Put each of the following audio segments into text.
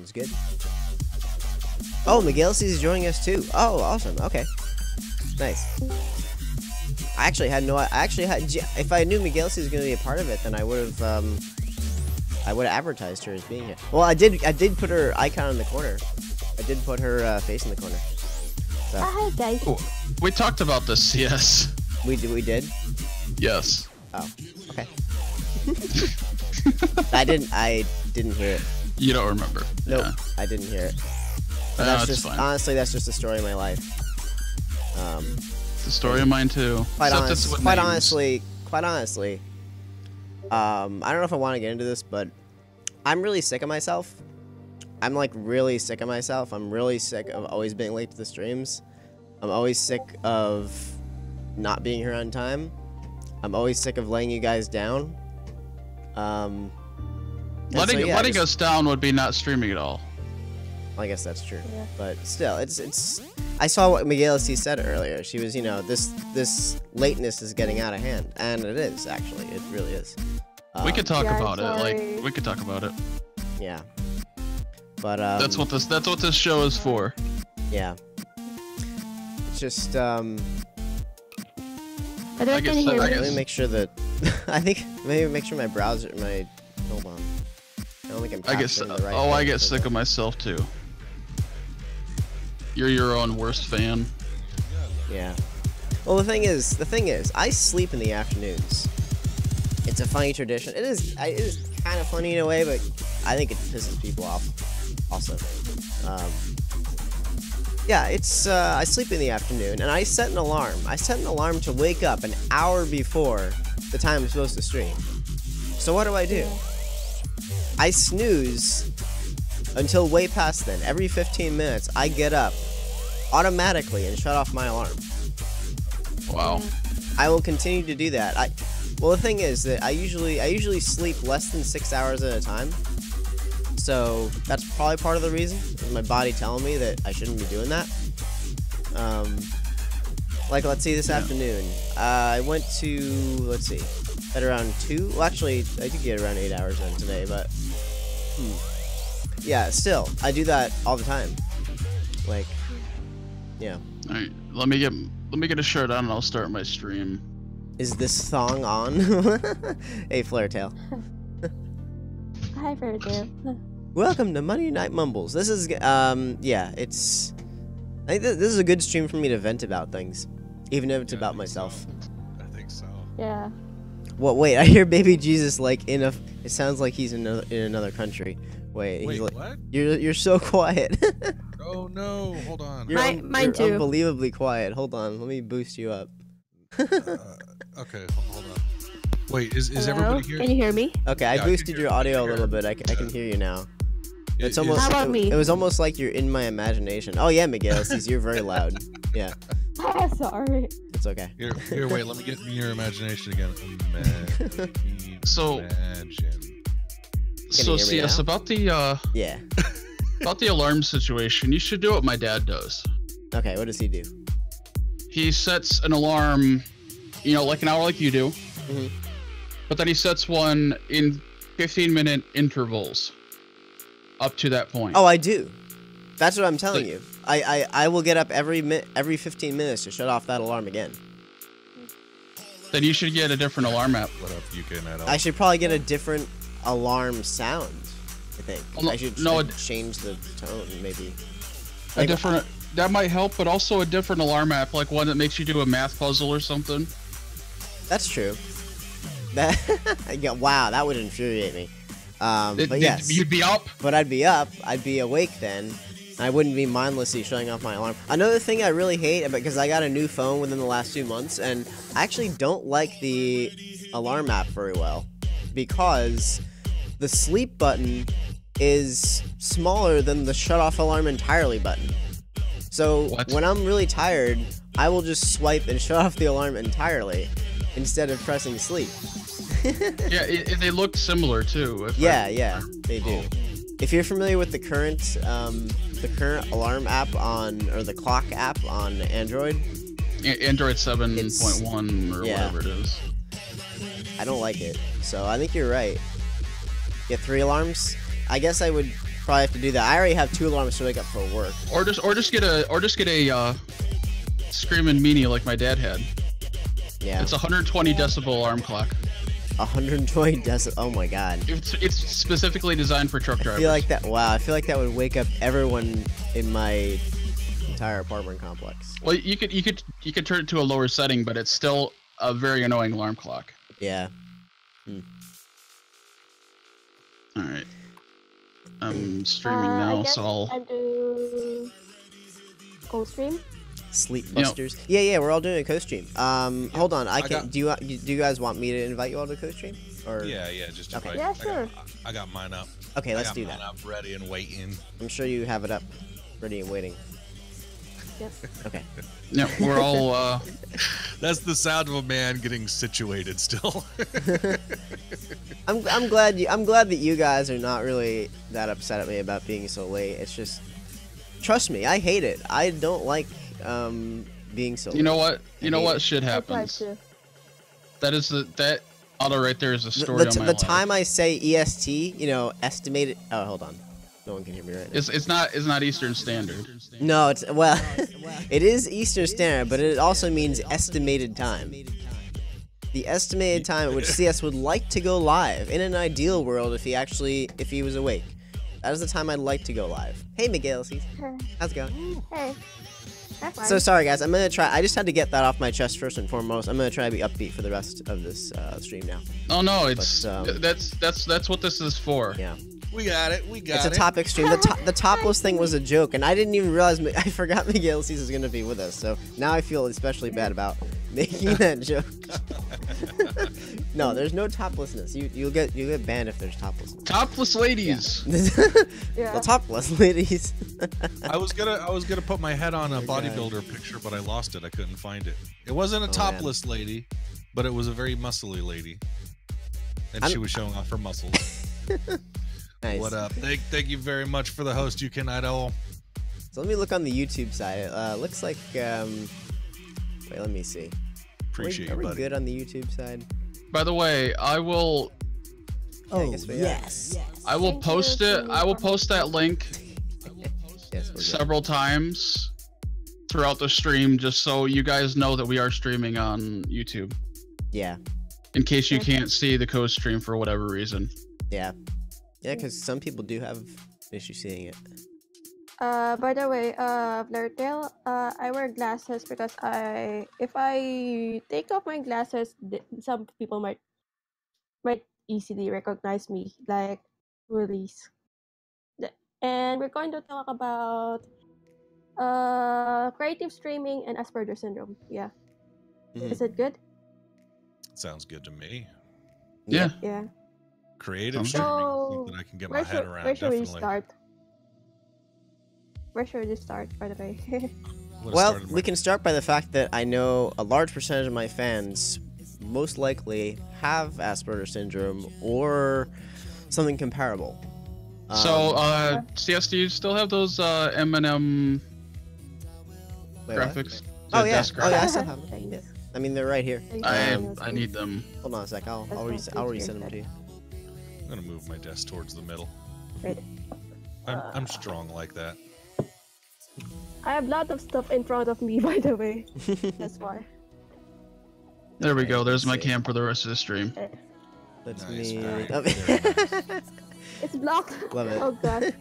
Sounds good. Oh, Miguel is joining us too. Oh, awesome. Okay. Nice. I actually had no. I actually had. If I knew Miguel was going to be a part of it, then I would have. I would have advertised her as being here. Well, I did. I did put her icon in the corner. I did put her face in the corner. So. Hi guys. Oh, we talked about this. Yes. We did. We did. Yes. Oh. Okay. I didn't hear it. You don't remember. Nope. Yeah. I didn't hear it. But No, that's it's just fine. honestly, that's just a story of my life. It's a story of mine too. Quite Except it's with names. honestly, I don't know if I want to get into this, but I'm really sick of myself. I'm like really sick of myself. I'm really sick of always being late to the streams. I'm always sick of not being here on time. I'm always sick of laying you guys down. Letting us down would be not streaming at all. I guess that's true, Yeah. but still, it's. I saw what Miguel C said earlier. She was, you know, this lateness is getting out of hand, and it is actually. It really is. We could talk Yeah, about it. sorry. Like we could talk about it. Yeah. But That's what this show is for. Yeah. It's just Are they I guess- gonna hear I me? guess- let me make sure that I think maybe make sure my browser hold on. I don't think I'm I get capturing the right I thing get for sick the- of myself too. You're your own worst fan. Yeah. Well, the thing is, I sleep in the afternoons. It's a funny tradition. It is kind of funny in a way, but I think it pisses people off. Also, yeah, it's I sleep in the afternoon, and I set an alarm. I set an alarm to wake up an hour before the time I'm supposed to stream. So what do? I snooze until way past then. Every 15 minutes, I get up automatically and shut off my alarm. Wow. I will continue to do that. Well, the thing is that I usually sleep less than 6 hours at a time. So that's probably part of the reason. Is my body telling me that I shouldn't be doing that. Like, let's see, this afternoon, I went to, let's see, at around 2. Well, actually, I did get around 8 hours in today, but yeah, still, I do that all the time. Like, yeah. All right. Let me get a shirt on and I'll start my stream. Is this thong on? Hey, Flaretail. Hi, Virgil. Welcome to Monday Night Mumbles. This is, yeah, it's... I think this is a good stream for me to vent about things. Even if it's about myself. I think so. Yeah. What, wait, I hear Baby Jesus, like, it sounds like he's in another country. Wait, he's like... What? You're so quiet. Oh no, hold on. You're Mine too. unbelievably quiet. Hold on, let me boost you up. Okay, hold on. Wait, is Hello? everybody here? Can you hear me? Okay, I Yeah, I can boosted hear- your I audio can a little hear- bit. I can hear you now. It's Is- almost. How about me? It was almost like you're in my imagination. Oh yeah, Miguel, you're very loud. Yeah, Oh, sorry. it's okay. Here, wait, let me get in your imagination again. So- Imagine. So hear me CS now? about the Yeah. about the alarm situation. You should do what my dad does. Okay, what does he do? He sets an alarm, you know, like an hour like you do. Mhm. But then he sets one in 15-minute intervals up to that point. Oh, I do. That's what I'm telling you. I will get up every 15 minutes to shut off that alarm again. Then you should get a different alarm app. What up, UK Metal? I should probably get a different alarm sound. I think Well, no- I should no, change the tone maybe. A different that might help, but also a different alarm app, like one that makes you do a math puzzle or something. That's true. That yeah, wow, that would infuriate me. But yes, You'd be up. but I'd be up. I'd be awake then. I wouldn't be mindlessly shutting off my alarm. Another thing I really hate, because I got a new phone within the last 2 months, and I actually don't like the alarm app very well, because the sleep button is smaller than the shut off alarm entirely button. So What? when I'm really tired, I will just swipe and shut off the alarm entirely instead of pressing sleep. Yeah, they look similar too. Yeah, they do. If you're familiar with the current alarm app or the clock app on Android, Android 7.1 or yeah. whatever it is. I don't like it. So I think you're right. Get 3 alarms. I guess I would probably have to do that. I already have 2 alarms to wake up for work. Or just get a screaming meanie like my dad had. Yeah. It's a 120 decibel alarm clock. 120 decibels. Oh my god. It's specifically designed for truck drivers. I feel like that. Wow. I feel like that would wake up everyone in my entire apartment complex. Well, you could turn it to a lower setting, but it's still a very annoying alarm clock. Yeah. All right. I'm streaming now, I guess so I'll do co-stream. Sleep busters. Yeah, we're all doing a co-stream. Hold on. I can. got- Do you guys want me to invite you all to co-stream? Or Yeah, just Okay. invite- Yeah, sure. I got mine up. okay, let's I got do mine that. up, ready and waiting. I'm sure you have it up, ready and waiting. Yep. Okay. yeah, we're all. That's the sound of a man getting situated still. I'm glad that you guys are not really that upset at me about being so late. It's just, trust me, I hate it. I don't like being so late. You know what? You know hate what it. shit I tried happens. to. That auto right there is a story The, on my the life. time I say EST, estimated. Oh, hold on. No one can hear me right now. It's not Eastern Standard. No, it's well, it is Eastern Standard, but it also means estimated time. The estimated time at which CS would like to go live in an ideal world if he was awake. That is the time I'd like to go live. Hey, Miguel, how's it going? Hey. That's fine. So sorry guys, I'm gonna try. I just had to get that off my chest first and foremost. I'm gonna try to be upbeat for the rest of this stream now. Oh no, it's But, that's what this is for. Yeah. We got it. We got It's a it. topic stream. The topless thing was a joke, and I didn't even realize. I forgot Miguel Cease was gonna be with us, so now I feel especially bad about making that joke. No, there's no toplessness. You'll get banned if there's toplessness. Topless ladies. Yeah. The topless ladies. I was gonna put my head on a Oh, God. bodybuilder picture, but I lost it. I couldn't find it. It wasn't a Oh, topless lady, but it was a very muscly lady, and she was showing off her muscles. Nice. What up? Thank you very much for the host, you can idol. So let me look on the YouTube side. It looks like. Wait, let me see. Appreciate Are you, we buddy. good on the YouTube side? By the way, I will I guess we are. Thank post you it. I will post that link Yes, we're good. several times throughout the stream, just so you guys know that we are streaming on YouTube. Yeah, In case you can't see the co-stream for whatever reason. yeah, because some people do have issue seeing it. By the way, Blurtail, I wear glasses because if I take off my glasses, some people might easily recognize me, like Willis. And we're going to talk about creative streaming and Asperger's syndrome. Yeah, Mhm. is it good? Sounds good to me. Yeah. Yeah. Creative So- streaming, something I can get my head around. where should we Definitely. start? Where should we start, by the way? Let's Well, start in we my- can start by the fact that I know a large percentage of my fans most likely have Asperger's syndrome or something comparable. So, CS, do you still have those M&M wait, what? graphics? Oh The yeah, desk oh yeah, I graphics? still have them. Thanks. Yeah. I mean, they're right here. I need them. Hold on a sec. I'll That's resend them to you. I'm gonna move my desk towards the middle. Right. I'm strong like that. I have a lot of stuff in front of me, by the way. That's why. There we Okay, go. There's my let's see. cam for the rest of the stream. Let's Nice, me. very- Oh, very It's blocked. Love it. Oh god.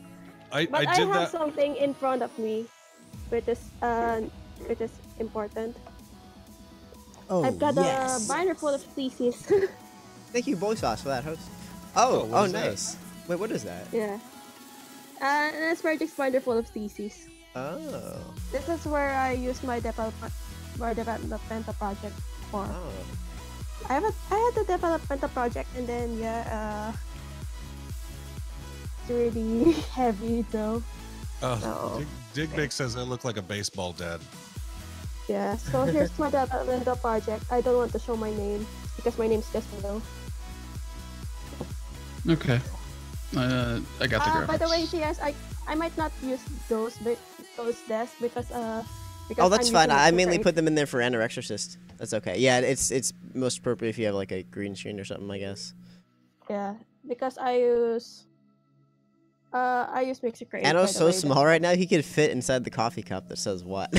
I But I, did have that. something in front of me, which is important. Oh, I've got yes. a binder full of species. Thank you, Boy Sauce, for that host. Oh, what is that? nice. Wait, what is that? Yeah. An Asperger's binder full of species. Oh. This is where I use my developmental project for. Oh. I had a developmental project, and then it's really heavy though. Oh, So- Digbeck says I look like a baseball dad. Yeah. So here's my developmental project. I don't want to show my name because my name's just below. Okay. I got the graphics. By the way, CS, I might not use those desks because Oh, that's I'm fine. using it I for mainly create- put them in there for Ender Exorcist. That's okay. Yeah, it's most appropriate if you have like a green screen or something, I guess. Yeah, because I use I use Mixer Create. Anno's by the so way, small right now, he could fit inside the coffee cup that says what.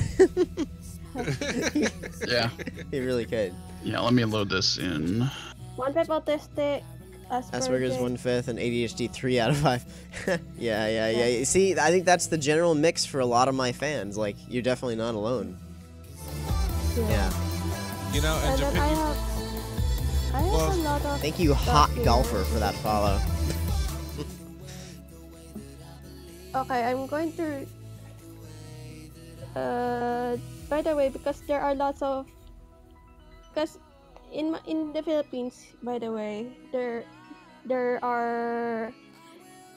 Yeah. He really could. Yeah, let me load this in. One type autistic, Asperger's Asperger's. 1/5 and ADHD 3 out of 5. Yeah. See, I think that's the general mix for a lot of my fans. Like, you're definitely not alone. Yeah. You know, and And to then I have Well, a lot of. Thank you, stuff Hot here. Golfer, for that follow. Okay, I'm going to. By the way, because there are lots of. Because in the Philippines, by the way, there are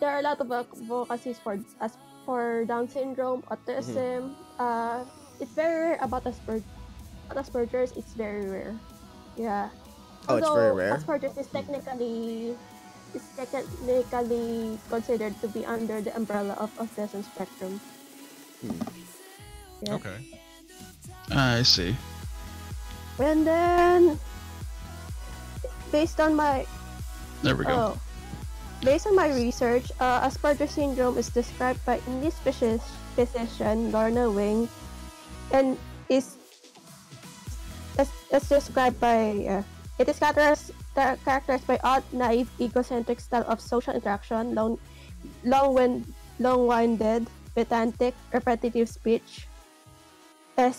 a lot of advocacies for Down syndrome, autism. It's very rare about Asperger's. It's very rare. Yeah. Oh, it's very rare? Asperger's is technically considered to be under the umbrella of autism spectrum. Yeah. okay. I see. And then, based on my There we go. based on my research, Asperger's syndrome is described by English physician Lorna Wing, and is described by it is characterized by odd, naive, egocentric style of social interaction, long-winded, pedantic, repetitive speech. A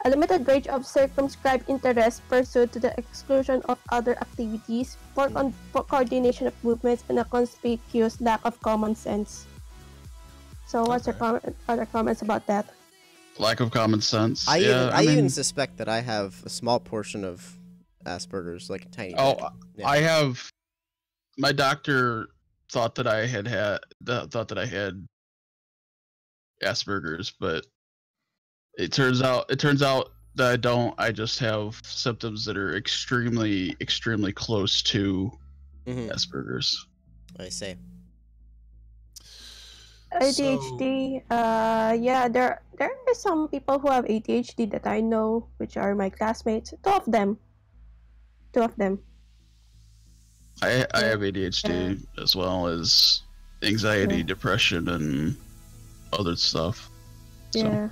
limited range of circumscribed interests pursued to the exclusion of other activities, poor coordination of movements, and a conspicuous lack of common sense. So, what's your other comments about that? Lack of common sense. I mean, even suspect that I have a small portion of Asperger's, like a tiny bit. Oh, Yeah. I have. My doctor thought that I had Asperger's, but it turns out that I don't. I just have symptoms that are extremely close to Asperger's. I see. ADHD. Yeah, there are some people who have ADHD that I know, which are my classmates. Two of them. I have ADHD as well as anxiety, depression, and other stuff. So. Yeah.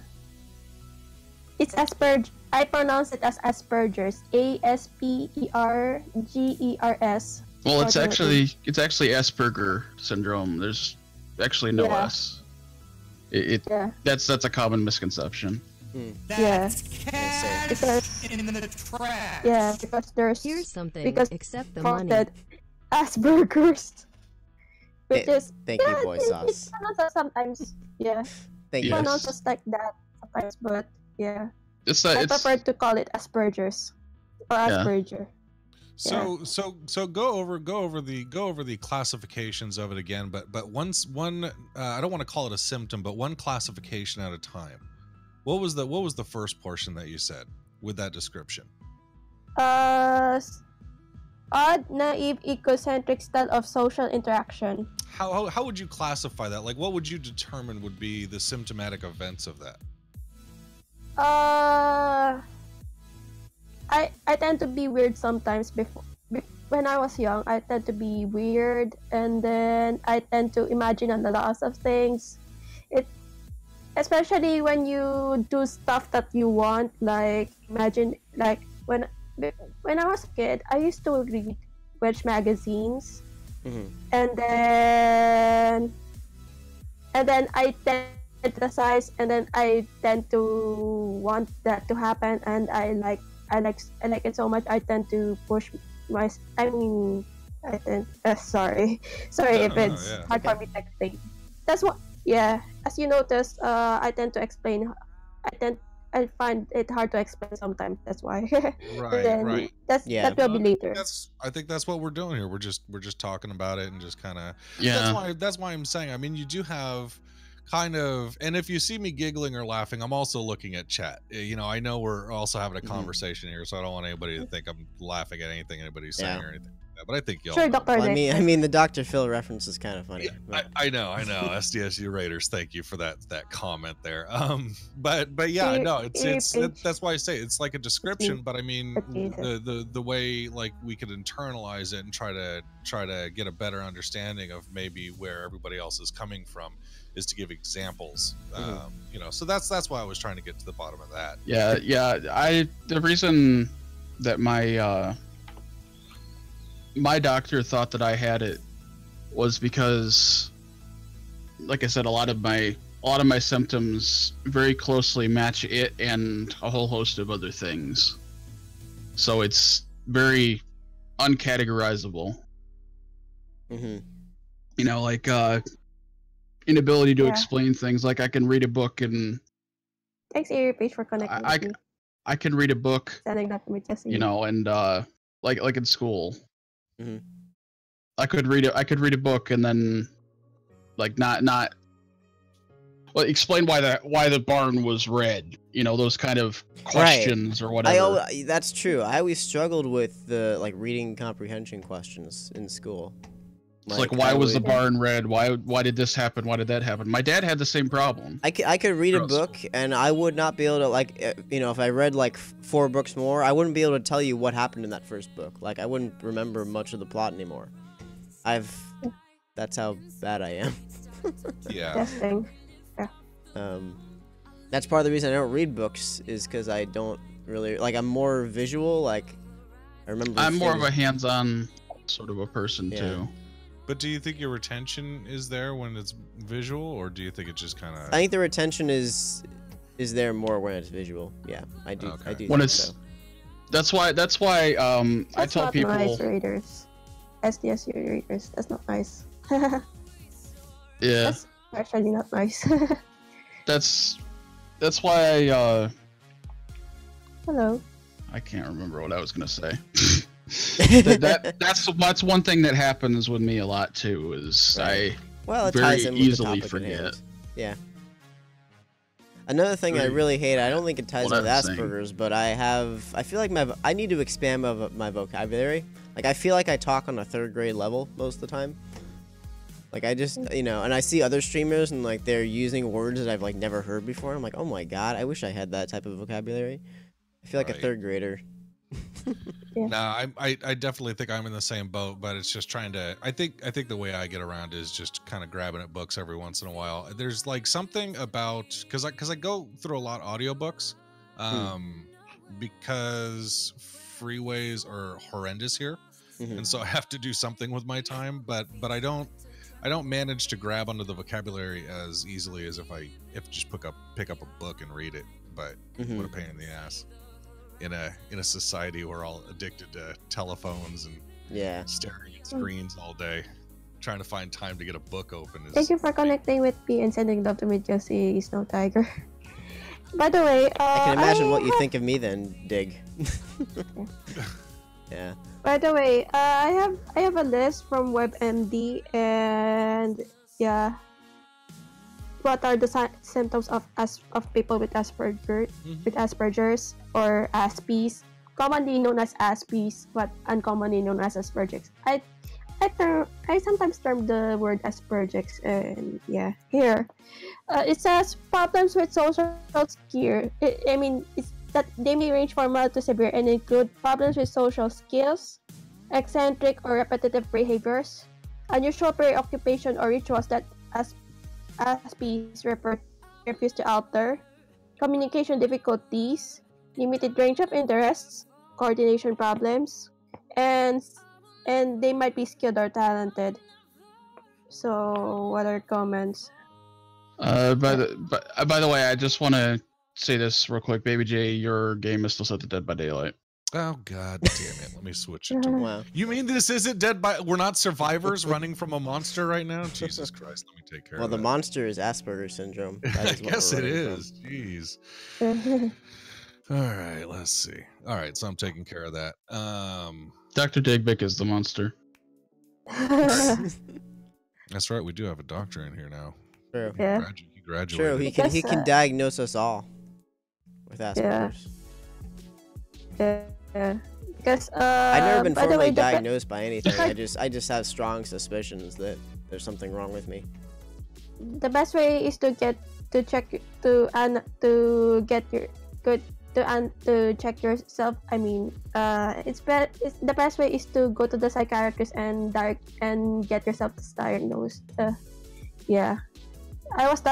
It's Asperger. I pronounce it as Asperger's. Aspergers. Well, it's actually Asperger syndrome. There's actually no S. That's a common misconception. Because there's Here's something. because Except the faulted money. Asperger's, which is Thank you, Boy it's Sauce. pronounced as sometimes. Yeah, Thank you. Yes. pronounced as like that sometimes, but yeah, It's I it's prefer to call it Asperger's or Asperger. So go over the classifications of it again, but one I don't want to call it a symptom, but one classification at a time. What was the first portion that you said with that description? Odd, naive, egocentric style of social interaction. How would you classify that? Like, what would you determine would be the symptomatic events of that? I tend to be weird sometimes. When I was young, I tend to be weird, and then I tend to imagine a lot of things. Especially when you do stuff that you want, like imagine, like when I was a kid, I used to read Wedge magazines, and then I tend to fantasize, and then I tend to want that to happen, and I like it so much. I tend to push my. Sorry if it's hard for me to explain. That's what. Yeah, as you noticed, I tend to explain. I find it hard to explain sometimes. That's why. Right. That will be later. I think that's what we're doing here. We're just talking about it and just kind of. Yeah. That's why I'm saying. I mean, you do have kind of, and if you see me giggling or laughing, I'm also looking at chat. You know, I know we're also having a conversation here, so I don't want anybody to think I'm laughing at anything anybody's saying or anything like but I think y'all. Sure, know. Dr. Well, Dick. I mean, the Dr. Phil reference is kind of funny. Yeah, but- I know. SDSU Raiders, thank you for that comment there. But yeah, Your- no, your it's page- that's why I say it's like a description, but I mean Jesus. the way like we could internalize it and try to get a better understanding of maybe where everybody else is coming from is to give examples. You know, so that's why I was trying to get to the bottom of that. Yeah. The reason that my doctor thought that I had it was because, like I said, a lot of my symptoms very closely match it and a whole host of other things. So it's very uncategorizable. Mhm. You know, like inability to Yeah. explain things. Like I can read a book and Thanks, Air Page, for connecting with me. I can read a book, Sending that to me, Jesse. you know, and like in school. Mhm. I could read a book and then like not well, explain why the barn was red, you know, those kind of questions or whatever. That's true. I always struggled with the like reading comprehension questions in school. It's like why was the barn red? Why did this happen? Why did that happen? My dad had the same problem. I could read a Gross. book and I would not be able to like you know, if I read like 4 books more, I wouldn't be able to tell you what happened in that first book. Like I wouldn't remember much of the plot anymore. That's how bad I am. Yeah. Testing. That's part of the reason I don't read books is because I don't really like. I'm more visual. Like I remember. I'm more of a things- hands-on sort of a person Yeah. too. But do you think your retention is there when it's visual, or do you think it just kind of? I think the retention is there more when it's visual. Yeah, I do. Okay. I do. When think it's so. that's why I That's tell not people nice, Raiders. SDSU Raiders. That's not nice. yeah, That's actually not nice. that's why Hello. I can't remember what I was gonna say. That's one thing that happens with me a lot too. Is Right. Well, it very ties in with easily the topic at forget. hand. Yeah. Another thing I Very- really hate, I don't think it ties in with What I was saying. Asperger's, but I feel like I need to expand my vocabulary. Like, I feel like I talk on a 3rd grade level most of the time. Like, I just, you know, and I see other streamers and, like, they're using words that I've, like, never heard before. I'm like, oh my god, I wish I had that type of vocabulary. I feel like a Right. 3rd grader. No, I definitely think I'm in the same boat, but it's just trying to. I think the way I get around is just kind of grabbing at books every once in a while. There's like something about because I go through a lot of audiobooks, because freeways are horrendous here, Mhm. and so I have to do something with my time. But I don't manage to grab onto the vocabulary as easily as if just pick up a book and read it. But Mhm. what a pain in the ass. In a society we're all addicted to telephones and Yeah. staring at screens all day, trying to find time to get a book open is Thank you for connecting with me and sending love to me, Jesse Snow Tiger. By the way, I can imagine what you have- think of me then, Dig. Yeah. By the way, I have a list from WebMD, and yeah, what are the symptoms of people with Asperger's or Aspies, commonly known as Aspies, but uncommonly known as Asperger's. I sometimes term the word Asperger's, and yeah, here it says problems with social skills. It's that they may range from mild to severe and include problems with social skills, eccentric or repetitive behaviors, unusual preoccupation or rituals that Aspies refuse to alter, communication difficulties, limited range of interests, coordination problems, and they might be skilled or talented. So, what are comments? By the way, I just want to say this real quick, Baby J. Your game is still set to Dead by Daylight. Oh god damn it, let me switch it to Wow. you mean this isn't Dead by we're not survivors running from a monster right now? Jesus Christ, let me take care Well, of the that. monster is Asperger's syndrome. That I is what guess we're it running is. Jeez. All right, let's see. All right, so I'm taking care of that. Dr. Digbick is the monster. from. That's right. We do have a doctor in here now. True. Yeah. He graduated. True. He Because, can diagnose us all with Asperger's. Yeah. Yeah. Because I've never been by the way, formally diagnosed by anything. I just have strong suspicions that there's something wrong with me. the best way is to get to check to get your good to check yourself. I mean, it's the best way is to go to the psychiatrist and get yourself diagnosed. Yeah, I was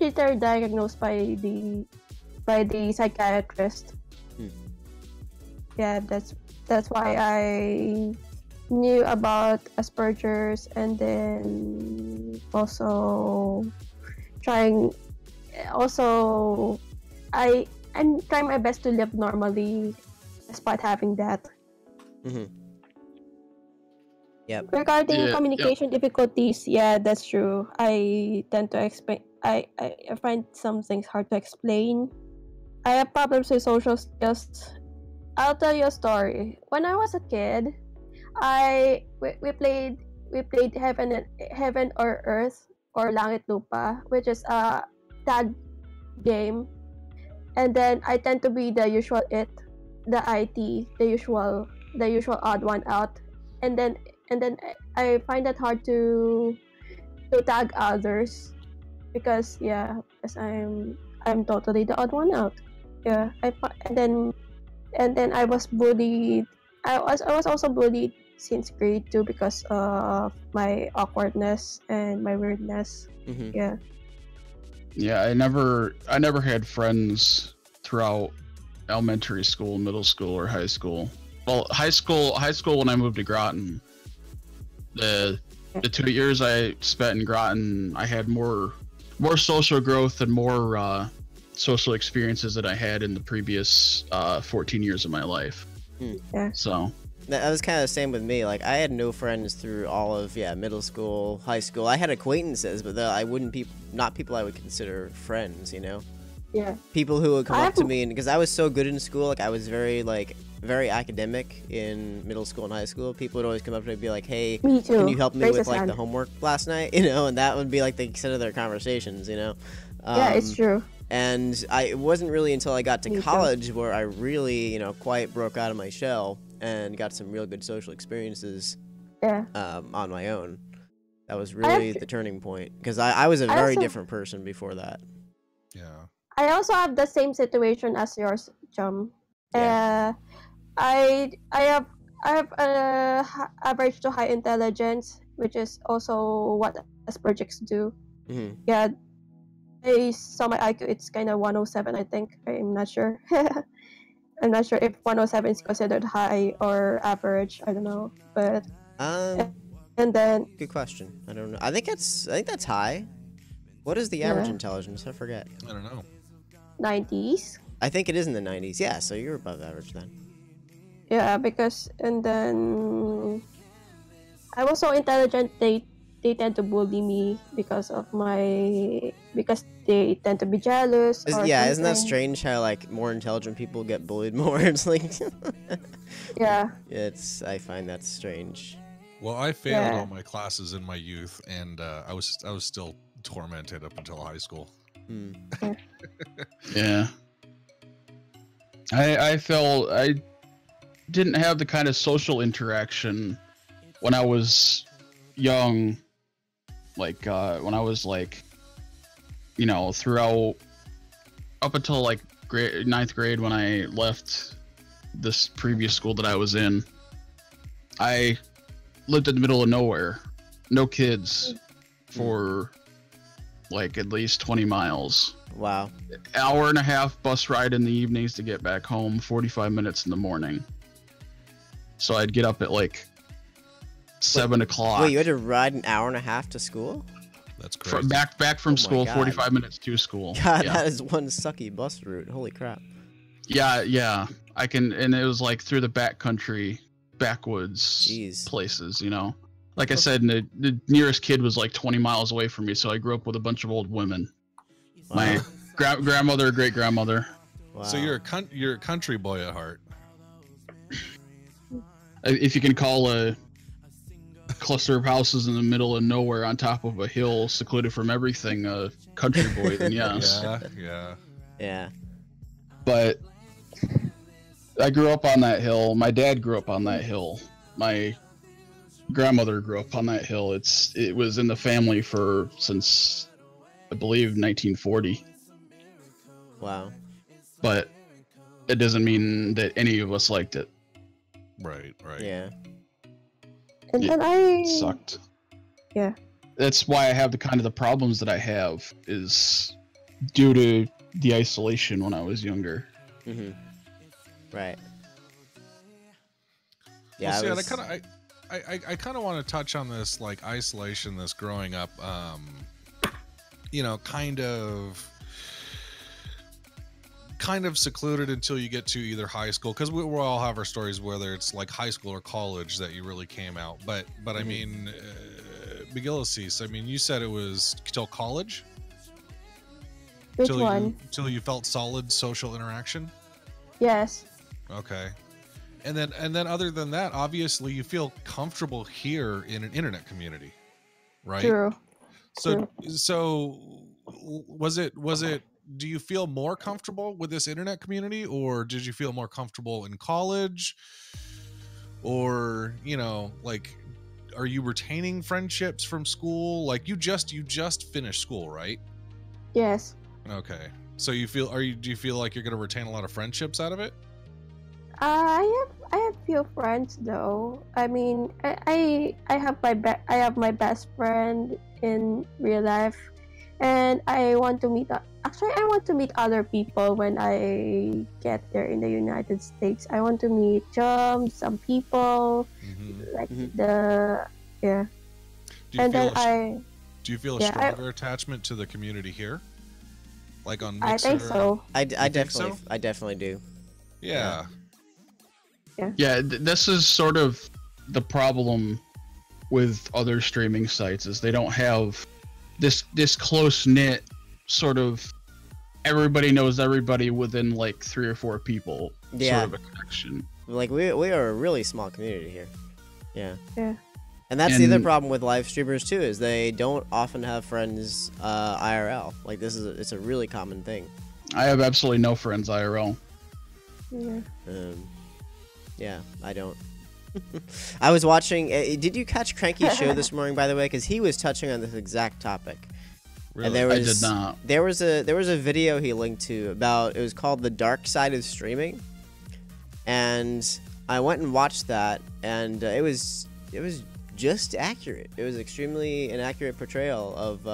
later diagnosed by the psychiatrist. Yeah, that's why I knew about Asperger's, and then also I'm trying my best to live normally despite having that. Yep. Regarding communication difficulties, yeah, that's true. I tend to explain. I find some things hard to explain. I have problems with social skills. I'll tell you a story. When I was a kid, we played Heaven or Earth or Langit Lupa, which is a tag game, and then I tend to be the usual the usual odd one out, and then I find it hard to tag others because I'm totally the odd one out. Yeah, and then I was bullied. I was also bullied since grade 2 because of my awkwardness and my weirdness. Yeah. Yeah, I never had friends throughout elementary school, middle school, or high school. Well, high school when I moved to Groton. The 2 years I spent in Groton, I had more social growth and more social experiences that I had in the previous 14 years of my life. Yeah. So that was kind of the same with me. Like I had no friends through all of middle school, high school. I had acquaintances, but I wouldn't not people I would consider friends. You know. Yeah. People who would come up to me, and because I was so good in school, like I was very academic in middle school and high school. People would always come up to me and be like, "Hey, me too. Can you help me with like the homework last night?" You know, and that would be like the extent of their conversations. You know. Yeah, it's true. And it wasn't really until I got to college where I really, quite broke out of my shell and got some real good social experiences on my own. That was really the turning point, because I was a very different person before that. Yeah. I also have the same situation as yours, Chum. Yeah. I have average to high intelligence, which is also what Asperger's do. Yeah. I saw my IQ, it's kind of 107, I think. I'm not sure. I'm not sure if 107 is considered high or average. I don't know. But and then good question. I don't know. I think that's high. What is the average intelligence? I forget. I don't know. 90s. I think it is in the 90s. Yeah, so you're above average then. Yeah, and then I was so intelligent, they tend to bully me because they tend to be jealous. Isn't that strange how like more intelligent people get bullied more? It's like I find that strange. Well, I failed all my classes in my youth, and I was still tormented up until high school. Yeah. I didn't have the kind of social interaction when I was young, like when I was like, throughout up until like ninth grade when I left this previous school that I was in. I lived in the middle of nowhere, no kids for like at least 20 miles. Wow. Hour and a half bus ride in the evenings to get back home, 45 minutes in the morning. So I'd get up at like 7 o'clock. Wait, you had to ride an hour and a half to school? That's crazy. Back from school, 45 minutes to school. God, that is one sucky bus route. Holy crap. Yeah. I can, and it was like through the backcountry, backwoods places, Like I said, the nearest kid was like 20 miles away from me, so I grew up with a bunch of old women. Wow. My grandmother, great-grandmother. Wow. So you're a country boy at heart. If you can call a cluster of houses in the middle of nowhere on top of a hill, secluded from everything, a country boy, then yes. Yeah. But I grew up on that hill. My dad grew up on that hill. My grandmother grew up on that hill. It was in the family since I believe 1940. Wow. But it doesn't mean that any of us liked it. Right. Yeah. And then It sucked. Yeah. That's why I have the problems that I have is due to the isolation when I was younger. Mm-hmm. Right. Yeah. Well, see, I kind of want to touch on this, like, isolation, this growing up, you know, kind of secluded until you get to either high school, because we all have our stories, whether it's like high school or college, that you really came out. But I mean, McGillises, I mean, you said it was till college? Which one? Till you felt solid social interaction? Yes. Okay. And then other than that, obviously you feel comfortable here in an internet community, right? True. So was it do you feel more comfortable with this internet community, or did you feel more comfortable in college? Or, you know, like, are you retaining friendships from school? Like, you just finished school, right? Yes. Okay. So do you feel like you're going to retain a lot of friendships out of it? I have few friends though. I mean, I have my best friend in real life, and I want to meet. Actually, I want to meet other people when I get there in the United States. I want to meet some people, like yeah. Do you feel a stronger attachment to the community here? Like on Mixer? I think so. I definitely do. Yeah. Yeah, this is sort of the problem with other streaming sites, is they don't have this close-knit sort of everybody knows everybody within like 3 or 4 people sort of a connection. Like we are a really small community here. Yeah. Yeah. And that's the other problem with live streamers too, is they don't often have friends IRL. Like it's a really common thing. I have absolutely no friends IRL. Yeah. Yeah, I don't. I was watching. Did you catch Cranky's show this morning, by the way? Because he was touching on this exact topic. Really? And I did not. There was a video he linked to about, it was called The Dark Side of Streaming, and I went and watched that, and it was just accurate. It was extremely an accurate portrayal of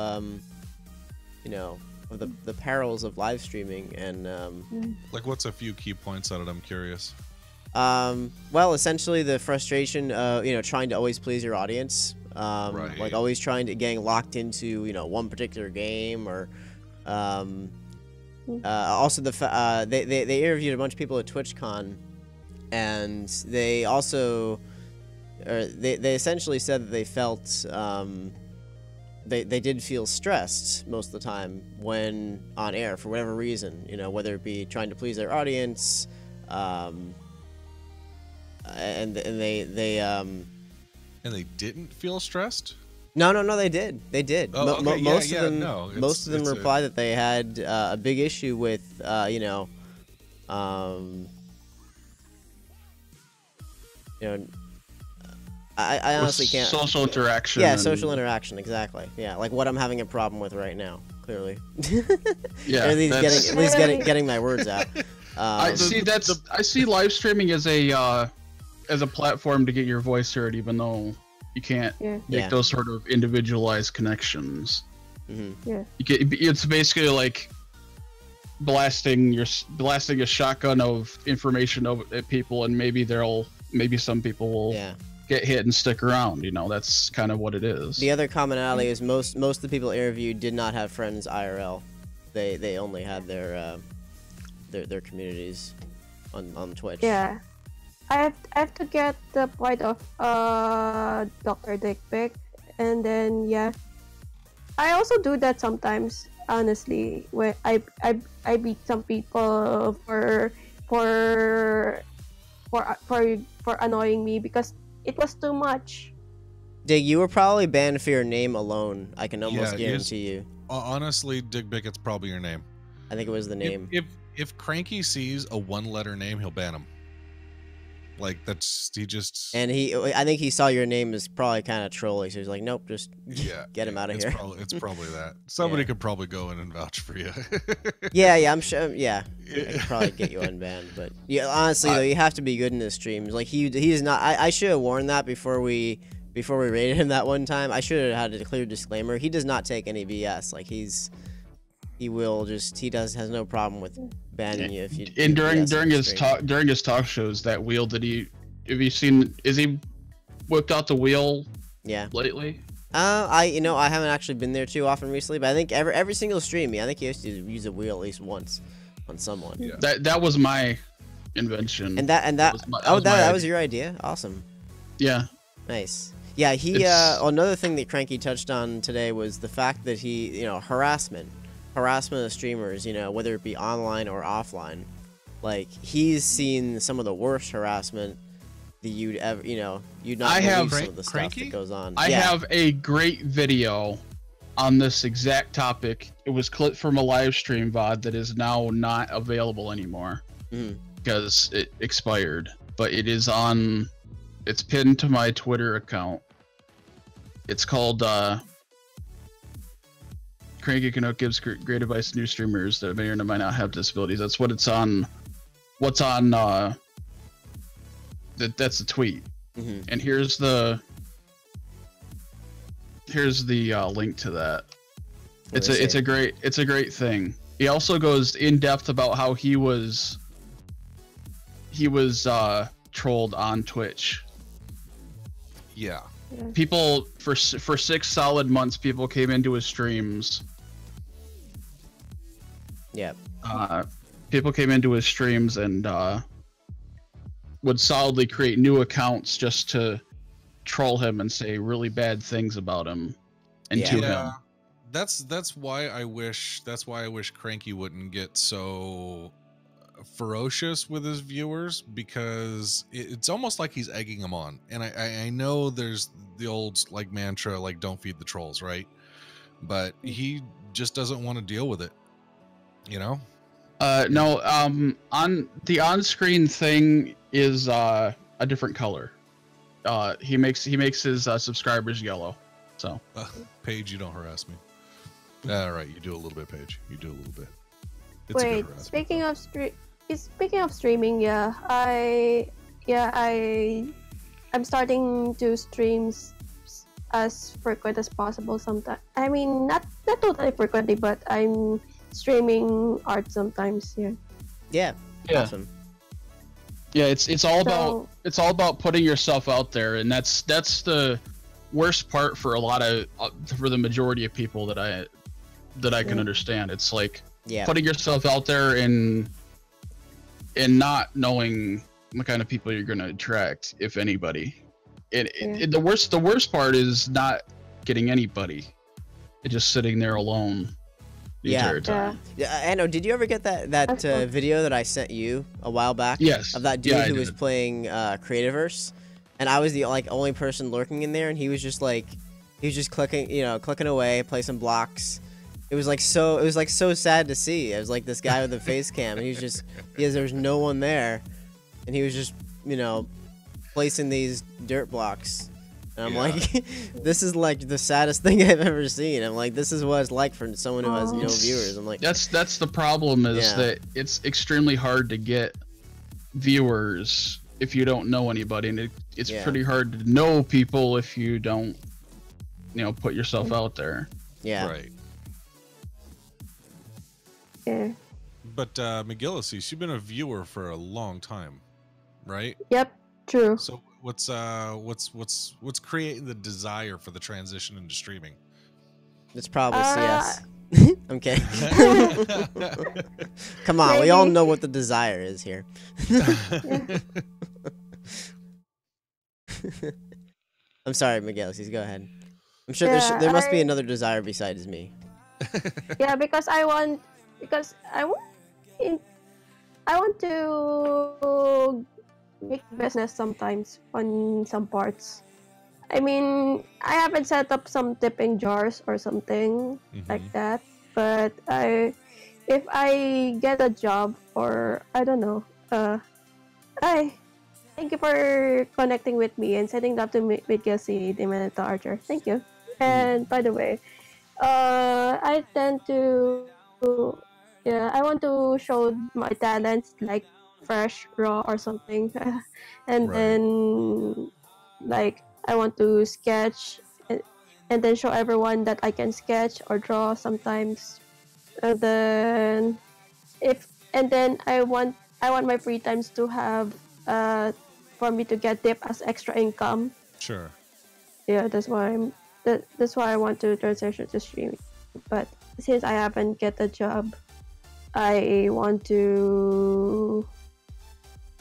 you know, of the perils of live streaming, and like, what's a few key points on it? I'm curious. Well, essentially the frustration of, you know, trying to always please your audience, Right. like always trying to getting locked into, you know, one particular game, or also they interviewed a bunch of people at TwitchCon, and they also they essentially said that they felt they did feel stressed most of the time when on air for whatever reason, you know, whether it be trying to please their audience, and they didn't feel stressed? No, they did. Oh, okay. Most of them, no, most of them replied that they had a big issue with, you know, I honestly can't. Social interaction. Yeah, social interaction, exactly. Yeah, like what I'm having a problem with right now, clearly. Yeah, at least getting my words out. I see live streaming as a platform to get your voice heard, even though you can't make those sort of individualized connections. Mm-hmm. Yeah. It's basically like blasting a shotgun of information at people, and maybe some people will get hit and stick around. You know, that's kind of what it is. The other commonality is most of the people interviewed did not have friends IRL. They only had their communities on Twitch. Yeah. I have to get the point of Dr. Dick Pic, and then I also do that sometimes. Honestly, when I beat some people for annoying me because it was too much. Dig, you were probably banned for your name alone. I can almost guarantee you. Honestly, Dig Pic, it's probably your name. I think it was the name. If Cranky sees a 1-letter name, he'll ban him. Like that's he just And I think he saw your name as probably kind of trolly, so he's like, nope, just get him out of here. It's probably that. Somebody could probably go in and vouch for you. yeah, I'm sure. Yeah, I could probably get you unbanned, but yeah, honestly though, you have to be good in his streams. Like he is not. I should have warned that before we rated him that one time. I should have had a clear disclaimer. He does not take any BS. Like he has no problem with banning you if you. And during his talk shows, that wheel that have you seen? Is he whipped out the wheel? Yeah. Lately. I haven't actually been there too often recently, but I think every single stream, I think he used to use a wheel at least once on someone. Yeah. That was my invention. And that was your idea. Awesome. Yeah. Nice. Yeah. Another thing that Cranky touched on today was the fact that he, harassment of streamers, whether it be online or offline. Like he's seen some of the worst harassment that you'd ever, you'd not believe some of the stuff that goes on. I have a great video on this exact topic. It was clipped from a live stream VOD that is now not available anymore because it expired. But it's pinned to my Twitter account. It's called Cranky Canuck gives great advice to new streamers that may or might not have disabilities. That's what it's on. That's the tweet. And here's the link to that. It's a great thing. He also goes in depth about how he was trolled on Twitch. Yeah. People for 6 solid months, people came into his streams. Yeah. People came into his streams and would solidly create new accounts just to troll him and say really bad things about him and to him. That's why I wish Cranky wouldn't get so ferocious with his viewers, because it's almost like he's egging them on. And I know there's the old like mantra like don't feed the trolls, right? But he just doesn't want to deal with it. No, on the on-screen thing is a different color. He makes his subscribers yellow. So Paige, you don't harass me. All right, you do a little bit, Paige. You do a little bit. It's Wait, speaking of streaming, I'm starting to stream as frequent as possible sometimes. I mean, not totally frequently, but I'm streaming art sometimes. Yeah. Awesome. Yeah, it's all about putting yourself out there, and that's the worst part for for the majority of people that I can understand. It's like putting yourself out there and not knowing what kind of people you're going to attract, if anybody. The worst part is not getting anybody. It's just sitting there alone the entire time. Yeah, Anno, did you ever get that video that I sent you a while back? Yes. Of that dude who was playing Creativerse, and I was the only person lurking in there, and he was just clicking away, play some blocks. It was so sad to see. It was like this guy with the face cam, and he was just there was no one there, and he was just placing these dirt blocks. And I'm like, this is like the saddest thing I've ever seen. I'm like, this is what it's like for someone who has no viewers. I'm like, that's the problem is that it's extremely hard to get viewers if you don't know anybody, and it's pretty hard to know people if you don't, put yourself out there. Yeah. Right. Yeah. But McGillis, you've been a viewer for a long time, right? Yep. True. So what's creating the desire for the transition into streaming? It's probably CS. I'm kidding. Come on, we all know what the desire is here. I'm sorry, McGillis. Go ahead. I'm sure there must be another desire besides me. Yeah, because I want to make business sometimes on some parts. I mean, I haven't set up some tipping jars or something like that, but if I get a job or I don't know, Thank you for connecting with me and setting up to meet with Gilsey, Demon, and Archer. Thank you. And by the way, I tend to, yeah, I want to show my talents like fresh, raw, or something, and Right. then like I want to sketch, and then show everyone that I can sketch or draw sometimes, and then I want my free times to have for me to get tip as extra income. Sure. Yeah, that's why I want to transition to streaming. But since I haven't get a job, I want to.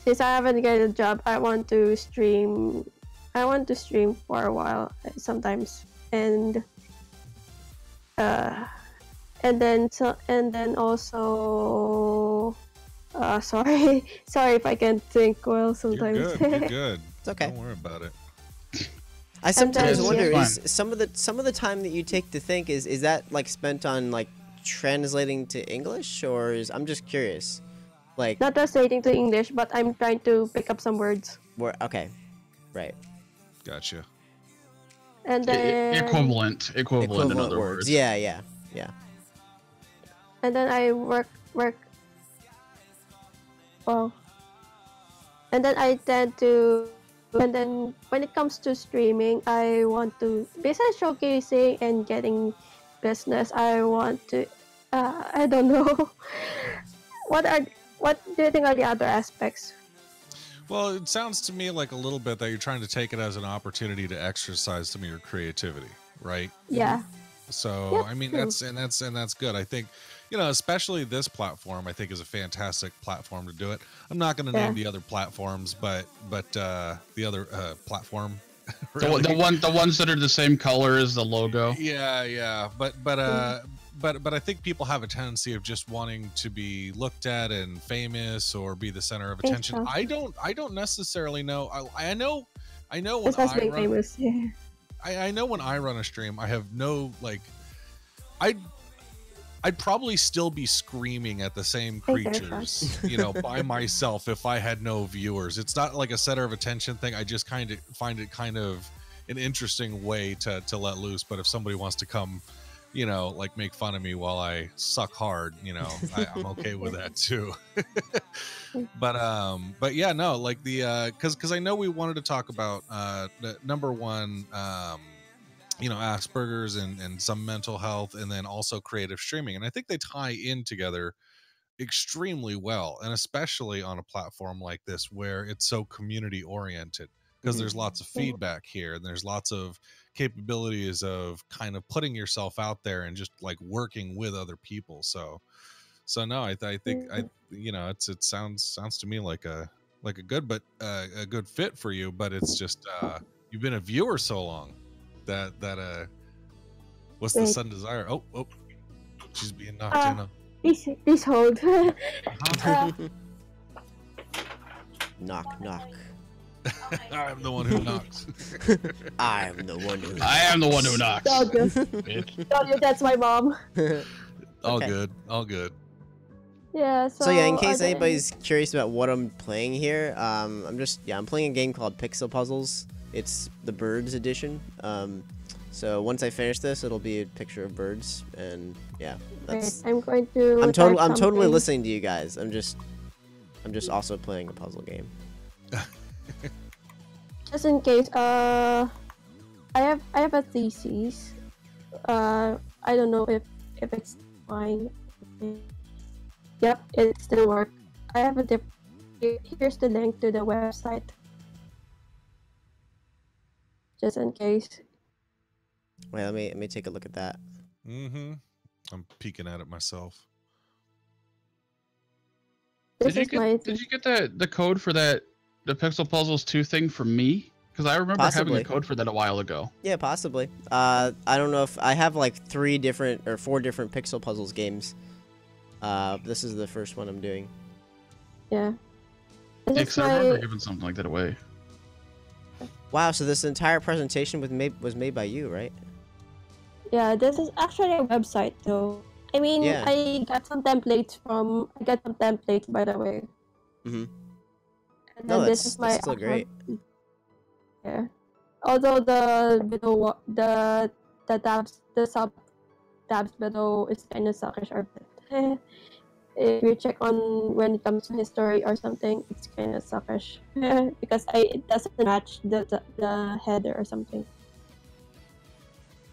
Since I haven't get a job, I want to stream. I want to stream for a while sometimes, and then also. Sorry, sorry if I can't think well sometimes. You're good. You're good. It's okay. Don't worry about it. I sometimes then- wonder, Yeah. is some of the time that you take to think is that like spent on like translating to English, or is I'm just curious, like Not translating to English, but I'm trying to pick up some words. where okay, right, Gotcha. And then Equivalent in other words. Yeah. And then I work. Well, and then I tend to. And then when it comes to streaming, I want to, besides showcasing and getting business, I want to. I don't know. What do you think are the other aspects? Well, it sounds to me like a little bit that you're trying to take it as an opportunity to exercise some of your creativity, right? Yeah. So Yep, I mean true. that's good. I think, especially this platform, I think is a fantastic platform to do it. I'm not going to Yeah. name the other platforms, but the other platform. The ones that are the same color as the logo. Yeah. But I think people have a tendency of just wanting to be looked at and famous or be the center of Think attention. so. I don't necessarily know. I know when Besides I being run, famous. Yeah. I know when I run a stream, I have no like, I'd probably still be screaming at the same Thank you, creatures, by myself if I had no viewers. It's not like a center of attention thing. I just kind of find it kind of an interesting way to let loose. But if somebody wants to come, like make fun of me while I suck hard, I'm okay with that too. But yeah, no, like the because I know we wanted to talk about the number one, Asperger's and some mental health, and then also creative streaming, and I think they tie in together extremely well, and especially on a platform like this where it's so community oriented, because there's lots of feedback here, and there's lots of capabilities of kind of putting yourself out there and just like working with other people. So no, I think it sounds to me like a good a good fit for you, but it's just you've been a viewer so long that what's the Wait. sun desire? Oh, she's being knocked in. Please hold. knock knock. I'm the one who knocks. I'm the one who. I am the one who knocks. Told you. Bitch. Told you that's my mom. All Okay. good, all good. Yeah. So yeah, in case are there anybody's curious about what I'm playing here, I'm playing a game called Pixel Puzzles. It's the Birds edition. So once I finish this, it'll be a picture of birds, and yeah, that's. I'm going to. I'm type totally something. listening to you guys. I'm just also playing a puzzle game. Just in case, I have a thesis. I don't know if it's fine. Yep, it still works. I have a here's the link to the website. Just in case. Wait, let me take a look at that. I'm peeking at it myself. This Did is my you get the code for the Pixel Puzzles 2 thing from me? Because I remember having Possibly. a code for that a while ago. Yeah, possibly. I don't know if I have like 4 different Pixel Puzzles games. This is the first one I'm doing. yeah. Yeah, This 'cause is I remember my giving something like that away. Wow, so this entire presentation was made by you, right? yeah. This is actually a website though. I mean, Yeah. I got some templates by the way. Mhm. And No, then this is my that's still great. Yeah. Although the below the tabs the sub tabs below is kind of suckish or bit. If you check on when it comes to history or something, it's kind of suckish because it doesn't match the header or something.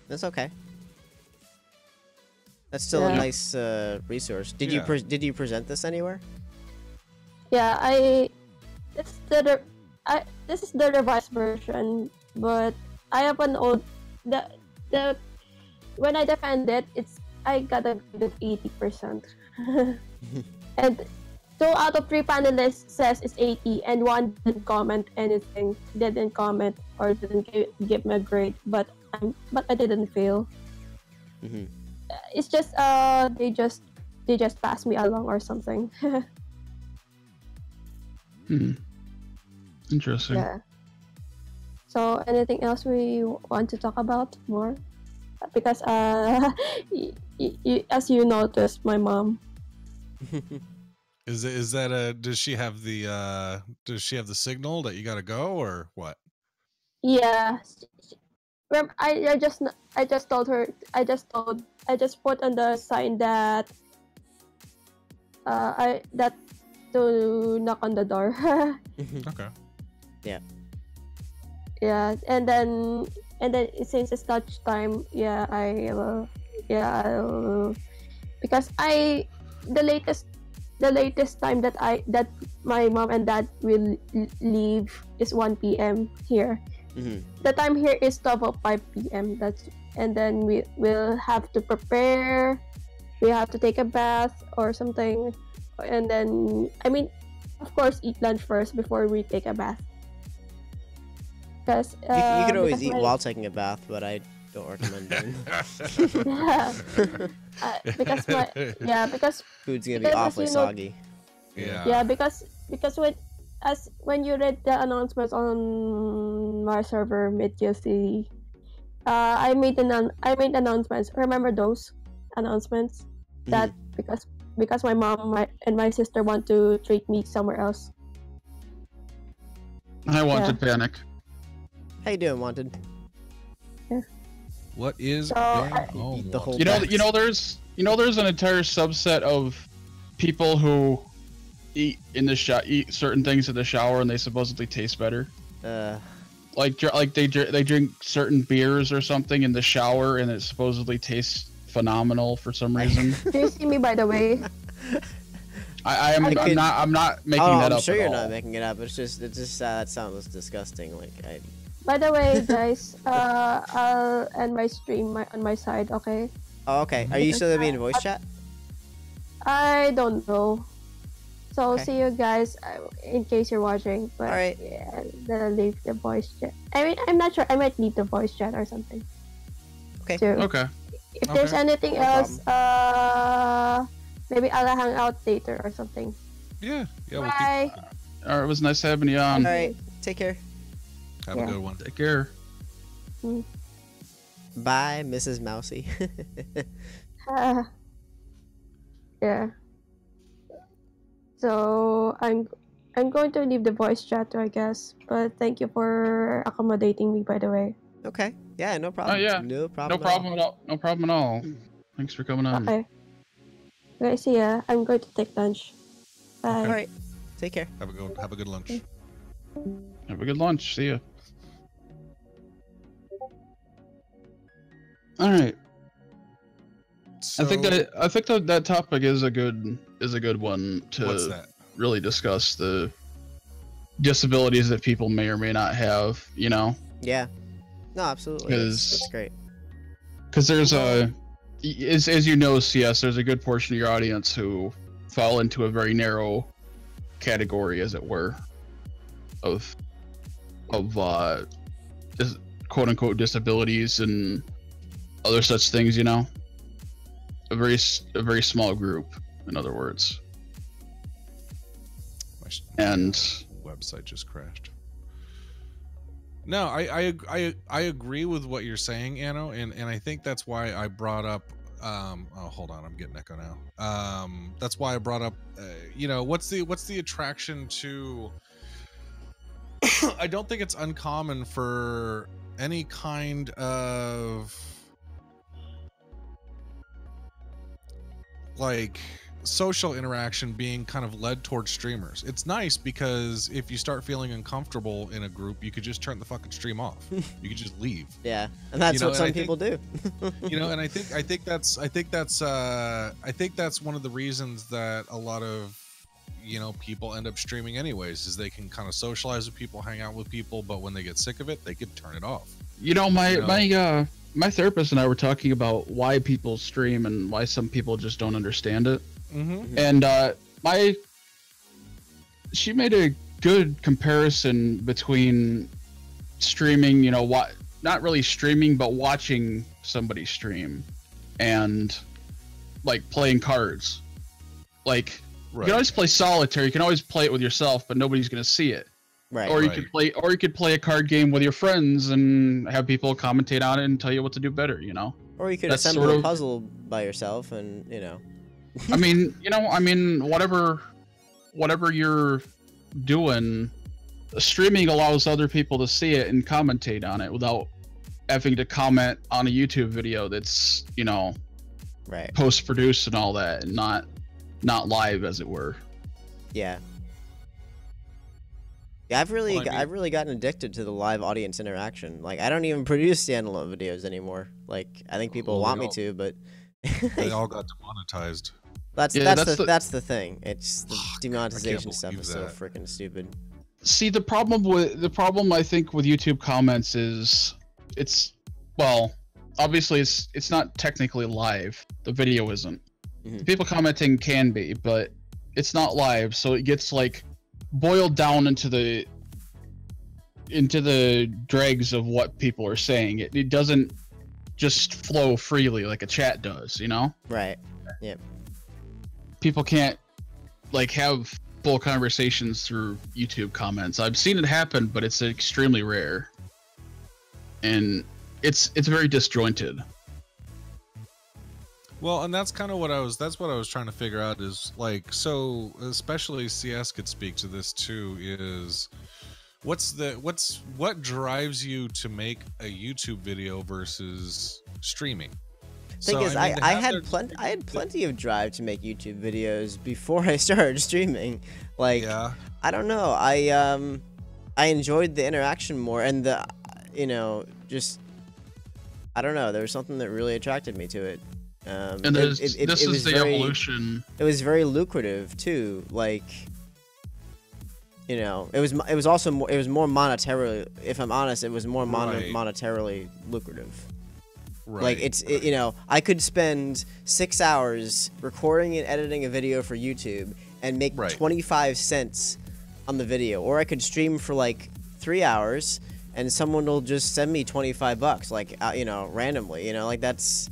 That's okay. That's still a Yeah. nice resource. Did Yeah. did you present this anywhere? Yeah, this is the revised version, but I have an old the when I defend it, I got a grade of 80%. And 2 out of 3 panelists says it's 80, and 1 didn't comment anything, didn't comment or didn't give me a grade, but I didn't fail. Mm-hmm. It's just they just passed me along or something. Interesting. Yeah. So anything else we want to talk about more? Because as you noticed, my mom. Is that a does she have the signal that you got to go or what? Yeah. I just told her I just put on the sign that that to knock on the door. Okay. Yeah, and then since it's lunch time, I'll because the latest time that my mom and dad will leave is 1 p.m. here. Mm-hmm. The time here is 12:05 p.m. And then we will have to prepare. We have to take a bath or something, and then of course, eat lunch first before we take a bath. Because You could always eat while taking a bath, but I don't recommend doing. Yeah. Because Food's gonna be because awfully soggy. yeah, because when you read the announcements on my server MidUC, I made announcements. Remember those announcements? That because my mom and my sister want to treat me somewhere else. I want to panic. How you doing, Wanted? What is So, the whole You know, there's an entire subset of people who eat certain things in the shower and they supposedly taste better. Like they drink certain beers or something in the shower and it supposedly tastes phenomenal for some reason. do you see me, by the way? I'm not making that up. I'm sure at you're all. not making it up. It's just that sounds disgusting. Like By the way, guys, I'll end my stream on my side, okay? Oh, okay. Are you still gonna be in voice chat? I don't know. So Okay. see you guys in case you're watching. But Alright. yeah, then leave the voice chat. I'm not sure. I might leave the voice chat or something. Okay. Too. Okay. If there's anything No else, maybe I'll hang out later or something. Yeah. We'll Bye. All right, it was nice having you on. All right. Take care. have a good one. Take care. Bye, Mrs. Mousy. Yeah. So I'm going to leave the voice chat, I guess. But thank you for accommodating me, by the way. Okay. Yeah. No problem. Oh yeah. No problem. No problem at all. No problem at all. Thanks for coming on. Okay. Okay, see ya. I'm going to take lunch. Bye. All right. Take care. Have a good lunch. Have a good lunch. See ya. All right. So, I think that topic is a good one what's to that? really discuss the disabilities that people may or may not have. You know, Yeah. No, absolutely. That's great. because there's as you know, CS, there's a good portion of your audience who fall into a very narrow category, as it were, of quote unquote disabilities and other such things. You know, a very small group, in other words. And Website just crashed. No, I agree with what you're saying, Anno, and I think that's why I brought up. Oh, hold on, I'm getting echo now. That's why I brought up. What's the attraction to I don't think it's uncommon for any kind of like social interaction being kind of led towards streamers. It's nice because if you start feeling uncomfortable in a group, you could just turn the fucking stream off. You could just leave. Yeah, and that's what some people do. You know, and I think that's one of the reasons that a lot of, you know, people end up streaming anyways, is they can kind of socialize with people, hang out with people, but when they get sick of it, they could turn it off. You know, my therapist and I were talking about why people stream and why some people just don't understand it. Mm-hmm. And she made a good comparison between streaming, you know, not really streaming, but watching somebody stream, and like playing cards. Like, you can always play solitaire, you can always play it with yourself, but nobody's gonna see it. Right. Or you could play a card game with your friends and have people commentate on it and tell you what to do better, you know? Or you could assemble a puzzle by yourself, and you know. I mean, whatever you're doing, streaming allows other people to see it and commentate on it without having to comment on a YouTube video that's, you know, right, post-produced and all that, and not live, as it were. Yeah. Yeah, I've really gotten addicted to the live audience interaction. Like, I don't even produce standalone videos anymore. Like, I think people want me to, but they all got demonetized. That's the thing. It's the demonetization stuff is so freaking stupid. See, the problem I think with YouTube comments is obviously it's not technically live. The video isn't. Mm-hmm. People commenting can be, but it's not live, so it gets like boiled down into the dregs of what people are saying. It doesn't just flow freely like a chat does, you know? Right. Yep. People can't like have full conversations through YouTube comments. I've seen it happen, but it's extremely rare. And it's very disjointed. Well, and that's kind of what I was trying to figure out is like, so especially CS could speak to this too, is what drives you to make a YouTube video versus streaming? Thing is, I had plenty of drive to make YouTube videos before I started streaming. Like, yeah. I don't know, I enjoyed the interaction more, and the, you know, just, I don't know, there was something that really attracted me to it. And this is the evolution. It was very lucrative too. Like, you know, it was more monetarily. If I'm honest, it was more monetarily lucrative. Right. Like you know, I could spend 6 hours recording and editing a video for YouTube and make 25 cents on the video, or I could stream for like 3 hours and someone will just send me $25, like you know, randomly. You know, like that's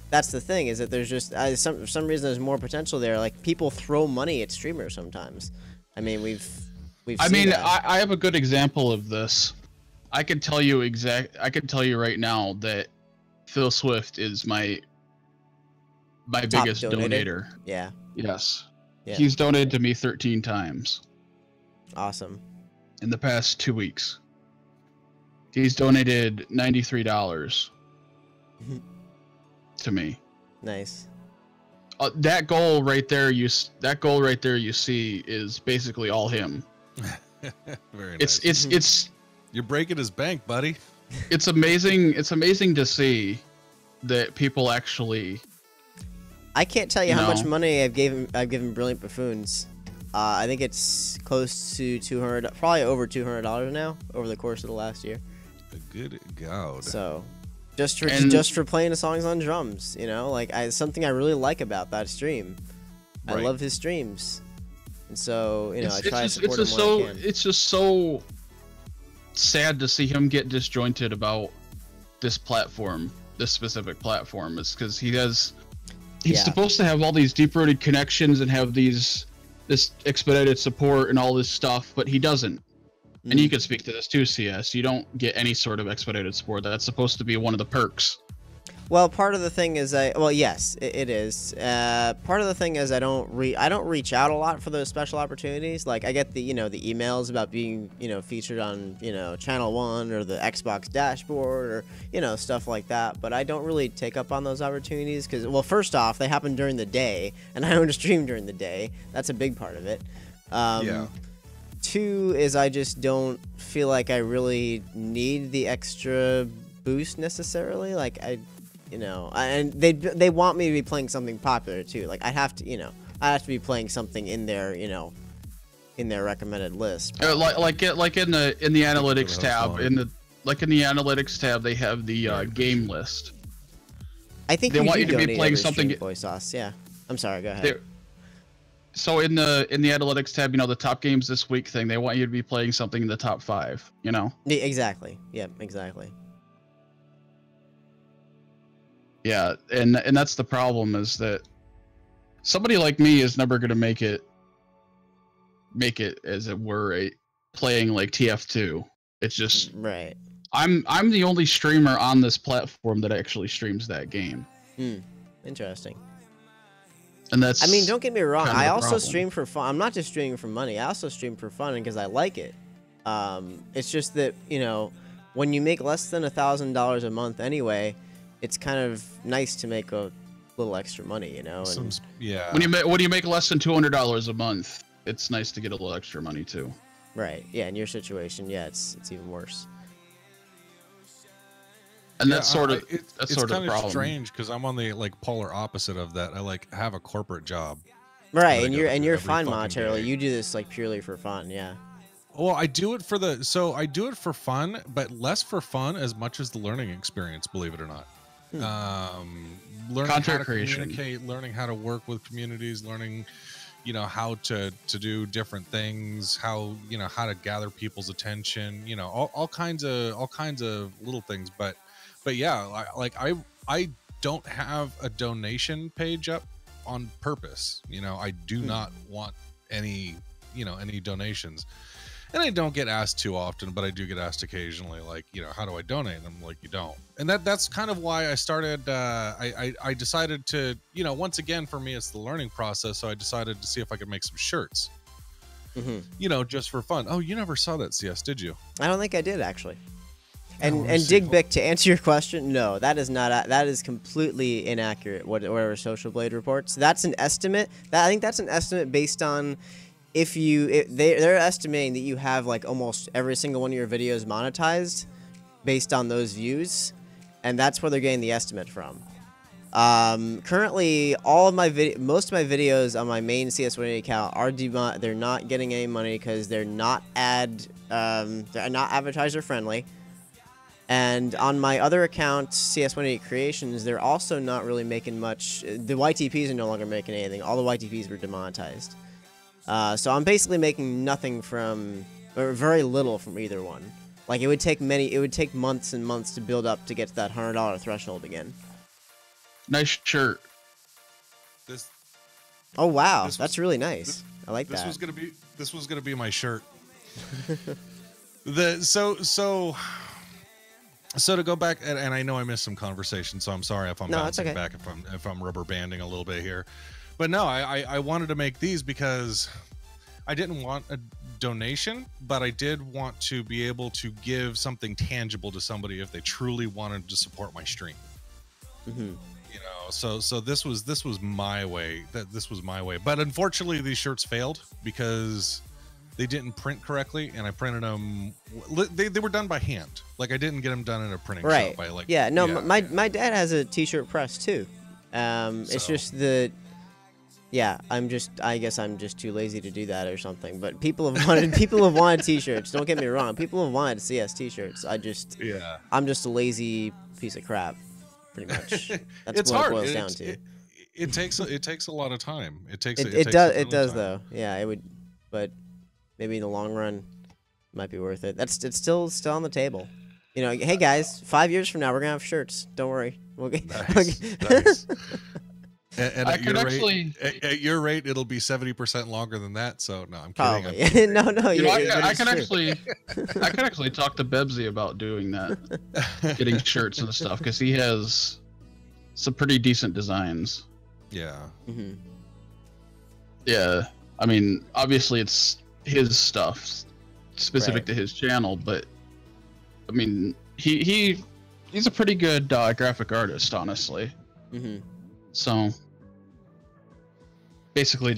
the thing, is that there's just for some reason there's more potential there. Like, people throw money at streamers sometimes. I mean, we've I mean, I have a good example of this. I can tell you right now that Phil Swift is my biggest donator. Yeah. Yes. Yeah. He's donated to me 13 times. Awesome. In the past 2 weeks. He's donated $93 to me. Nice. That goal right there you see is basically all him. Very nice. It's you're breaking his bank, buddy. It's amazing to see that people actually. I can't tell you how much money I've given Brilliant Buffoons. I think it's close to $200, probably over $200 now over the course of the last year. A good God. So, just for playing the songs on drums, you know, like something I really like about that stream. I love his streams, and so you know I try to support him when I can. It's just so sad to see him get disjointed about this platform, this specific platform. Is because he's supposed to have all these deep-rooted connections and have this expedited support and all this stuff, but he doesn't. And you can speak to this too, CS. You don't get any sort of expedited support. That's supposed to be one of the perks. Well, part of the thing is yes, it is. Part of the thing is I don't reach out a lot for those special opportunities. Like I get the the emails about being featured on Channel 1 or the Xbox dashboard or stuff like that. But I don't really take up on those opportunities because, well, first off, they happen during the day, and I don't stream during the day. That's a big part of it. Yeah. Two is I just don't feel like I really need the extra boost necessarily. Like and they want me to be playing something popular too. Like I have to be playing something in their in their recommended list. Like in the analytics tab, in the analytics tab, they have the game list. I think they want you to be playing something. Boy sauce, yeah. I'm sorry. Go ahead. So in the analytics tab, the top games this week thing, they want you to be playing something in the top 5. Yeah, exactly. Yep, exactly. Yeah, and that's the problem, is that somebody like me is never going to make it as it were playing like TF2. It's just right. I'm the only streamer on this platform that actually streams that game. Interesting. And that's, I mean, don't get me wrong. I also problem. stream for fun. I'm not just streaming for money. I also stream for fun and because I like it. It's just that when you make less than $1,000 a month anyway, it's kind of nice to make a little extra money, And, yeah. When you make less than $200 a month, it's nice to get a little extra money too. Right. Yeah. In your situation, yeah, it's even worse. And that's sort of it's sort of kind the problem. Strange because I'm on the polar opposite of that. I have a corporate job. Right, and you're fine monetarily. You do this purely for fun, yeah. Well, I do it for fun, but less for fun as much as the learning experience, believe it or not. Learning Content how to creation, communicate, learning how to work with communities, learning how to do different things, how to gather people's attention, all kinds of little things, but yeah, I don't have a donation page up on purpose. I do not want any donations. And I don't get asked too often, but I do get asked occasionally, how do I donate? And I'm like, you don't. And that's kind of why I started, I decided to, once again, for me, it's the learning process. So I decided to see if I could make some shirts, just for fun. Oh, you never saw that, CS, did you? I don't think I did, actually. And Digbic, to answer your question, no, that is completely inaccurate. Whatever Social Blade reports, that's an estimate. I think that's an estimate based on they're estimating that you have almost every single one of your videos monetized based on those views, and that's where they're getting the estimate from. Currently, most of my videos on my main CS180 account are they're not getting any money because they're not advertiser friendly. And on my other account, CS180 Creations, they're also not really making much. The YTPs are no longer making anything. All the YTPs were demonetized. So I'm basically making nothing or very little from either one. It would take months and months to build up to get to that $100 threshold again. Nice shirt. Oh wow, that's really nice. I like that. This was gonna be my shirt. So to go back, and I know I missed some conversation, so I'm sorry if I'm bouncing back, if I'm rubber banding a little bit here. But no, I wanted to make these because I didn't want a donation, but I did want to be able to give something tangible to somebody if they truly wanted to support my stream. So this was my way. This was my way. But unfortunately, these shirts failed because they didn't print correctly, and I printed them. They were done by hand. I didn't get them done in a printing shop. My dad has a t-shirt press too. It's just that. Yeah, I guess I'm just too lazy to do that or something. But people have wanted t-shirts. Don't get me wrong. People have wanted CS t-shirts. I'm just a lazy piece of crap, pretty much. That's it's what hard. It boils down to. It takes a lot of time. It does though. Yeah, it would, but maybe in the long run, it might be worth it. It's still on the table. Hey guys, 5 years from now we're gonna have shirts. Don't worry. We'll get. Nice. And at your rate, it'll be 70% longer than that. So no, I'm kidding. No. I can actually talk to Bebsy about doing that, getting shirts and stuff, because he has some pretty decent designs. Yeah. Mm-hmm. Yeah, I mean, obviously it's his stuff, specific Right. to his channel, but I mean, he's a pretty good graphic artist, honestly. Mm-hmm. So basically,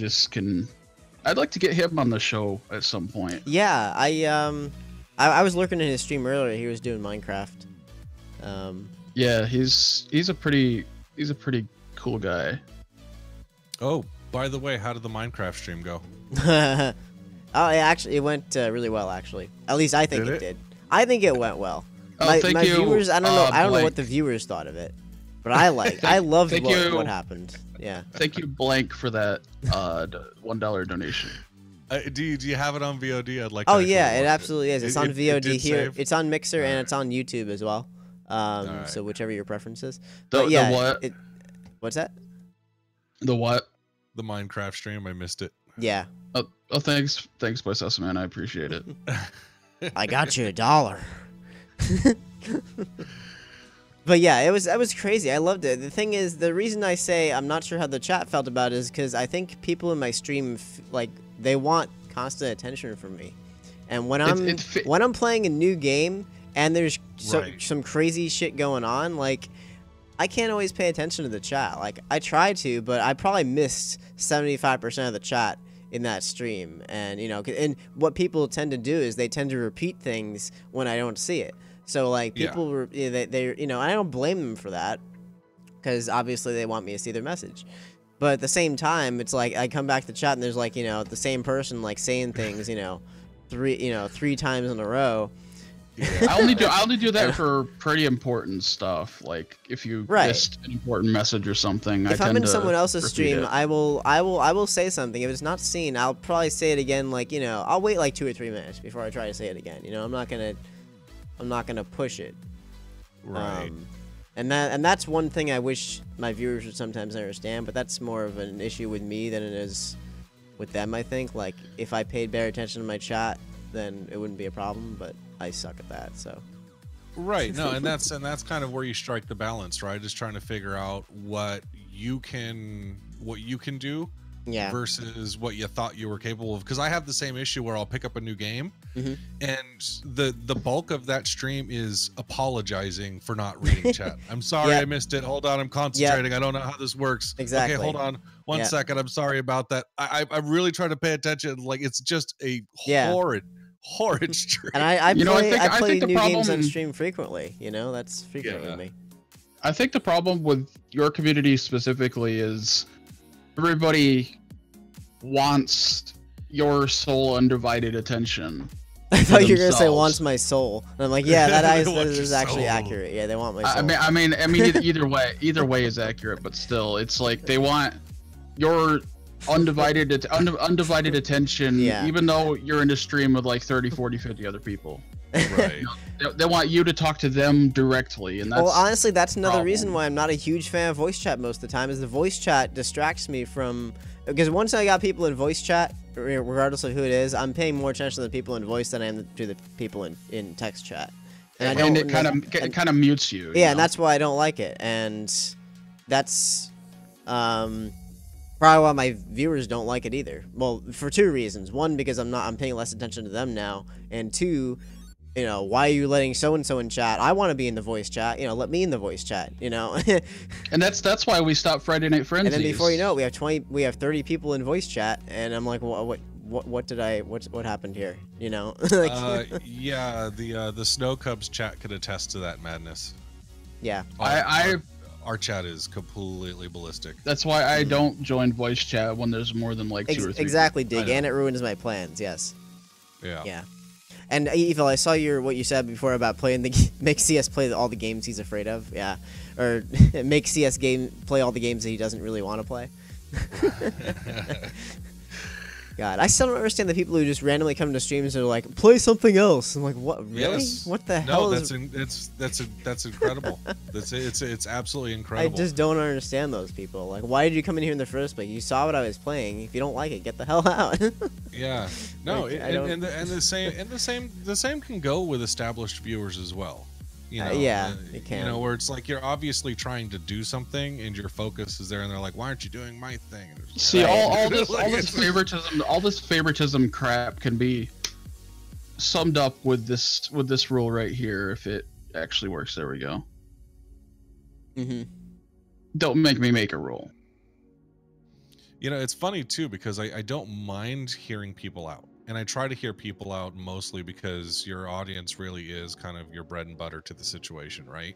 I'd like to get him on the show at some point. Yeah, I was lurking in his stream earlier. He was doing Minecraft. Yeah, he's a pretty cool guy. Oh, by the way, how did the Minecraft stream go? Oh, it went really well. Actually, at least I think Did it it? did. I think it went well. Oh, my thank you, viewers, I don't know Blake. what the viewers thought of it, but I loved thank what, you. what happened. Yeah. Thank you, Blank, for that $1 donation. Do you have it on VOD? I'd like. Oh to yeah, actually it watch absolutely is. It's on It VOD did here. save? It's on Mixer and Alright. it's on YouTube as well. Alright. So whichever your preference is. The But yeah, what? What's that? The what? The Minecraft stream. I missed it. Yeah. Oh, thanks, Boy Man. I appreciate it. I got you $1. But yeah, it was crazy. I loved it. The thing is, the reason I say I'm not sure how the chat felt about it is because I think people in my stream they want constant attention from me, and when I'm playing a new game and there's Right. some crazy shit going on, like I can't always pay attention to the chat. Like I try to, but I probably missed 75% of the chat in that stream, and and what people tend to do is they tend to repeat things when I don't see it. So like people, they I don't blame them for that, because obviously they want me to see their message. But at the same time, it's like I come back to chat and there's like the same person like saying things three times in a row. I only do that for pretty important stuff. Like if you missed an important message or something. If I'm in someone else's stream, it. I will say something. If it's not seen, I'll probably say it again. Like I'll wait like 2 or 3 minutes before I try to say it again. I'm not gonna push it. Right. And that's one thing I wish my viewers would sometimes understand. But that's more of an issue with me than it is with them. I think like if I paid better attention to my chat, then it wouldn't be a problem. But I suck at that, so. Right. No, and that's kind of where you strike the balance, right? Just trying to figure out what you can do Yeah. versus what you thought you were capable of. Because I have the same issue where I'll pick up a new game, and the bulk of that stream is apologizing for not reading chat. I'm sorry I missed it. Hold on, I'm concentrating. I don't know how this works. Exactly. Okay, hold on one second. I'm sorry about that. I really try to pay attention. Like it's just a horrid stream. And I play the new games on problem- stream frequently. That's frequent with me. I think the problem with your community specifically is everybody wants your sole undivided attention. I thought you were gonna say themselves. "wants my soul," and I'm like, yeah, that They is, want that is your actually soul. accurate. Yeah, they want my soul. I mean, either way is accurate, but still, it's like they want your undivided attention, even though you're in a stream with like 30, 40, 50 other people. Right. They want you to talk to them directly, and that's Well, honestly, that's another problem. reason why I'm not a huge fan of voice chat most of the time. Is the voice chat distracts me from, because once I got people in voice chat, regardless of who it is, I'm paying more attention to the people in voice than I am to the people in text chat. and it kind of mutes you. Yeah, and that's why I don't like it, and that's probably why my viewers don't like it either. Well, for 2 reasons. One, because I'm paying less attention to them now, and 2, why are you letting so and so in chat? I want to be in the voice chat. Let me in the voice chat. And that's why we stopped Friday Night Frenzies. And then before you know it, we have 30 people in voice chat, and I'm like, what happened here? Yeah, the Snow Cubs chat could attest to that madness. Yeah. Our chat is completely ballistic. That's why I don't join voice chat when there's more than like 2 or 3. Exactly, Dig, I know. and it ruins my plans. Yes. Yeah. Yeah. And Evil, I saw what you said before about make CS play all the games he's afraid of. Yeah, or make CS play all the games that he doesn't really want to play. God, I still don't understand the people who just randomly come to streams and are like, play something else. I'm like, what? Really? Yes. What the hell? No, that's incredible. It's absolutely I incredible. just don't understand those people. Like, why did you come in here in the first place? You saw what I was playing. If you don't like it, get the hell out. Yeah. No, Like, and the same can go with established viewers as well. You know, yeah, it can. You know, where it's like you're obviously trying to do something and your focus is there, and they're like, "Why aren't you doing my thing?" See, Right. all this favoritism crap can be summed up with this rule right here. If it actually works, there we go. Don't make me make a rule. You know, it's funny too because I don't mind hearing people out. And I try to hear people out mostly because your audience really is kind of your bread and butter to the situation, right?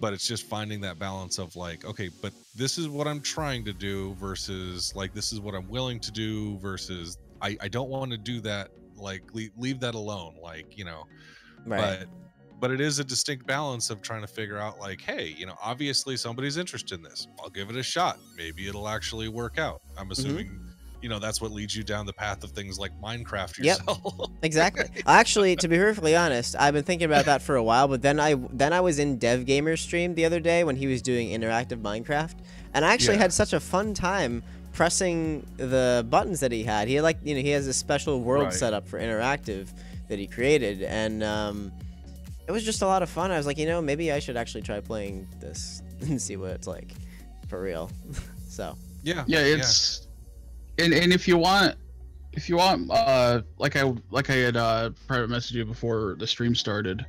But it's just finding that balance of like, okay, but this is what I'm trying to do versus like, this is what I'm willing to do versus I don't want to do that. Like, leave that alone. Like, you know, Right. But it is a distinct balance of trying to figure out like, hey, you know, obviously somebody's interested in this. I'll give it a shot. Maybe it'll actually work out. I'm assuming, you know, that's what leads you down the path of things like Minecraft yourself. Yep. Exactly. Actually, to be perfectly honest, I've been thinking about that for a while, but then I was in Dev Gamer's stream the other day when he was doing interactive Minecraft, and I actually had such a fun time pressing the buttons that he had. He had, like, you know, he has a special world set up for interactive that he created, and it was just a lot of fun. I was like, you know, maybe I should actually try playing this and see what it's like for real. So yeah, it's and if you want like I had private messaged you before the stream started,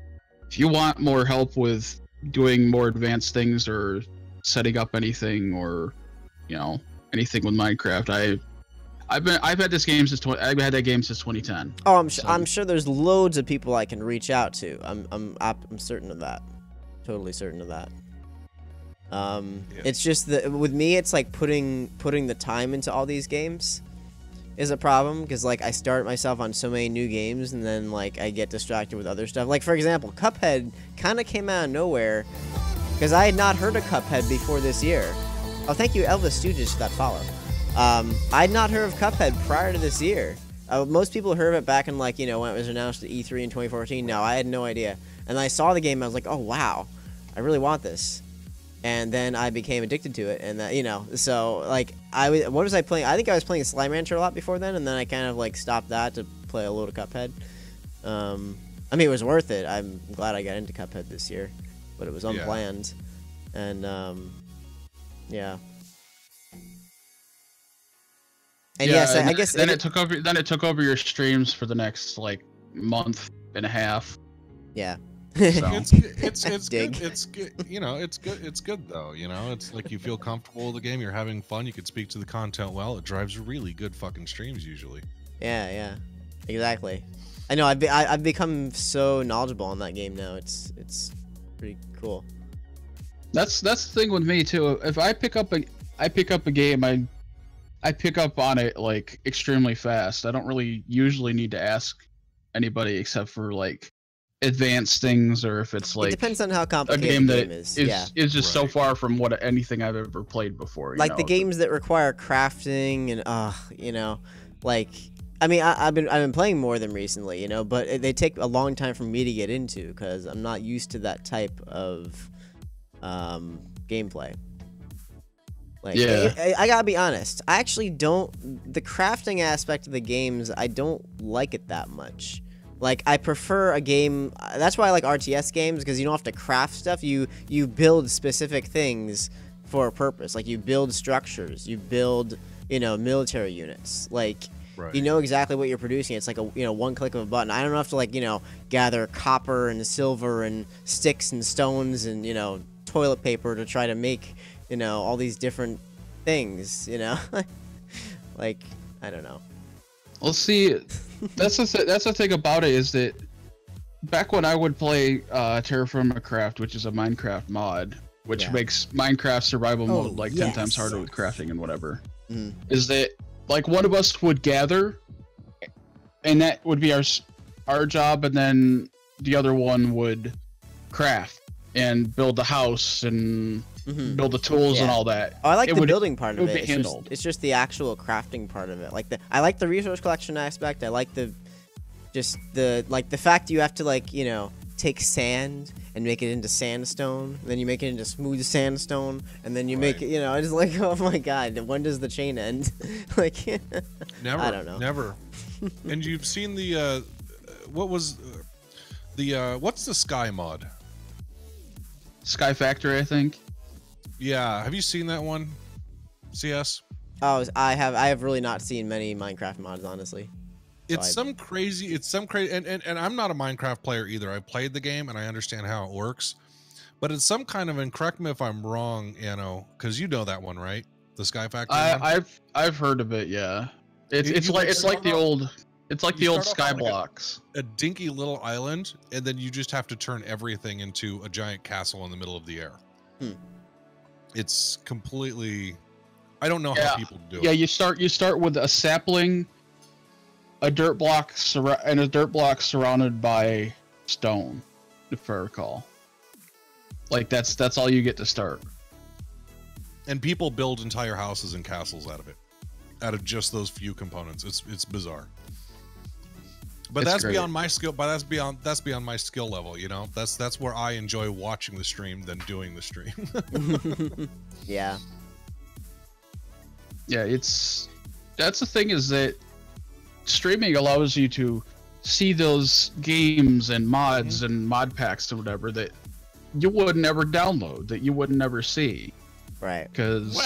if you want more help with doing more advanced things or setting up anything or, you know, anything with Minecraft, I've had this game since I've had that game since 2010. Oh, I'm sure there's loads of people I can reach out to. I'm certain of that. Totally certain of that. It's just that with me, it's like putting the time into all these games is a problem, because like I start myself on so many new games and then like I get distracted with other stuff. Like, for example, Cuphead kind of came out of nowhere because I had not heard of Cuphead before this year. Oh, thank you, Elvis Stooges, for that follow. I had not heard of Cuphead prior to this year. Most people heard of it back in, like, you know, when it was announced at E3 in 2014. No, I had no idea. And I saw the game, and I was like, oh, wow, I really want this. And then I became addicted to it, and that, you know, so, like, what was I playing? I think I was playing Slime Rancher a lot before then, and then I kind of, like, stopped that to play a load of Cuphead. I mean, it was worth it. I'm glad I got into Cuphead this year, but it was unplanned. And, yeah. And yes, I guess then it took over your streams for the next like month and a half. Yeah. So. It's good. It's good. You know, it's good. It's good though. You know, it's like you feel comfortable with the game. You're having fun. You can speak to the content well. It drives really good fucking streams usually. Yeah. Exactly. I know. I've become so knowledgeable on that game now. It's pretty cool. That's the thing with me too. If I pick up a game, I pick up on it like extremely fast. I don't really usually need to ask anybody except for like advanced things, or if it's like it depends on how complicated a game the game that is just so far from what anything I've ever played before. Like the games that require crafting and you know, like I mean I've been playing more of them recently, you know, but they take a long time for me to get into because I'm not used to that type of gameplay. Like, I gotta be honest. I actually don't. The crafting aspect of the games, I don't like it that much. Like, I prefer a game. That's why I like RTS games, because you don't have to craft stuff. You build specific things for a purpose. Like, you build structures. You build, you know, military units. Like, you know exactly what you're producing. It's like a, you know, one click of a button. I don't have to, like, you know, gather copper and silver and sticks and stones and, you know, toilet paper to try to make, you know, all these different things, you know? Like, I don't know. Well, see, that's the thing about it, is that back when I would play Terraform Craft, which is a Minecraft mod, which makes Minecraft survival mode like 10 times harder with crafting and whatever, is that like one of us would gather, and that would be our job, and then the other one would craft and build the house and build the tools and all that. Oh, I like the building part of it. Handled. It's just the actual crafting part of it. Like I like the resource collection aspect. I like the fact you have to, like, you know, take sand and make it into sandstone, then you make it into smooth sandstone, and then you make it, you know, I just like, oh my god, when does the chain end? Like, never. I don't know. Never. And you've seen the what's the sky mod? Sky Factory, I think. Yeah, have you seen that one? CS? Oh, I have really not seen many Minecraft mods, honestly. It's some crazy, and I'm not a Minecraft player either. I played the game and I understand how it works, but it's some kind of, and correct me if I'm wrong, because you know that one, right? The Sky Factory one? I've heard of it, yeah. It's like the old Sky Blocks. A dinky little island, and then you just have to turn everything into a giant castle in the middle of the air. It's completely, I don't know how people do it. Yeah, you start with a sapling, a dirt block surrounded by stone, if I recall. Like that's all you get to start. And people build entire houses and castles out of just those few components. It's bizarre. But that's great. Beyond my skill. But that's beyond my skill level. You know, that's where I enjoy watching the stream than doing the stream. Yeah. Yeah, that's the thing, is that streaming allows you to see those games and mods and mod packs or whatever that you would never download, that you would never see. Right. Because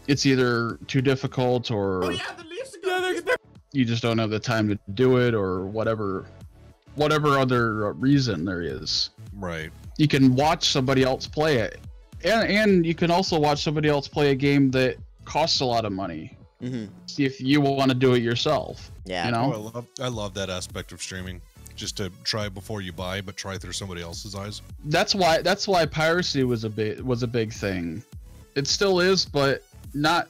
it's either too difficult or you just don't have the time to do it, or whatever other reason there is. Right. You can watch somebody else play it. And you can also watch somebody else play a game that costs a lot of money. See if you want to do it yourself. Yeah. You know? Oh, I love that aspect of streaming. Just to try before you buy, but try through somebody else's eyes. That's why piracy was a big thing. It still is, but not.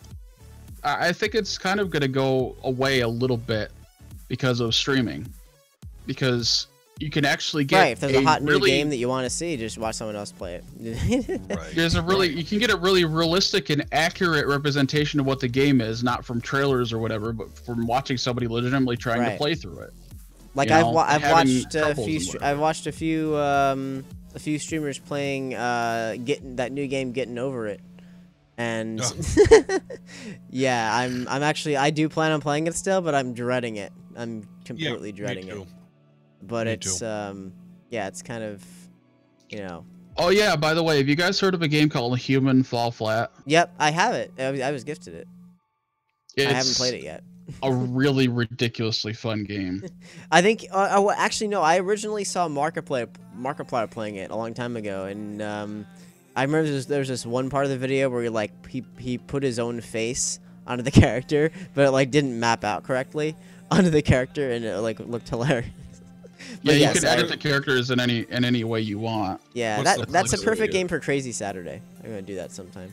I think it's kind of going to go away a little bit because of streaming, because you can actually get if there's a hot new game that you want to see, just watch someone else play it. Right. You can get a really realistic and accurate representation of what the game is, not from trailers or whatever, but from watching somebody legitimately trying to play through it. Like I've watched a few streamers playing getting that new game, Getting Over It, and yeah, I do plan on playing it still, but I'm dreading it. I'm completely dreading it. But it's it's kind of, you know. Oh yeah, by the way, have you guys heard of a game called Human Fall Flat? Yep, I have it. I was gifted it. I haven't played it yet. A really ridiculously fun game. I think. Actually, no. I originally saw Markiplier playing it a long time ago, and I remember there's this one part of the video where he put his own face onto the character, but it like didn't map out correctly onto the character, and it like looked hilarious. Yeah, you can edit the characters in any way you want. Yeah, that's a perfect game for Crazy Saturday. I'm gonna do that sometime.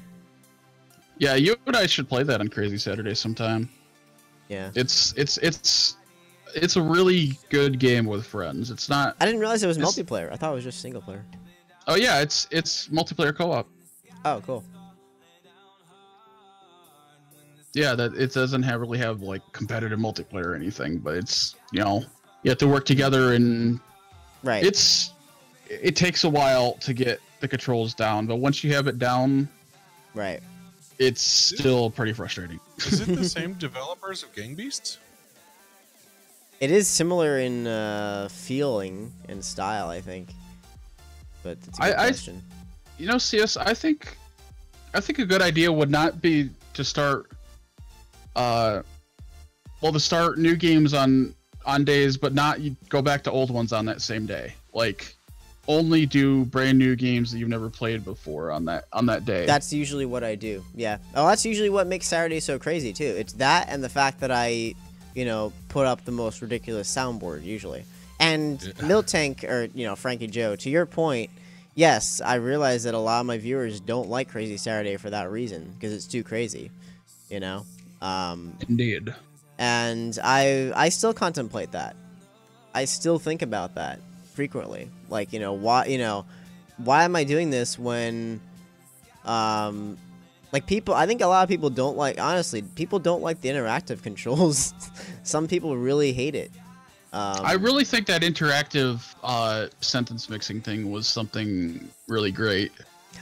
Yeah, you and I should play that on Crazy Saturday sometime. Yeah. It's a really good game with friends. It's not. I didn't realize it was multiplayer. I thought it was just single player. Oh yeah, it's multiplayer co-op. Oh, cool. Yeah, that it doesn't really have like competitive multiplayer or anything, but it's, you know, you have to work together, and it takes a while to get the controls down, but once you have it down, it's still pretty frustrating. Is it the same developers of Gang Beasts? It is similar in feeling and style, I think. But it's a good question. You know, CS, I think a good idea would not be to start to start new games on days, but not go back to old ones on that same day. Like, only do brand new games that you've never played before on that day. That's usually what I do. Yeah. Oh, that's usually what makes Saturday so crazy too. It's that and the fact that I, you know, put up the most ridiculous soundboard usually. And Miltank, or, you know, Frankie Joe, to your point, yes, I realize that a lot of my viewers don't like Crazy Saturday for that reason, because it's too crazy, you know. Indeed. And I still contemplate that. I still think about that frequently. Like, you know, why am I doing this when, like, people, I think a lot of people don't like, honestly, people don't like the interactive controls. Some people really hate it. I really think that interactive sentence mixing thing was something really great.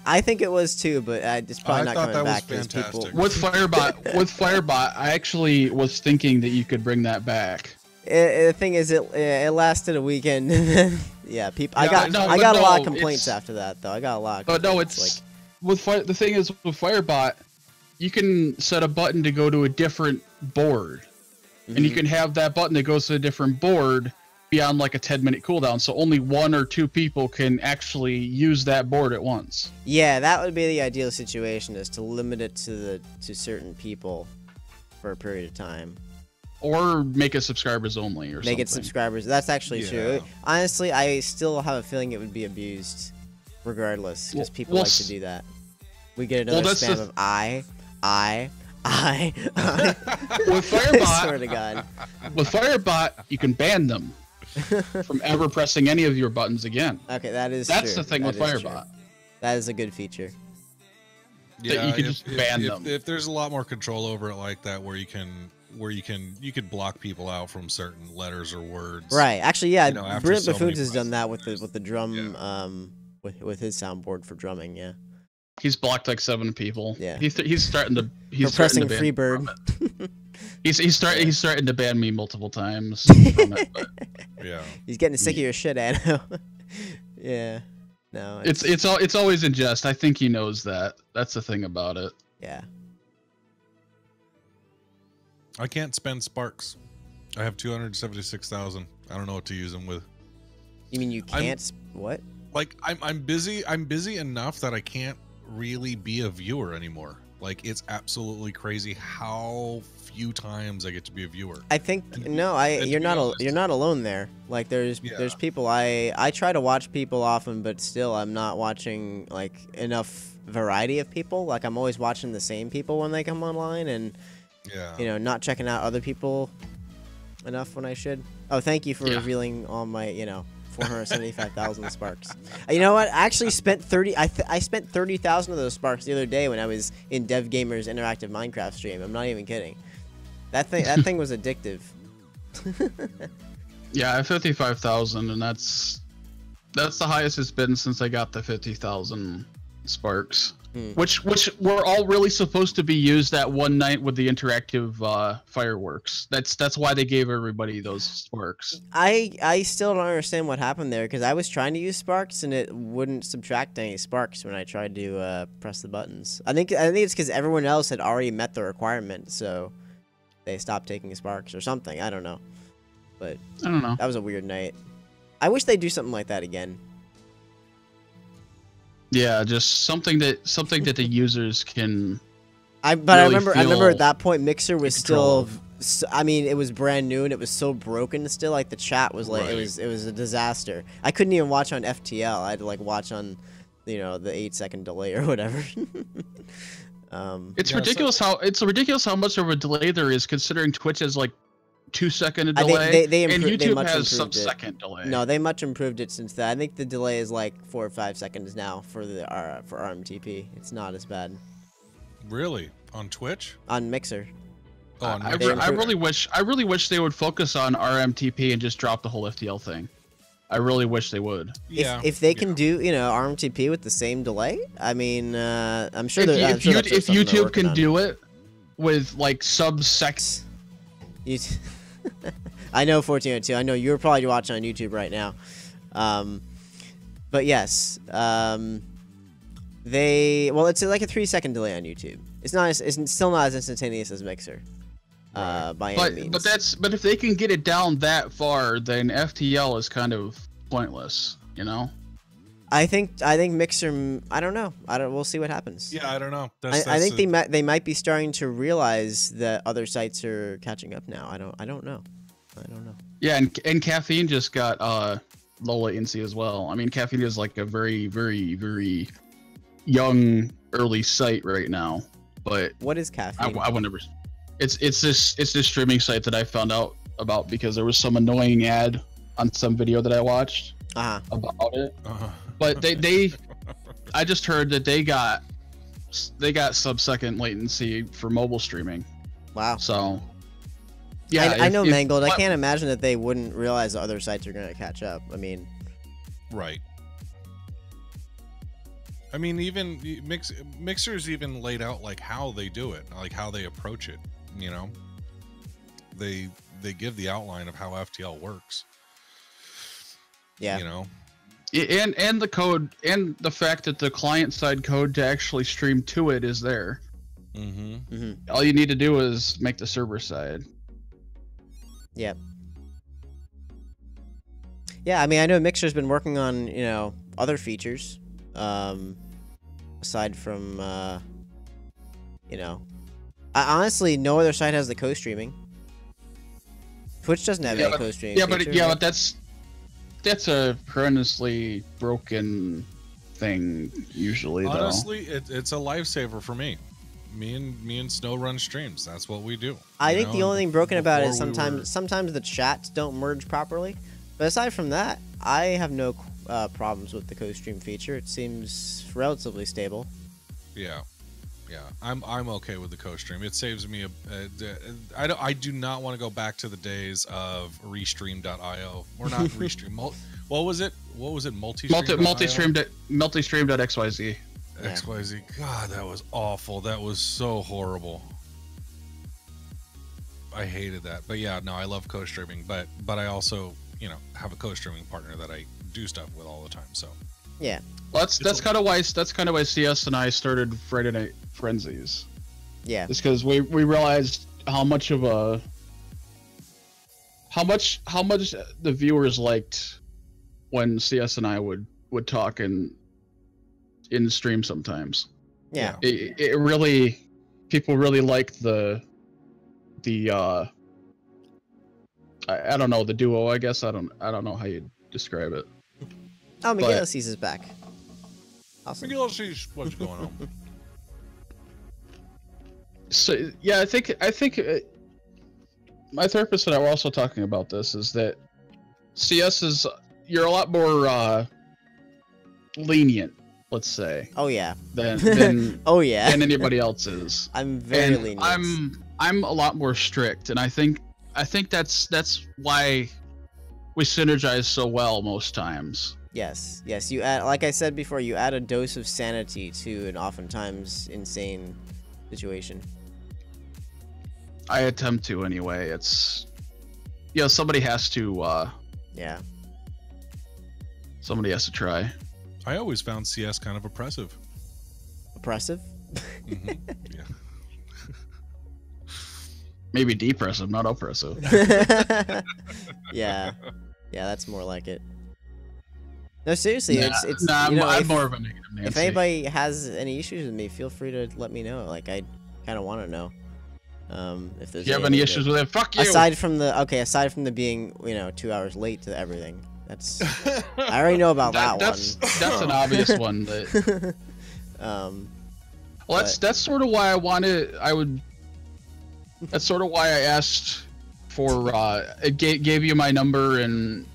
I think it was too, but it's probably not coming back because people. With Firebot, I actually was thinking that you could bring that back. The thing is, it lasted a weekend, and then Yeah, people. Yeah, I got a lot of no, complaints it's- after that, though. I got a lot. Of But no, complaints, it's the thing is with Firebot, you can set a button to go to a different board, and you can have that button that goes to a different board beyond like a 10-minute cooldown. So only 1 or 2 people can actually use that board at once. Yeah, that would be the ideal situation, is to limit it to certain people for a period of time. Or make it subscribers only, or Make something. it subscribers. That's actually true. Yeah. Honestly, I still have a feeling it would be abused, regardless, because people well, like to do that. We get another that's spam the- of I. With I Firebot, swear to God. with Firebot, you can ban them from ever pressing any of your buttons again. Okay, that's That's true. the thing That with is true. Firebot. That is a good feature. Yeah, you could just ban them. If there's a lot more control over it like that, where you could block people out from certain letters or words. Right. Actually, yeah. You know, after Brilliant so many Buffoons has done that presses. with the drum, Yeah. with his soundboard for drumming. Yeah. He's blocked like 7 people. Yeah. He's starting to. He's For pressing starting to ban Freebird. He's starting to ban me multiple times from it. But Yeah. He's getting sick of your shit, Anno. Yeah. No. it's always in jest. I think he knows that. That's the thing about it. Yeah. I can't spend sparks. I have 276,000. I don't know what to use them with. You mean you I'm- can't? What? Like I'm busy. I'm busy enough that I can't really be a viewer anymore. Like it's absolutely crazy how few times I get to be a viewer. I think And- no. and to You're be not. honest- You're not alone there. Like there's Yeah. people. I try to watch people often, but still I'm not watching like enough variety of people. Like I'm always watching the same people when they come online, and Yeah. not checking out other people enough when I should. Oh, thank you for Yeah. revealing all my 475,000 sparks. You know what? I actually spent 30. I spent 30,000 of those sparks the other day when I was in Dev Gamer's interactive Minecraft stream. I'm not even kidding. That thing was addictive. Yeah, I have 55,000, and that's the highest it's been since I got the 50,000 sparks. Which were all really supposed to be used that one night with the interactive fireworks. That's why they gave everybody those sparks. I still don't understand what happened there, because I was trying to use sparks and it wouldn't subtract any sparks when I tried to press the buttons. I think it's because everyone else had already met the requirement, so they stopped taking sparks or something. I don't know, but I don't know. that was a weird night. I wish they'd do something like that again. Yeah, just something that the users can. I really remember feel at that point Mixer was control still. I mean, it was brand new and it was so broken still. Like the chat was like Right. it was a disaster. I couldn't even watch on FTL. I had to like watch on, the 8-second delay or whatever. It's Yeah, ridiculous how much of a delay there is, considering Twitch has like 2-second I delay, think they and improved. They YouTube much has improved it. sub-second delay. No, they much improved it since then. I think the delay is like 4 or 5 seconds now for for RMTP. It's not as bad Really? On Twitch? on Mixer. Oh, on I, Mixer. re- I really wish they would focus on RMTP and just drop the whole FTL thing. I really wish they would. Yeah. If they can do RMTP with the same delay, I mean, I'm sure they're. I'm If sure that's if something they're YouTube working can on. do it with like sub-second. I know 1402. I know you're probably watching on YouTube right now. But yes, it's like a 3-second delay on YouTube. It's still not as instantaneous as Mixer. By any means. But if they can get it down that far, then FTL is kind of pointless, I think Mixer. I don't know. We'll see what happens. Yeah, I don't know. I think they might be starting to realize that other sites are catching up now. I don't know. Yeah, and Caffeine just got low latency as well. I mean, Caffeine is like a very, very, very young early site right now, but What is Caffeine? I would never. It's this streaming site that I found out about because there was some annoying ad on some video that I watched about it. But I just heard that they got sub-second latency for mobile streaming. Wow. So yeah, I know Mangled. I can't imagine that they wouldn't realize the other sites are going to catch up. I mean, Right. I mean, even Mixer's even laid out like how they do it, like how they approach it. They give the outline of how FTL works. Yeah. You know. And the code and the fact that the client side code to actually stream to it is there. All you need to do is make the server side. Yep. Yeah, I mean, I know Mixer's been working on, other features, aside from, I honestly, no other site has the co-streaming. Twitch doesn't have any co-streaming. But that's a horrendously broken thing usually. Honestly, it's a lifesaver for me. Me and Snow run streams. That's what we do. I think the only thing broken about it is sometimes the chats don't merge properly. But aside from that, I have no problems with the co-stream feature. It seems relatively stable. Yeah, I'm okay with the co-stream. It saves me I do not want to go back to the days of restream.io or not restream. What was it? Multistream.xyz. XYZ. God, that was awful. That was so horrible. I hated that. But yeah, no, I love co-streaming. But I also, have a co-streaming partner that I do stuff with all the time. So yeah, well, that's kind of why CS and I started Friday Night Frenzies. Yeah, it's because we realized how much the viewers liked when CS and I would talk in stream sometimes. Yeah, it really, people really liked the I don't know, the duo, I guess. I don't know how you describe it. Oh, Miguel sees is back. Awesome. Miguel sees what's going on. So yeah, I think my therapist and I were also talking about this, is that CS is, you're a lot more lenient, let's say. Oh yeah. Than oh yeah. than anybody else is. I'm very lenient. I'm a lot more strict, and I think that's why we synergize so well most times. Yes. You add, like I said before, you add a dose of sanity to an oftentimes insane situation. I attempt to anyway. It's, somebody has to. Yeah. Somebody has to try. I always found CS kind of oppressive. Oppressive? Yeah. Maybe depressive, not oppressive. Yeah, that's more like it. No, seriously, it's. I'm more of a negative Nancy. If anybody has any issues with me, feel free to let me know. Like, I kind of want to know. If there's. If you have any issues with it, fuck you. Aside from the being 2 hours late to everything, that's. I already know about that one. That's an obvious one. That. Well, that's sort of why That's sort of why I asked for gave you my number and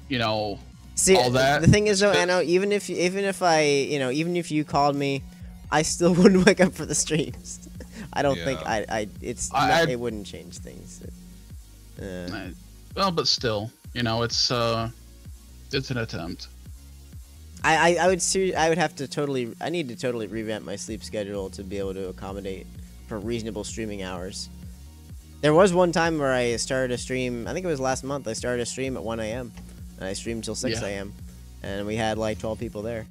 See, all that. The thing is though, Anno, even if you called me, I still wouldn't wake up for the streams. I don't think it wouldn't change things. Well, but still, it's an attempt. I need to totally revamp my sleep schedule to be able to accommodate for reasonable streaming hours. There was one time where I started a stream, I think it was last month, I started a stream at 1 a.m. and I streamed till 6 a.m. and we had like 12 people there.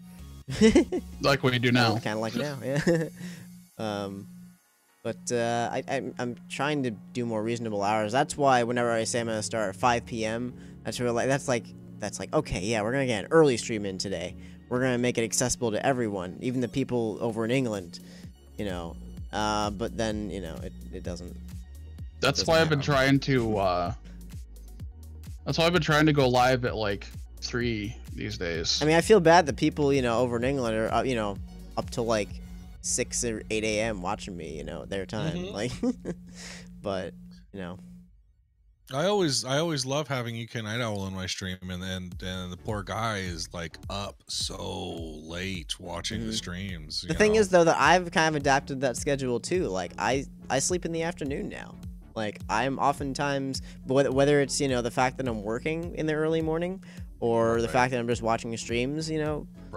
Like we do now. Kind of like now, yeah. But I'm trying to do more reasonable hours. That's why whenever I say I'm going to start at 5 p.m., that's like, okay, yeah, we're going to get an early stream in today. We're going to make it accessible to everyone, even the people over in England, but then, it doesn't. That's why I've been trying to. That's why I've been trying to go live at like 3 these days. I mean, I feel bad that people, over in England are, up to like 6 or 8 a.m. watching me, their time. Like, but I always love having EK Night Owl in my stream, and the poor guy is like up so late watching the streams. The thing is though that I've kind of adapted that schedule too. Like I sleep in the afternoon now. Like I'm oftentimes, whether it's the fact that I'm working in the early morning, or the fact that I'm just watching streams,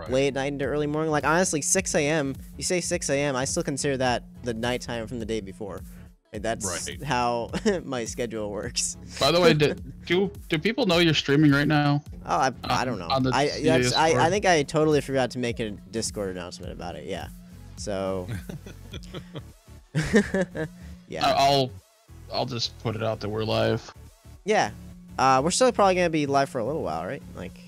late at night into early morning. Like honestly, 6 a.m. You say 6 a.m. I still consider that the nighttime from the day before. And that's Right. how my schedule works. By the way, do people know you're streaming right now? Oh, I don't know. On the I Discord? think I totally forgot to make a Discord announcement about it. Yeah. So. Yeah. I'll just put it out that we're live. Yeah. We're still probably gonna be live for a little while, right? Like.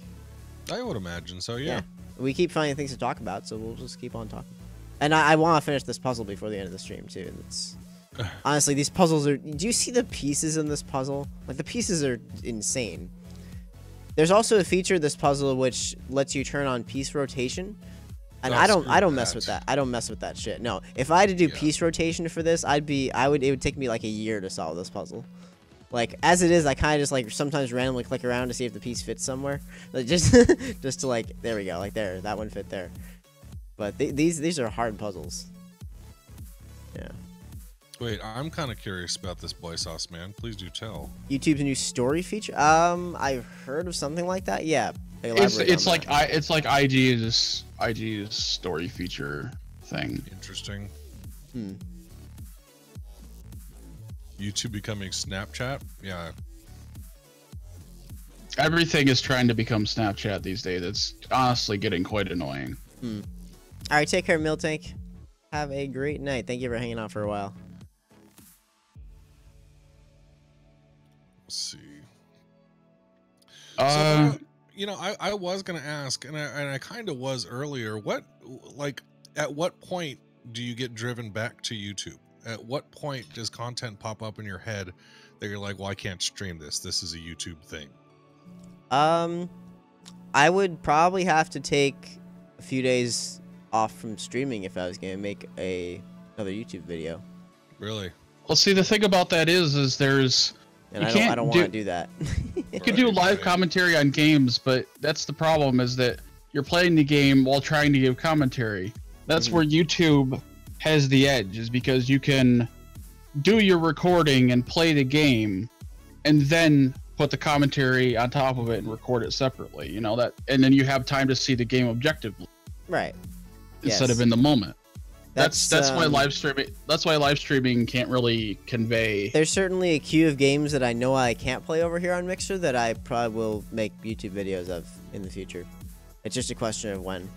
I would imagine so. Yeah. We keep finding things to talk about, so we'll just keep on talking. And I want to finish this puzzle before the end of the stream too. And it's honestly, these puzzles are. Do you see the pieces in this puzzle? Like the pieces are insane. There's also a feature of this puzzle which lets you turn on piece rotation, and I don't mess with that. I don't mess with that shit. No, if I had to do piece rotation for this, it would take me like a year to solve this puzzle. Like as it is, I kind of just like sometimes randomly click around to see if the piece fits somewhere, like, just to like there we go, like there, that one fit there. But these are hard puzzles. Yeah. Wait, I'm kind of curious about this boy sauce, man. Please do tell. YouTube's new story feature. I've heard of something like that. Yeah. It's like IG's story feature thing. Interesting. YouTube becoming Snapchat? Yeah. Everything is trying to become Snapchat these days. It's honestly getting quite annoying. All right, take care, Miltank. Have a great night. Thank you for hanging out for a while. Let's see. Uh, So, you know, I was gonna ask, and I kind of was earlier. At what point do you get driven back to YouTube? At what point does content pop up in your head that you're like, well, I can't stream this. This is a YouTube thing. I would probably have to take a few days off from streaming if I was gonna make another YouTube video. Really? well, see, the thing about that is there's And You I don't want to do that. you can do live commentary on games, but that's the problem is that you're playing the game while trying to give commentary. That's where YouTube has the edge, is because you can do your recording and play the game and then put the commentary on top of it and record it separately, you know, that, and then you have time to see the game objectively Right. instead Yes. of in the moment. That's why um, live streaming can't really convey. There's certainly a queue of games that I know I can't play over here on Mixer that I probably will make YouTube videos of in the future. It's just a question of when.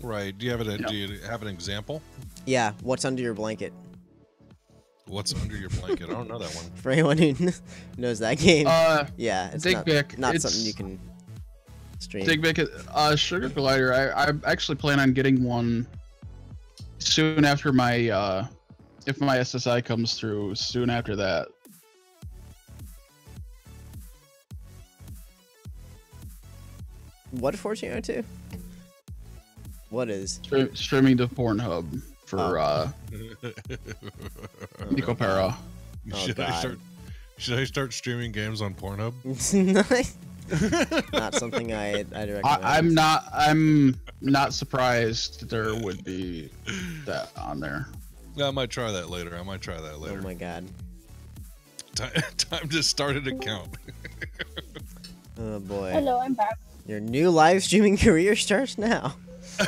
Right. Do you have an example? Yeah, what's under your blanket? What's under your blanket? I don't know that one. For anyone who knows that game. Yeah, it's Dig not, Vic, not it's- something you can stream. Dig Vic, Sugar Glider. I actually plan on getting one soon after my if my SSI comes through. Soon after that. What 1402? What is? Streaming to Pornhub for Nico Para. Oh, Should I start streaming games on Pornhub? Not something I'd recommend. I'm not surprised that there would be that on there. Yeah, I might try that later. Oh my god. Time to start an account. Oh boy. Hello, I'm back. Your new live streaming career starts now.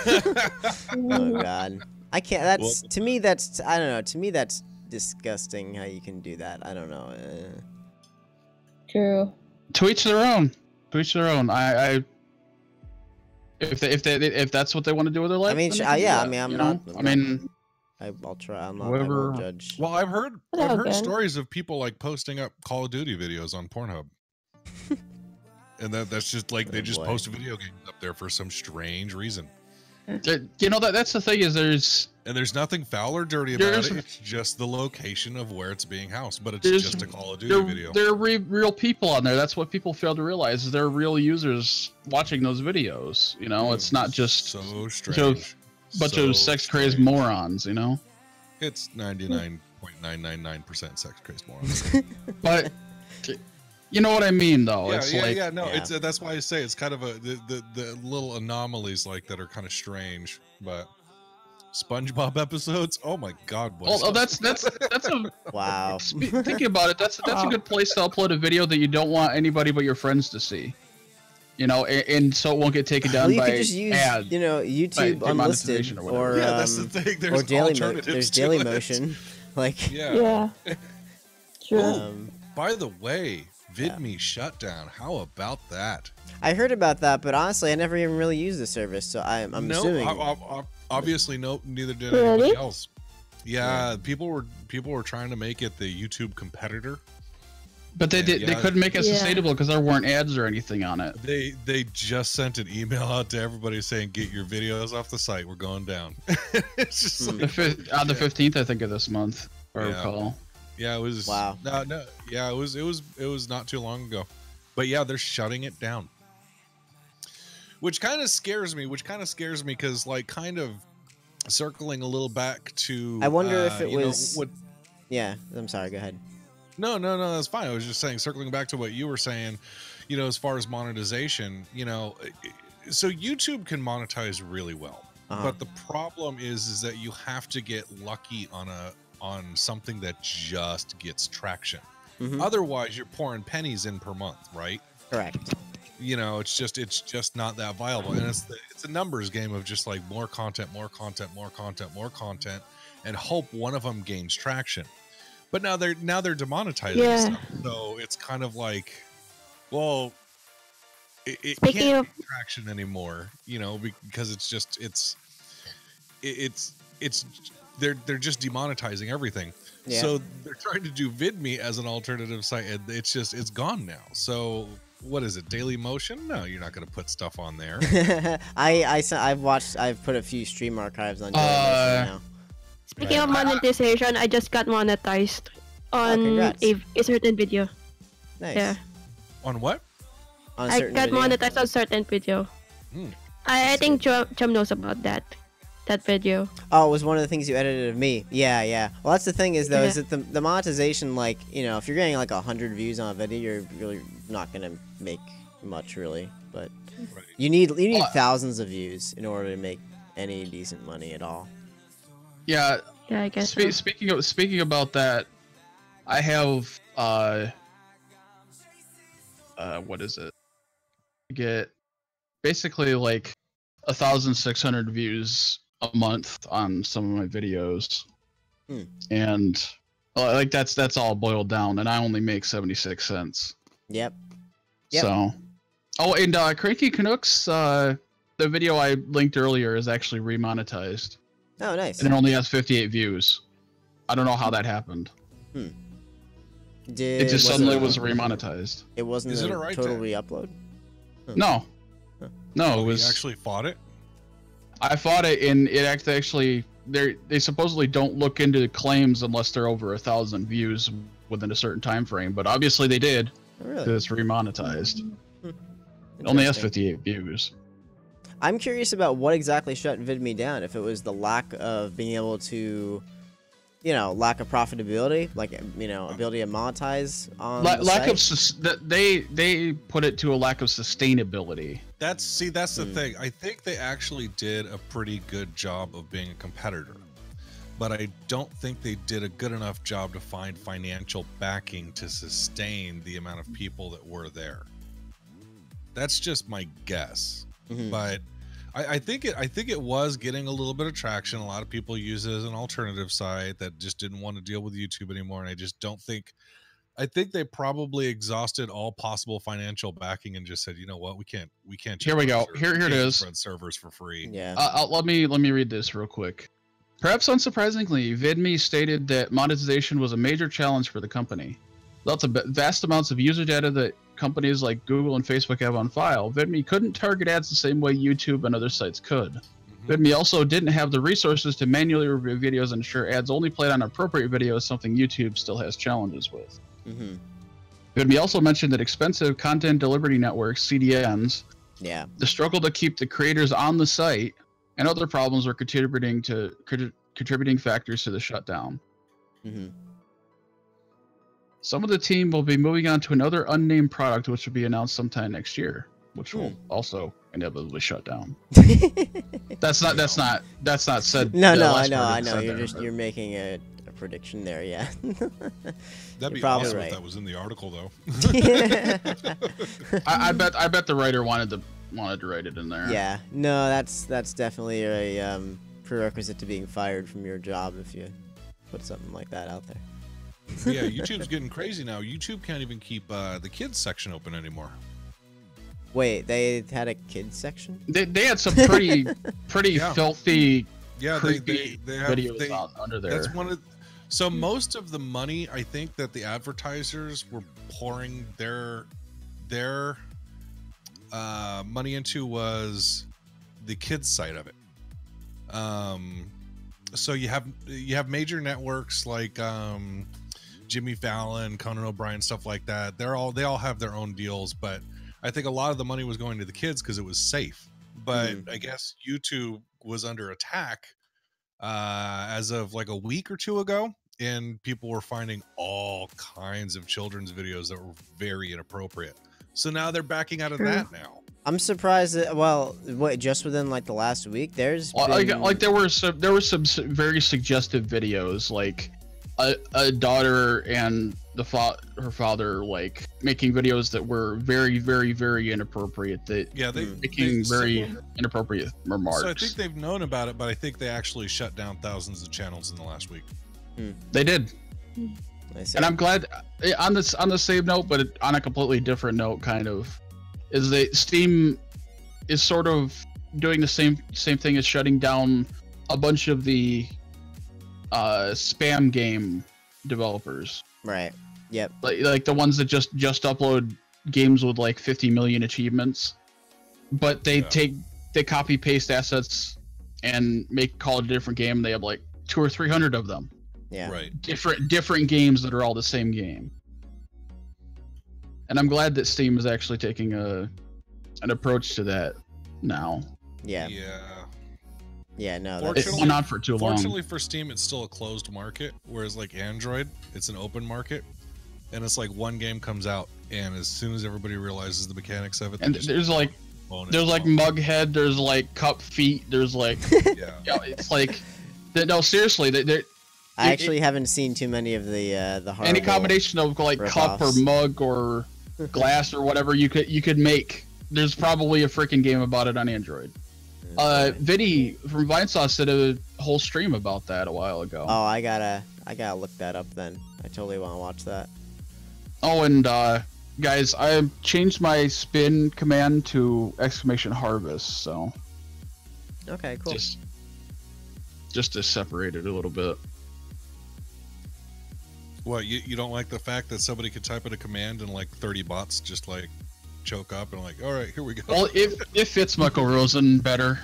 Oh god. I can't. That's to me. That's I don't know. To me, that's disgusting. How you can do that? I don't know. True. To each their own. To each their own. If that's what they want to do with their life. I mean, then they can do yeah. that, I mean, I'm you not. know? I mean, I'll try. I'm not. I whoever- won't judge. Well, I've heard Again. stories of people like posting up Call of Duty videos on Pornhub. And that's just like they Oh, just boy. post video games up there for some strange reason. you know that's the thing is there's Nothing foul or dirty about There's- it. It's just the location of where it's being housed. But it's There's- just a Call of Duty video. there are real people on there. That's what people fail to realize. Is there are real users watching those videos. You know, it's not just so strange. bunch So of sex crazed strange. morons. You know, It's 99.999% sex crazed morons. but you know what I mean, though. Yeah, it's yeah, like yeah. No, Yeah. it's that's why I say it's kind of the little anomalies like that are kind of strange. But SpongeBob episodes, oh my god, boy. oh, that's a Wow. thinking about it. That's a good place to upload a video that you don't want anybody but your friends to see. You know, and so it won't get taken down Well, you by could just use, ads. YouTube by Unlisted demonetization or whatever. or yeah, that's the thing. There's or Daily alternatives There's to it. Dailymotion. Like, Yeah. True. By the way, VidMe shut down. How about that? I heard about that, but honestly, I never even really used the service, so I'm assuming. Obviously, no, neither did Really? anybody else. Yeah, people were trying to make it the YouTube competitor. But they couldn't make it sustainable because there weren't ads or anything on it. They just sent an email out to everybody saying, "Get your videos off the site. We're going down." It's just like, on the 15th, I think, of this month. I recall. Yeah, it was. Wow. No. Yeah, it was not too long ago. But yeah, they're shutting it down. Which kind of scares me. Because, like, kind of circling a little back to. I wonder if it was. What? Yeah, I'm sorry. Go ahead. No, that's fine. I was just saying, circling back to what you were saying, as far as monetization, so YouTube can monetize really well, but the problem is that you have to get lucky on something that just gets traction. Otherwise, you're pouring pennies in per month, right? Correct. It's just not that viable, and it's a numbers game of just like more content, and hope one of them gains traction. But now they're demonetizing stuff, so it's kind of like, well, it can't be traction anymore, because they're just demonetizing everything. Yeah. So they're trying to do VidMe as an alternative site, and it's gone now. So what is it, Daily Motion? No, you're not going to put stuff on there. I've put a few stream archives on Daily Motion now. Speaking of monetization, I just got monetized on a certain video. Nice. Yeah. On what? On a I certain got video? monetized on a certain video. I think Chum knows about that video. Oh, it was one of the things you edited of me. Yeah. Well, that's the thing is, though, is that the monetization, like, if you're getting like 100 views on a video, you're really not gonna make much, really. But you need thousands of views in order to make any decent money at all. Yeah. Yeah, I guess. Speaking about that, I have what is it? I get basically like 1,600 views a month on some of my videos, and like that's all boiled down, and I only make 76 cents. Yep. So, and Cranky Canucks, the video I linked earlier is actually remonetized. Oh, nice. And it only has 58 views. I don't know how that happened. It just suddenly was remonetized. It wasn't a total re-upload? No. No, it was... You actually fought it? I fought it, and it actually... They supposedly don't look into the claims unless they're over 1,000 views within a certain time frame, but obviously they did. Oh, really? Because it's remonetized. It only has 58 views. I'm curious about what exactly shut VidMe down. If it was the lack of being able to, lack of profitability, like, ability to monetize on the site. They put it to a lack of sustainability. That's the thing. I think they actually did a pretty good job of being a competitor, but I don't think they did a good enough job to find financial backing to sustain the amount of people that were there. That's just my guess. But I think it was getting a little bit of traction. A lot of people use it as an alternative site that just didn't want to deal with YouTube anymore. And I just don't think, I think they probably exhausted all possible financial backing and just said, you know what, we can't. Here we go. Here it is. Run servers for free. Yeah. Let me read this real quick. Perhaps unsurprisingly, VidMe stated that monetization was a major challenge for the company. Lots of vast amounts of user data that companies like Google and Facebook have on file, VidMe couldn't target ads the same way YouTube and other sites could. VidMe also didn't have the resources to manually review videos and ensure ads only played on appropriate videos, something YouTube still has challenges with. VidMe also mentioned that expensive content delivery networks, CDNs, the struggle to keep the creators on the site, and other problems were contributing factors to the shutdown. Some of the team will be moving on to another unnamed product, which will be announced sometime next year, which will also inevitably shut down. That's not said. No, I know. You're making a prediction there. Yeah. That'd be probably awesome right. if that was in the article, though. I bet the writer wanted to write it in there. Yeah. No, that's definitely a prerequisite to being fired from your job if you put something like that out there. Yeah, YouTube's getting crazy now. YouTube can't even keep the kids section open anymore. Wait, they had a kids section? They had some pretty Yeah. filthy, Yeah, creepy they have videos under there. That's one of. So most of the money, I think, that the advertisers were pouring their money into was the kids side of it. So you have major networks like Jimmy Fallon, Conan O'Brien, stuff like that. They all have their own deals, but I think a lot of the money was going to the kids because it was safe. But I guess YouTube was under attack as of like a week or two ago, and people were finding all kinds of children's videos that were very inappropriate. So now they're backing out of that now. I'm surprised that, well, what, just within like the last week, there's been... like there were some very suggestive videos, like a daughter and her father like making videos that were very, very, very inappropriate. That making very inappropriate remarks. So I think they've known about it, but I think they actually shut down thousands of channels in the last week. They did. And I'm glad. On the same note, but on a completely different note, kind of, is that Steam is sort of doing the same thing as shutting down a bunch of the spam game developers. Right. Yep. Like the ones that just upload games with like 50 million achievements, but they copy paste assets and call it a different game. They have like 200 or 300 of them. Yeah. Right. Different games that are all the same game. And I'm glad that Steam is actually taking an approach to that now. Yeah. Yeah. Yeah, no. It's gone on for too long. Fortunately for Steam, it's still a closed market, whereas like Android, it's an open market, and it's like one game comes out, and as soon as everybody realizes the mechanics of it, and there's like Mughead, there's like Cup Feet, there's like it's like no, seriously, I actually haven't seen too many of the horrible any combination of like cup or mug or glass or whatever you could make. There's probably a freaking game about it on Android. Vinny from Vinesauce did a whole stream about that a while ago. Oh, I gotta look that up then. I totally want to watch that. Oh, and guys, I changed my spin command to !harvest, so okay, cool. Just to separate it a little bit. What, you don't like the fact that somebody could type in a command and like 30 bots just like choke up and like, all right, here we go. Well, it fits Michael Rosen better,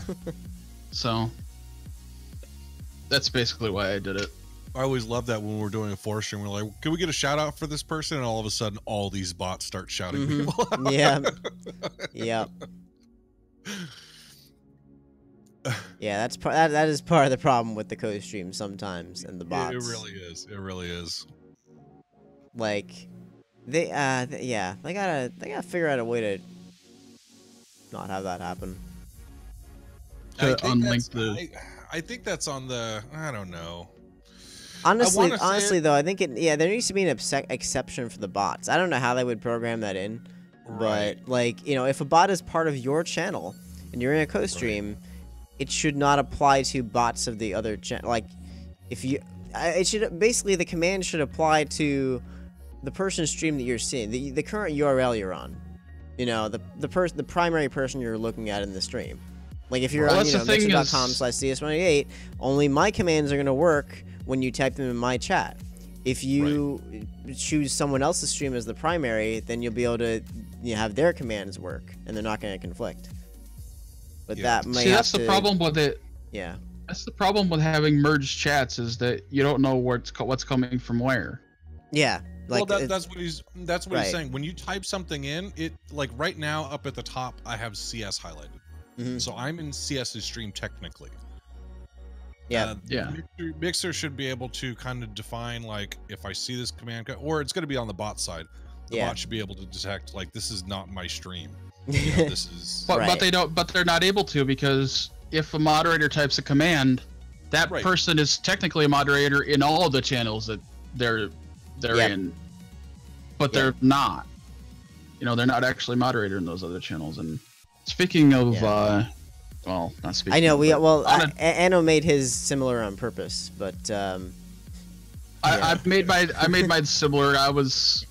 so that's basically why I did it. I always love that when we're doing a force stream, we're like, can we get a shout out for this person? And all of a sudden, all these bots start shouting people out. Yeah. Yeah. Yeah, that is part of the problem with the co-stream sometimes and the bots. It really is. It really is. Like, they gotta figure out a way to not have that happen. To unlink the. I think that's on the. I don't know. Honestly, though, I think there needs to be an exception for the bots. I don't know how they would program that in, but like, you know, if a bot is part of your channel and you're in a co-stream, it should not apply to bots of the other channel. Like, it should basically, the command should apply to the person's stream that you're seeing, the current URL you're on. You know, the primary person you're looking at in the stream. Like if you're on mixer.com/CS188, only my commands are gonna work when you type them in my chat. If you choose someone else's stream as the primary, then you'll be able to have their commands work, and they're not going to conflict. But that may that's the problem with it. Yeah, that's the problem with having merged chats, is that you don't know what's coming from where. Yeah, like that's what he's saying. When you type something in, it like right now up at the top, I have CS highlighted, so I'm in CS's stream technically. Yeah, Mixer should be able to kind of define, like, if I see this command, or it's going to be on the bot side. The bot should be able to detect, like, this is not my stream. You know, this is. But they don't. But they're not able to, because if a moderator types a command, that person is technically a moderator in all of the channels that they're in, but they're not. You know, they're not actually moderator in those other channels. And speaking of. Well, not speaking. I know Anno made his similar on purpose, but I made mine similar. I was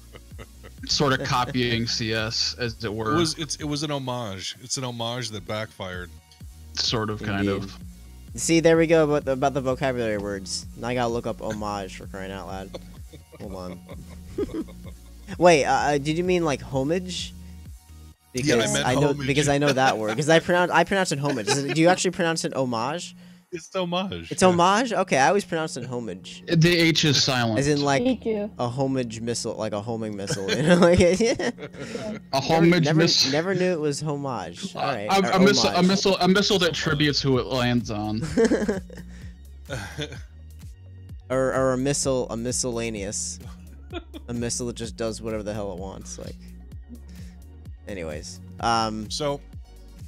sort of copying CS, as it were. It was an homage. It's an homage that backfired. Sort of, kind Indeed. of. See, there we go about the vocabulary words. Now I gotta look up homage for crying out loud. Hold on. Wait, did you mean like homage? Because Yeah, I meant know homage. because I know that word. Because I pronounce it homage. Do you actually pronounce it homage? It's homage. It's homage? Okay, I always pronounce it homage. The H is silent. As in Me like too. a homage missile, like a homing missile. You know, like A homage missile. Never knew it was homage. All right. A missile that tributes who it lands on. or a miscellaneous. A missile that just does whatever the hell it wants. Like. Anyways.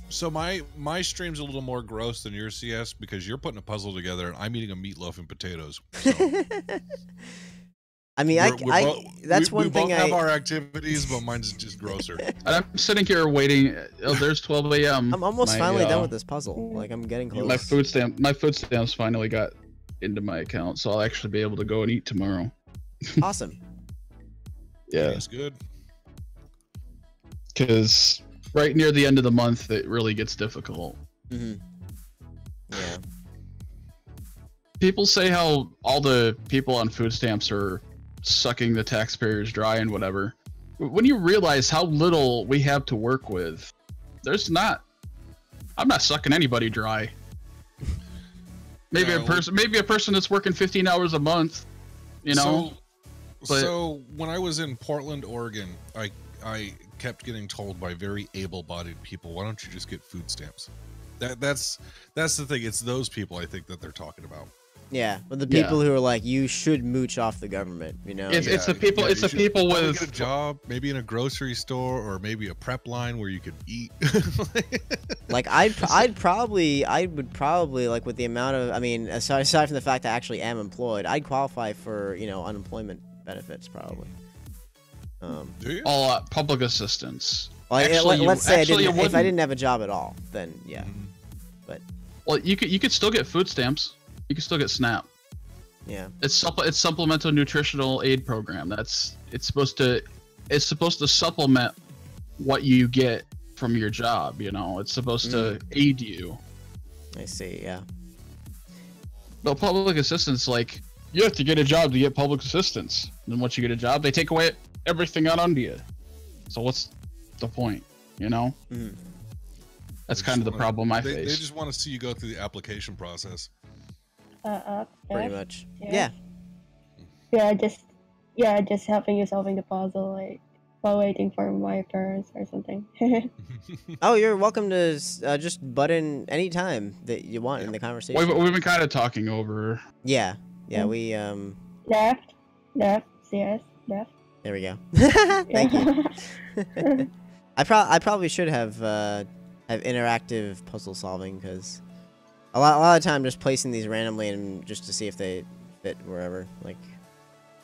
So my stream's a little more gross than your CS because you're putting a puzzle together and I'm eating a meatloaf and potatoes. So I mean, that's one thing. We both have our activities, but mine's just grosser. And I'm sitting here waiting. Oh, there's 12 a.m. I'm almost finally done with this puzzle. Like I'm getting close. My food stamps finally got into my account, so I'll actually be able to go and eat tomorrow. Awesome. Yeah, That's good. because right near the end of the month, it really gets difficult. Mm-hmm. Yeah. People say how all the people on food stamps are sucking the taxpayers dry and whatever. When you realize how little we have to work with, I'm not sucking anybody dry. Maybe a person that's working 15 hours a month, you know. So when I was in Portland, Oregon, I kept getting told by very able-bodied people, "Why don't you just get food stamps?" That's the thing. It's those people I think that they're talking about. Yeah, but the people who are like, you should mooch off the government, you know. It's the people. It's the people with get a job, maybe in a grocery store or maybe a prep line where you could eat. Like I would probably like with the amount of, I mean, aside from the fact that I actually am employed, I'd qualify for unemployment benefits probably. Do you? all public assistance. Well, Actually, let's say you if I wouldn't. didn't have a job at all, then yeah. Mhm. But Well, you could still get food stamps. You can still get SNAP. yeah, It's supplemental nutritional aid program. It's supposed to supplement what you get from your job. You know, it's supposed to aid you. I see. Yeah. But public assistance, like, you have to get a job to get public assistance. And once you get a job, they take away everything out under you. So what's the point? You know? Mhm. That's kind of the problem I They face. just want to see you go through the application process. Pretty Yeah. much. Yeah. Yeah. just helping you solving the puzzle, like while waiting for my turns or something. Oh, you're welcome to just butt in any time that you want in the conversation. We've been kind of talking over. Yeah. We left, yes, left. there we go. Thank you. I probably should have interactive puzzle solving because a lot of time just placing these randomly and just to see if they fit wherever. Like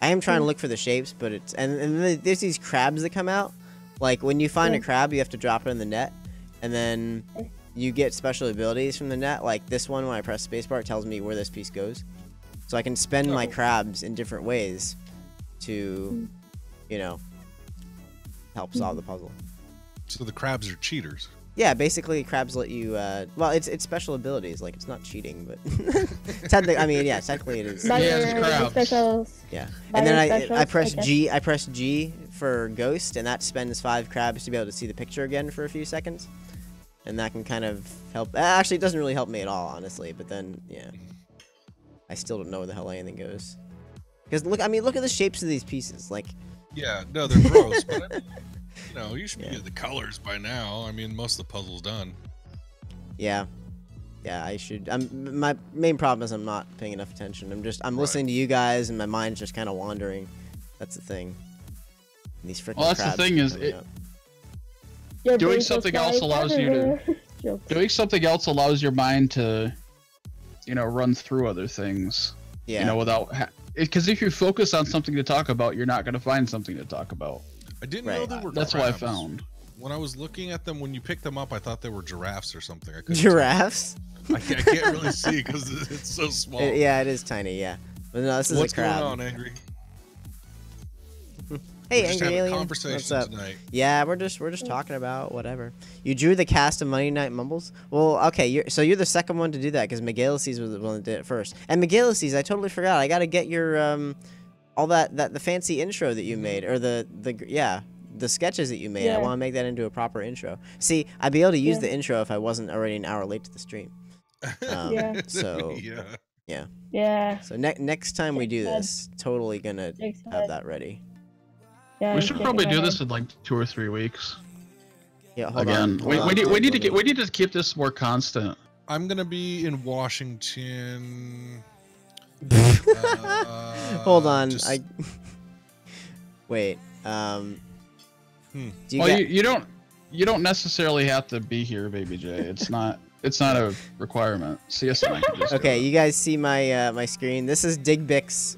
I am trying to look for the shapes, but it's and there's these crabs that come out. Like when you find a crab, you have to drop it in the net, and then you get special abilities from the net. Like this one, when I press spacebar, it tells me where this piece goes, so I can spend my crabs in different ways to, help solve the puzzle. So the crabs are cheaters. Yeah, basically crabs let you. Well, it's special abilities. Like it's not cheating, but technically it is. Buy Yeah, it's your crabs. specials. Yeah, Buy and then your I specials, press guess. G. I press G for ghost, and that spends 5 crabs to be able to see the picture again for a few seconds, and that can kind of help. Actually, it doesn't really help me at all, honestly. But then, yeah, I still don't know where the hell anything goes. Because look at the shapes of these pieces. Like, Yeah, no, they're gross, but you should be getting the colors by now. I mean, most of the puzzle's done. yeah, I should. My main problem is I'm not paying enough attention. I'm listening to you guys, and my mind's just kind of wandering. That's the thing. And these freaking Well, that's the crabs thing keep is, coming up. Your Doing brain something goes else like allows you to- everywhere. Jokes. Doing something else allows your mind to, run through other things. Yeah. Without because if you focus on something to talk about, you're not going to find something to talk about. I didn't know Right. they were That's what I crabs. found. When I was looking at them, when you picked them up, I thought they were giraffes or something. I couldn't Giraffes? tell. I can't really see because it's so small. Yeah, it is tiny. Yeah. But no, this is What's a crab. going on, Angry? Hey, We're just Angry having a Alien. conversation What's up? tonight. Yeah, we're just talking about whatever. You drew the cast of Monday Night Mumbles. Well, okay, you're the second one to do that because McGillises was the one that did it first. And McGillises, I totally forgot. I gotta get your all the fancy intro that you made, or the sketches that you made. I Yeah. want to make that into a proper intro. See, I'd be able to use the intro if I wasn't already an hour late to the stream. Yeah. So yeah. Yeah. So next time we do this, totally gonna Thanks, have Ed. that ready. Yeah, We I'm should shaking probably my do head. this in like 2 or 3 weeks. Yeah, hold Again, on. we need to keep this more constant. I'm gonna be in Washington. Hold on. just- Wait. Do you Well, get... you don't necessarily have to be here, Baby J. It's not a requirement. CS and I can just do Okay, it. you guys see my my screen. This is Digbic's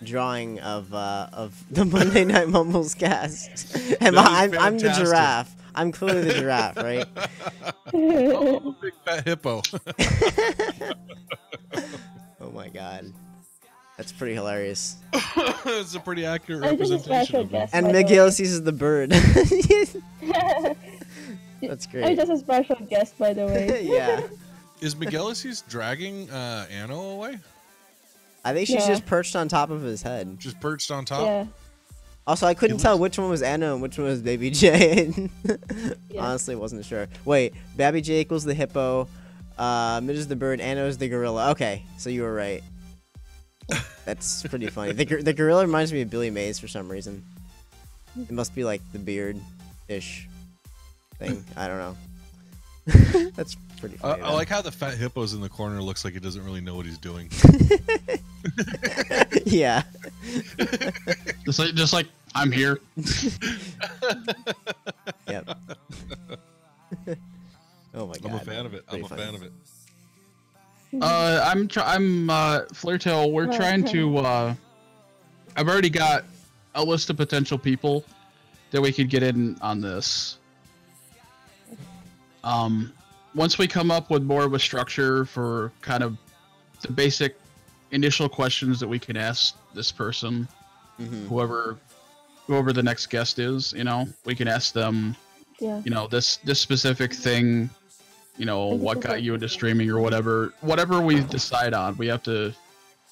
drawing of the Monday Night Mumbles cast. And That is I'm the fantastic. giraffe. I'm clearly the giraffe, right? Oh, I'm a big fat hippo. Oh my god. That's pretty hilarious. It's a pretty accurate I'm just a representation special of him. guest. And by the way. McGillis is the bird. That's I'm great. just a special guest, by the way. Yeah. Is McGillis dragging Anno away? I think she's Yeah. just perched on top of his head. Just perched on top? Yeah. Also, I couldn't It tell was- which one was Anna and which one was Baby J. Yeah. Honestly, wasn't sure. Wait, Baby J equals the hippo, Midge is the bird, Anna is the gorilla. Okay, so you were right. That's pretty funny. The gorilla reminds me of Billy Mays for some reason. It must be like the beard-ish thing. I don't know. That's pretty funny. I like how the fat hippo's in the corner looks like he doesn't really know what he's doing. Yeah. Just like I'm here. Yep. Oh my god. I'm a fan of it. I'm Pretty a funny. fan of it. I'm Flirtail. We're trying to. I've already got a list of potential people that we could get in on this. Once we come up with more of a structure for kind of the basic initial questions that we can ask this person, Mhm. whoever the next guest is, we can ask them, Yeah. this specific thing, what got you into streaming or whatever we decide on, we have to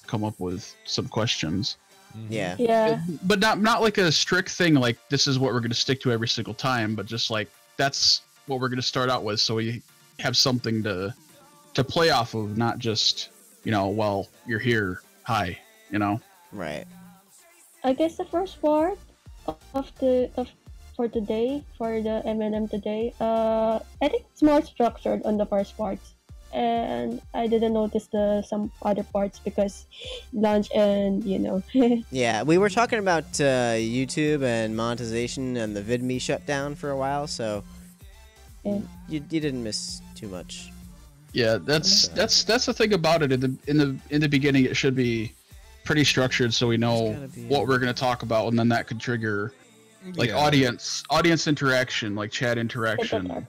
come up with some questions. Yeah. Yeah. But not like a strict thing like this is what we're going to stick to every single time, but just like that's what we're going to start out with, so we have something to play off of, not just well, you're here, hi, Right. I guess the first part for today, for the M&M today, I think it's more structured on the first parts, and I didn't notice some other parts because lunch and Yeah, we were talking about YouTube and monetization and the VidMe shut down for a while, so Yeah. you didn't miss too much. Yeah, that's the thing about it. In the beginning, it should be pretty structured, so we know gotta be- what we're going to talk about, and then that could trigger like Yeah. audience interaction, like chat interaction.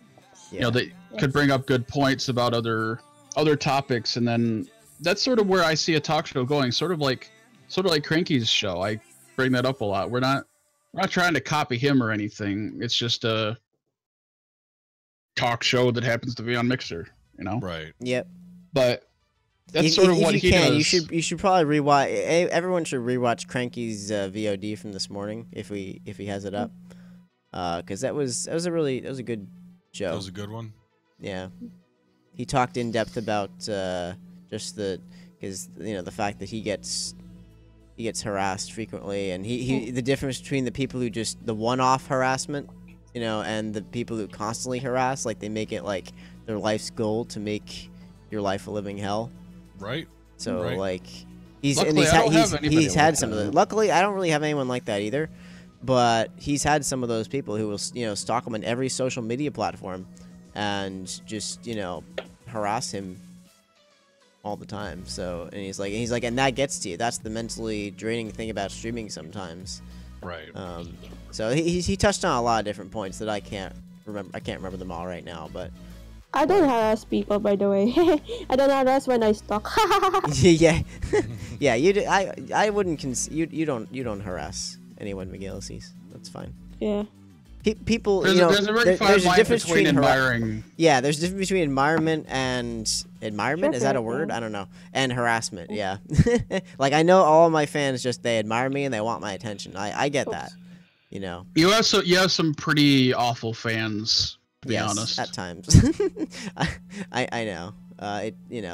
Yeah. That could bring up good points about other topics, and then that's sort of where I see a talk show going, sort of like Cranky's show. I bring that up a lot. We're not trying to copy him or anything. It's just a talk show that happens to be on Mixer, Right. Yep. But that's If- sort of if what you he can, does. you should probably rewatch. Everyone should rewatch Cranky's VOD from this morning if he has it up, because that was a good show. That was a good one. Yeah, he talked in depth about just the fact that he gets harassed frequently, and the difference between the people who just the one-off harassment, and the people who constantly harass, like they make it like their life's goal to make your life a living hell. Right. So Right. like he's Luckily, I don't have anybody he's had like some of that. the. Luckily, I don't really have anyone like that either, but he's had some of those people who will stalk him on every social media platform, and just harass him all the time. So and he's like, and that gets to you. That's the mentally draining thing about streaming sometimes. Right. So he touched on a lot of different points that I can't remember. I can't remember them all right now, but I don't harass people, by the way. I don't harass when I stalk. Yeah, yeah. I wouldn't. You don't harass anyone, Miguel sees. That's fine. Yeah. People, There's a very fine line difference between admiring. Yeah, there's a difference between admirement and admirement. Is that a word? Yeah. I don't know. And harassment. Yeah. Like I know all of my fans they admire me and they want my attention. I get that. You know. You have some pretty awful fans. To be honest, at times. I know.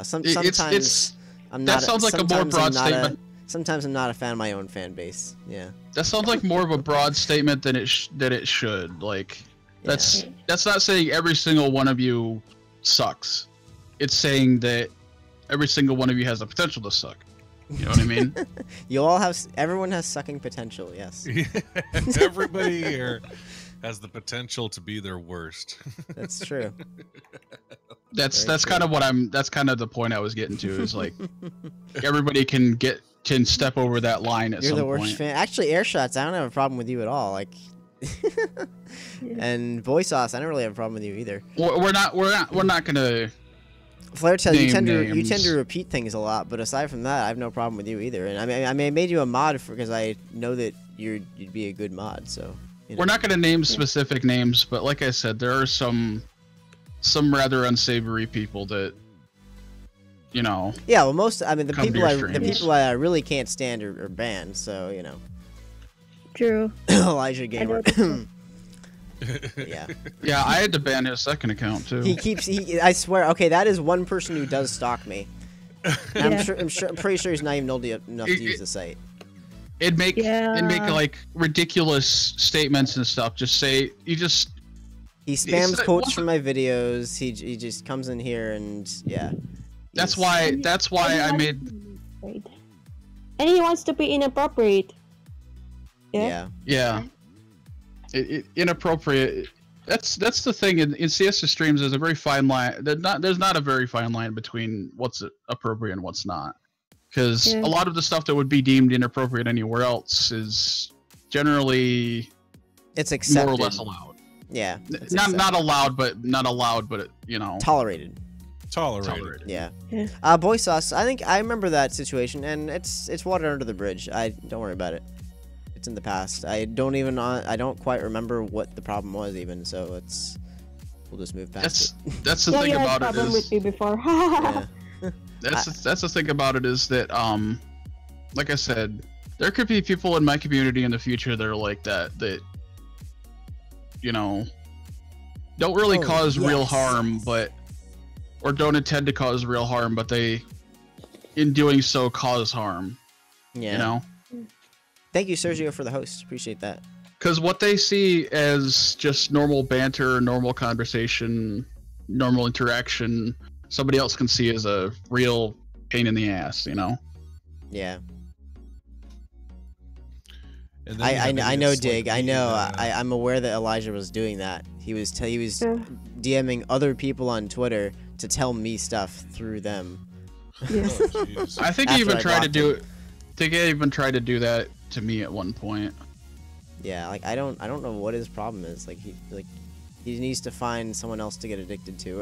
Sometimes I'm not. That sounds like a more broad statement. Sometimes I'm not a fan of my own fan base. Yeah. That sounds like more of a broad statement than it should. Like, that's not saying every single one of you sucks. It's saying that every single one of you has the potential to suck. You know what I mean? Everyone has sucking potential. Yes. Everybody here has the potential to be their worst. That's true. That's kind of the point I was getting to. Is like everybody can step over that line at some point. You're the worst fan. Actually, Airshots, I don't have a problem with you at all. Like, and Boy Sauce, I don't really have a problem with you either. We're not gonna. Flairtail, you tend to repeat things a lot, but aside from that, I have no problem with you either. And I made you a mod because I know that you'd be a good mod. So we're not gonna name specific names, but like I said, there are some rather unsavory people that. You know. Yeah, well, the people I really can't stand are banned. So True. Elijah Gamer. Yeah. Yeah, I had to ban his second account too. I swear. Okay, that is one person who does stalk me. I'm pretty sure he's not even old enough to use the site. It'd make like ridiculous statements and stuff. He spams quotes from my videos. He just comes in here and yeah. That's why I made. And he wants to be inappropriate. Yeah. Yeah. Inappropriate. That's the thing in CS streams. There's a very fine line. There's not a very fine line between what's appropriate and what's not. Because a lot of the stuff that would be deemed inappropriate anywhere else is generally it's accepted. More or less allowed. Yeah. Not allowed, but tolerated. Tolerated. Yeah. Boy Sauce, I think I remember that situation, and it's water under the bridge. Don't worry about it. It's in the past. I don't quite remember what the problem was even. So we'll just move past it. That's the thing about it is. With me before. Yeah. That's the thing about it is that like I said, there could be people in my community in the future that are like that don't really cause real harm, or don't intend to cause real harm, but they, in doing so, cause harm. Yeah. Thank you, Sergio, for the host. Appreciate that. Because what they see as just normal banter, normal conversation, normal interaction, somebody else can see as a real pain in the ass, Yeah. I know, Dig. I know. I'm aware that Elijah was doing that. He was DMing other people on Twitter to tell me stuff through them. Yeah. I think he even tried to do it. I think he even tried to do that to me at one point. Yeah, like I don't know what his problem is. Like he needs to find someone else to get addicted to.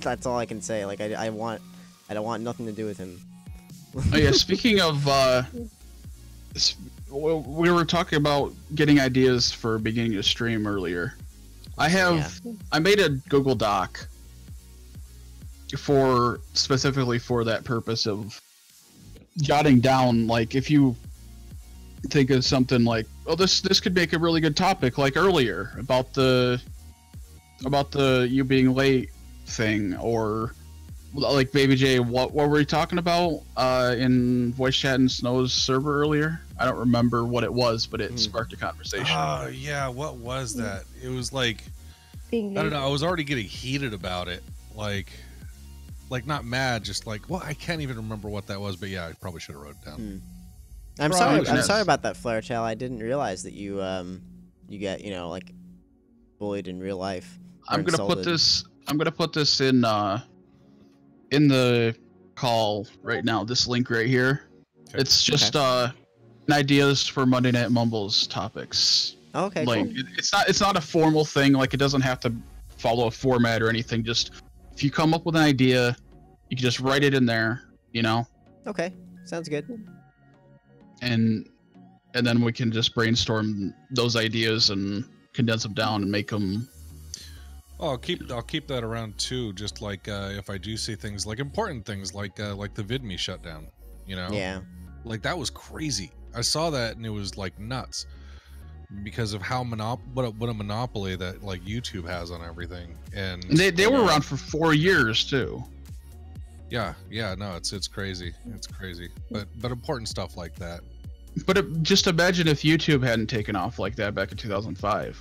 That's all I can say. Like I don't want nothing to do with him. Oh yeah, speaking of we were talking about getting ideas for beginning a stream earlier. I made a Google Doc specifically for that purpose of jotting down, like, if you think of something like, oh, this could make a really good topic, like earlier about the you being late thing, or like Baby J, what were we talking about in voice chat and Snow's server earlier? I don't remember what it was, but it sparked a conversation. Oh yeah, what was that? It was like, I don't know, I was already getting heated about it, like not mad, just like, well, I can't even remember what that was, but yeah, I probably should have wrote it down. I'm sorry about that, Flairtail. I didn't realize that you get like bullied in real life. I'm gonna put this in the call right now. This link right here. Okay. It's just ideas for Monday Night Mumbles topics. Okay. Like cool. It's not a formal thing. Like, it doesn't have to follow a format or anything. Just If you come up with an idea, you can just write it in there, you know, Okay, sounds good. and then we can just brainstorm those ideas and condense them down and make them. Oh, I'll keep that around too. Just like if I do see things like important things like the VidMe shutdown, you know, Yeah. like that was crazy. I saw that and it was like nuts because of how what a monopoly that like YouTube has on everything. And They were around for 4 years too. Yeah, no, it's crazy. It's crazy. But important stuff like that. But just imagine if YouTube hadn't taken off like that back in 2005.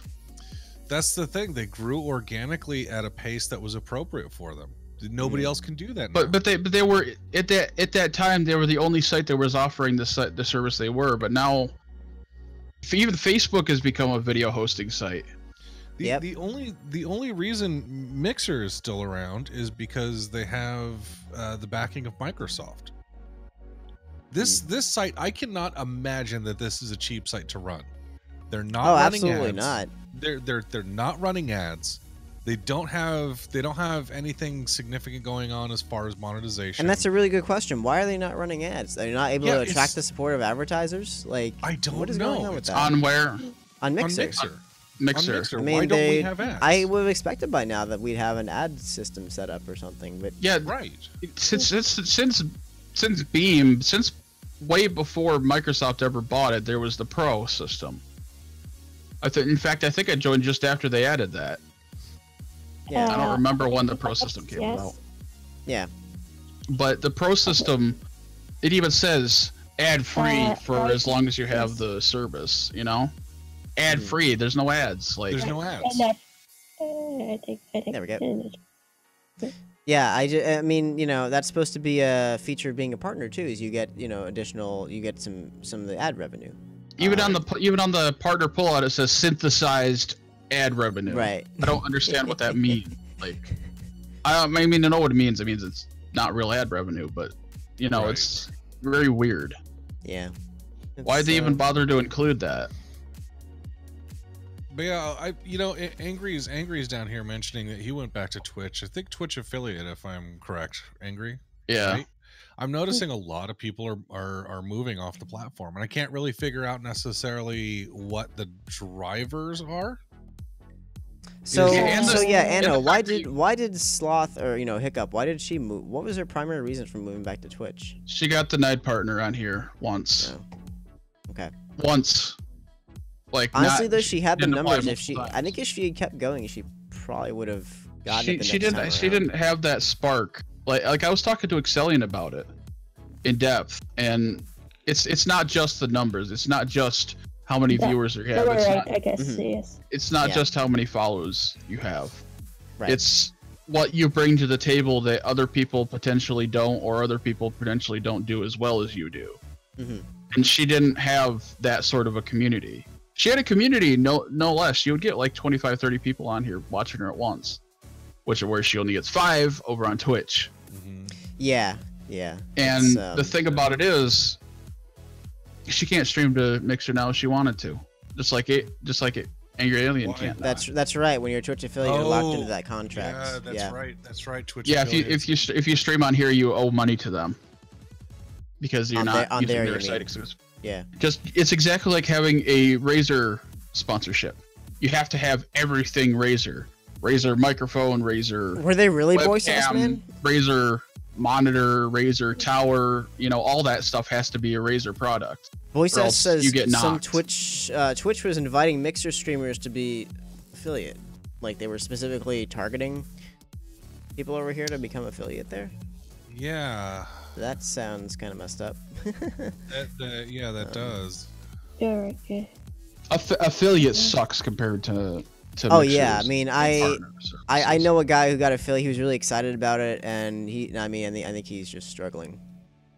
That's the thing. They grew organically at a pace that was appropriate for them. Nobody else can do that now. But they were at that time they were the only site that was offering the service they were. But now, even Facebook has become a video hosting site. The only reason Mixer is still around is because they have the backing of Microsoft. This site, I cannot imagine that this is a cheap site to run. They're not running absolutely ads. not. They're not running ads. They don't have anything significant going on as far as monetization. And that's a really good question. Why are they not running ads? Are they not able to attract the support of advertisers? Like, I don't what is know. going on with that? On where? On Mixer. Mixer. I mean, Why don't we have ads? I would have expected by now that we'd have an ad system set up or something. But Yeah, right. Since Beam, since way before Microsoft ever bought it, there was the Pro system. In fact, I think I joined just after they added that. yeah, I don't remember when the Pro system came about. yeah. But the Pro system, it even says ad-free for as long as you have the service, you know? Ad-free, there's no ads. Like, There's no ads. I think There we go. Yeah, I mean, you know, that's supposed to be a feature of being a partner too. Is you get, you know, you get some of the ad revenue. even on the partner pullout, it says synthesized ad revenue. Right. I don't understand what that means. Like, I mean, I know what it means. It means it's not real ad revenue, but you know, Right. it's very weird. Yeah. Why'd they even bother to include that? But yeah, Angry's down here mentioning that he went back to Twitch. I think Twitch affiliate, if I'm correct. Angry. Yeah. Right? I'm noticing a lot of people are moving off the platform, and I can't really figure out necessarily what the drivers are. So And the- yeah, and Anna, the why did Sloth or Hiccup? Why did she move? What was her primary reason for moving back to Twitch? She got the night partner on here once. Oh. Okay. Once. Like, Honestly, though, she had the didn't apply numbers. multiple I think if she had kept going, she probably would have gotten it. She didn't have that spark. Like I was talking to Excellion about it in depth, and it's not just the numbers. It's not just how many viewers you have. It's not, I guess, Mhm. yes. it's not just how many followers you have. Right. It's what you bring to the table that other people potentially don't, or other people potentially don't do as well as you do. Mhm. And she didn't have that sort of a community. She had a community, no less. She would get like 25, 30 people on here watching her at once, where she only gets 5 over on Twitch. Yeah. And It's, the thing about it is, she can't stream to Mixer now if she wanted to, just like Angry Alien Why? can't. that's right. When you're a Twitch affiliate, you're locked into that contract. Yeah, that's right. That's right. Twitch. Yeah, affiliates. if you stream on here, you owe money to them because you're not on using there, their you site mean. exclusive. Yeah. It's exactly like having a Razer sponsorship. You have to have everything Razer microphone, Razer Were they really webcam, voice us, man? Razer monitor, Razer tower. You know, all that stuff has to be a Razer product. Voice or us else says you get some knocked. Twitch was inviting Mixer streamers to be affiliate. Like they were specifically targeting people over here to become affiliate there. Yeah. That sounds kind of messed up. That does. You're right, yeah. Affiliate sucks compared to Oh Mixer's yeah, I mean, I partner services. know a guy who got affiliate. He was really excited about it, and I think he's just struggling.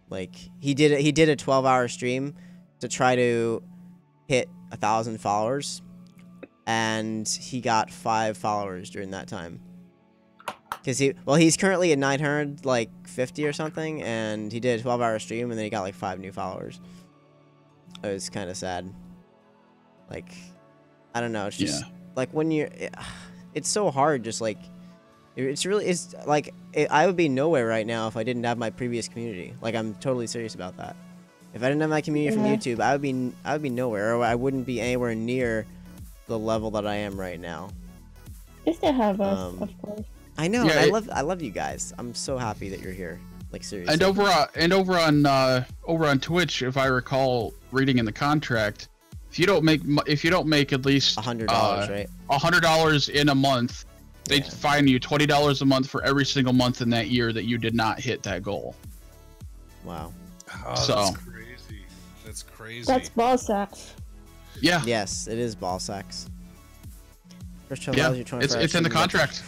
Like he did a 12-hour stream to try to hit 1,000 followers, and he got 5 followers during that time. Cause he's currently at 950 or something, and he did a 12-hour stream, and then he got like 5 new followers. It was kind of sad. Like, I don't know. It's just like when it's so hard. Just like It's like I would be nowhere right now if I didn't have my previous community. Like, I'm totally serious about that. If I didn't have my community from YouTube, I would be nowhere, or I wouldn't be anywhere near the level that I am right now. You still have us, of course. I know. Yeah, I love you guys. I'm so happy that you're here. Like, seriously. And over on Twitch, if I recall reading in the contract, if you don't make at least $100, right? $100 in a month, they fine you $20 a month for every single month in that year that you did not hit that goal. Wow. Oh, So that's crazy. That's crazy. That's ball sacks. yeah. Yes, it is ball sacks. Yeah, it's in the contract.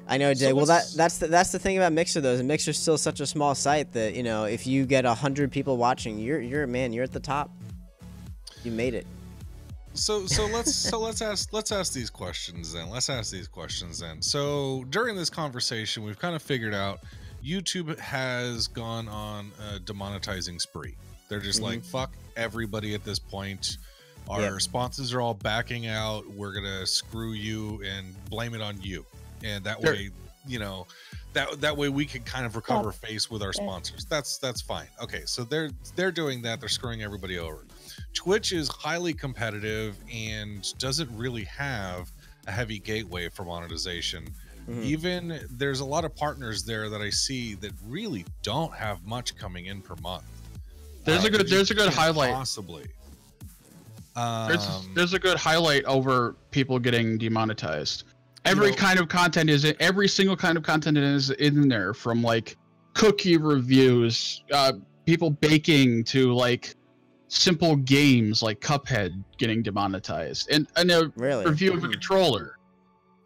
I know, Jay. So Well, that's the thing about Mixer though. Is Mixer's still such a small site that, you know, if you get 100 people watching, you're at the top. You made it. So let's ask these questions then. So during this conversation, we've kind of figured out YouTube has gone on a demonetizing spree. They're just like, fuck everybody at this point. Our sponsors are all backing out. We're gonna screw you and blame it on you. And that way, you know, that way we can kind of recover face with our sponsors. That's fine. Okay, so they're doing that. They're screwing everybody over. Twitch is highly competitive and doesn't really have a heavy gateway for monetization. Even there's a lot of partners there that I see that really don't have much coming in per month. There's a good highlight. Possibly. There's a good highlight over people getting demonetized. Every single kind of content is in there, from like cookie reviews, people baking, to like simple games like Cuphead getting demonetized, and a review of a controller.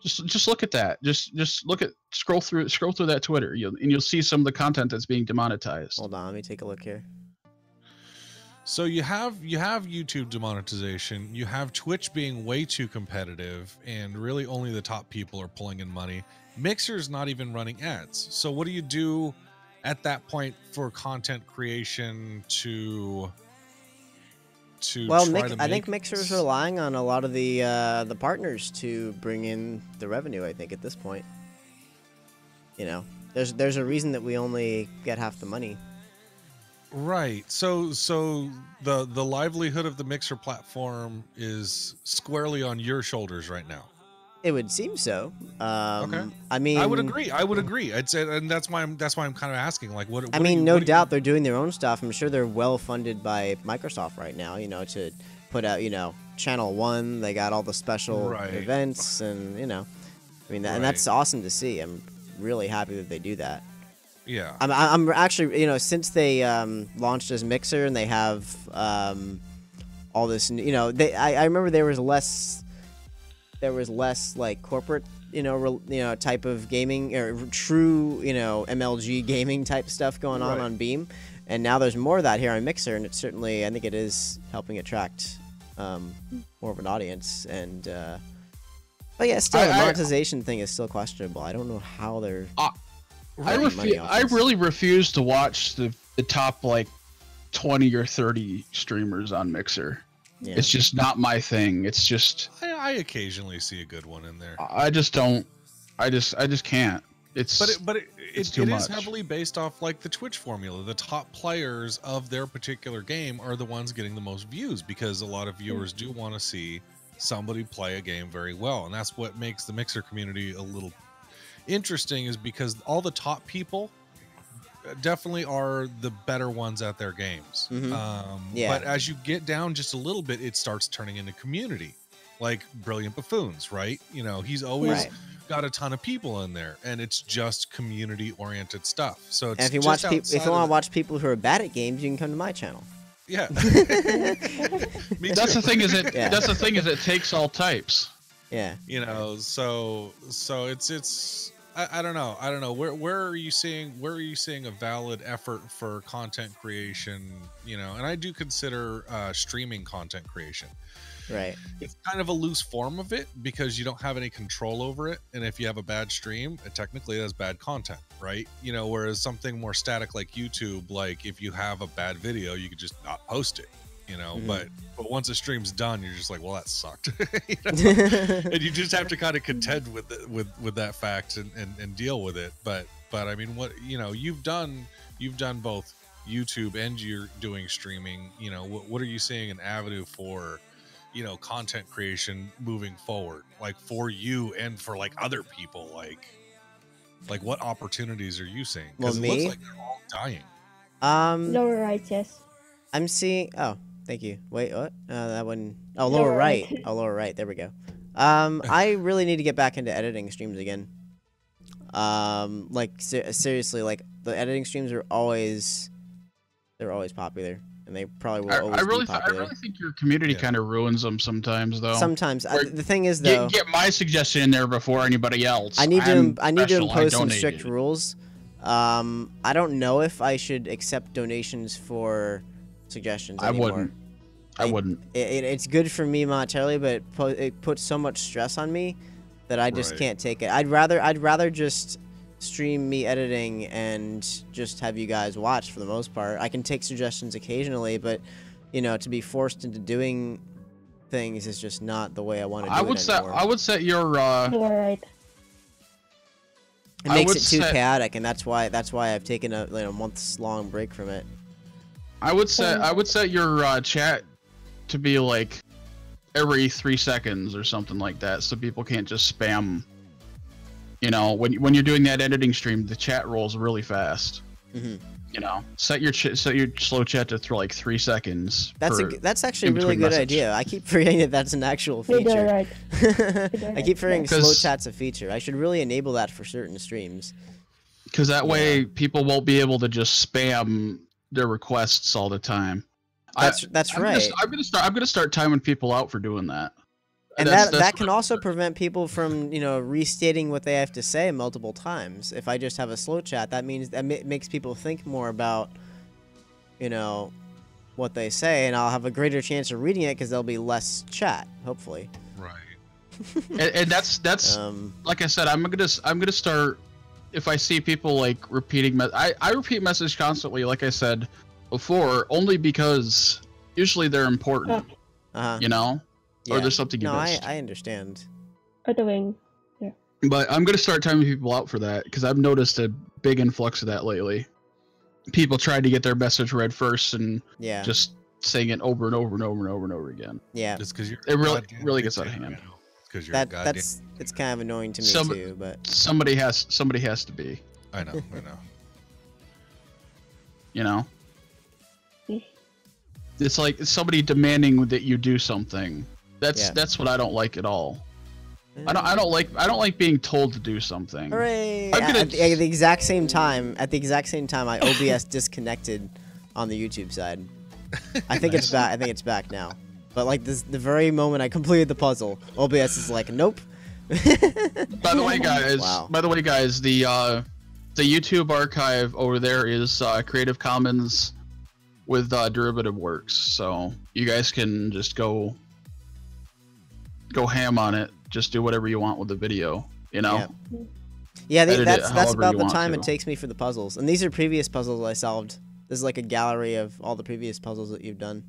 Just look at that. Just scroll through that Twitter, and you'll see some of the content that's being demonetized. Hold on, let me take a look here. So you have YouTube demonetization, you have Twitch being way too competitive, and really only the top people are pulling in money. Mixer's not even running ads. So what do you do at that point for content creation to I think Mixer's relying on a lot of the partners to bring in the revenue, I think, at this point. You know, there's a reason that we only get half the money. Right. So the livelihood of the Mixer platform is squarely on your shoulders right now. It would seem so. Okay. I mean, I would agree. I'd say, and that's why I'm kind of asking, like, what? I mean, no doubt they're doing their own stuff. I'm sure they're well funded by Microsoft right now. You know, to put out, you know, Channel 1. They got all the special events, and you know, I mean, and that's awesome to see. I'm really happy that they do that. Yeah. I'm actually, you know, since they launched as Mixer and they have all this, you know, I remember there was less like corporate, you know, type of gaming, or true, you know, MLG gaming type stuff going on Beam, and now there's more of that here on Mixer, and it's certainly, I think it is helping attract more of an audience, and but yeah, still the monetization thing is still questionable. I don't know how they're. I really refuse to watch the top like 20 or 30 streamers on Mixer. Yeah. It's just not my thing. It's just I occasionally see a good one in there. I just don't. I just can't. It's it is heavily based off like the Twitch formula. The top players of their particular game are the ones getting the most views, because a lot of viewers do want to see somebody play a game very well, and that's what makes the Mixer community a little interesting, is because all the top people definitely are the better ones at their games. But as you get down just a little bit, it starts turning into community, like Brilliant Buffoons, right? You know, he's always got a ton of people in there, and it's just community oriented stuff. So it's, and if you want to watch people who are bad at games, you can come to my channel. Yeah. That's the thing is it takes all types. Yeah. You know, so it's I don't know. Where are you seeing a valid effort for content creation? You know, and I do consider streaming content creation. Right. It's kind of a loose form of it because you don't have any control over it, and if you have a bad stream, technically that's bad content, right? You know, whereas something more static like YouTube, like if you have a bad video, you could just not post it. you know. Mhm. But once a stream's done, you're just like, well, that sucked. You know? And you just have to kind of contend with that fact and deal with it. But I mean, what, you know, you've done both YouTube and you're doing streaming. You know, what are you seeing an avenue for, you know, content creation moving forward, like for you and for like other people, like what opportunities are you seeing? Well, Because it looks like they're all dying. Lower right, yes. I'm seeing. Oh, thank you. Wait, what? That one. Oh, Lower lower right. right. Oh, lower right. There we go. I really need to get back into editing streams again. Like seriously, like the editing streams are always, they're always popular, and they probably will always be popular. I really think your community kind of ruins them sometimes, though. Sometimes the thing is though, get my suggestion in there before anybody else. I need to impose some donated. strict rules. I don't know if I should accept donations for suggestions anymore. I wouldn't. It's good for me monetarily, but it puts so much stress on me that I just can't take it. I'd rather just stream me editing and just have you guys watch for the most part. I can take suggestions occasionally, but you know, to be forced into doing things is just not the way I want to do it anymore. I would set your Lower right. It makes it too chaotic, and that's why I've taken a months long break from it. I would set your chat to be like every 3 seconds or something like that, so people can't just spam. You know, when you're doing that editing stream, the chat rolls really fast. Mm-hmm. You know, set your slow chat to like 3 seconds. That's actually a really good idea. I keep forgetting that's an actual feature. Right. I keep forgetting slow chat's a feature. I should really enable that for certain streams. Because that way people won't be able to just spam their requests all the time. That's right. I'm gonna start timing people out for doing that. And that can also prevent people from, you know, restating what they have to say multiple times. If I just have a slow chat, that means that makes people think more about, you know, what they say, and I'll have a greater chance of reading it because there'll be less chat, hopefully. Right. and that's like I said, I'm gonna start. If I see people like repeating, I repeat message constantly, like I said before, only because usually they're important. You know. Yeah. Or there's something you missed. I understand. Other wing. Yeah. But I'm going to start timing people out for that, because I've noticed a big influx of that lately. People trying to get their message read first and just saying it over and over and over and over and over again. Yeah. Just because it really gets out of hand. Because you're it's kind of annoying to me too, but somebody has to be. I know. You know? It's like somebody demanding that you do something. That's what I don't like at all. I don't like being told to do something. Hooray! At the exact same time, I OBS disconnected on the YouTube side. I think it's back. I think it's back now. But like the very moment I completed the puzzle, OBS is like, nope. By the way, guys, the YouTube archive over there is Creative Commons with derivative works, so you guys can just go ham on it. Just do whatever you want with the video, you know. Yeah, that's about the time it takes me for the puzzles. And these are previous puzzles I solved. This is like a gallery of all the previous puzzles that you've done.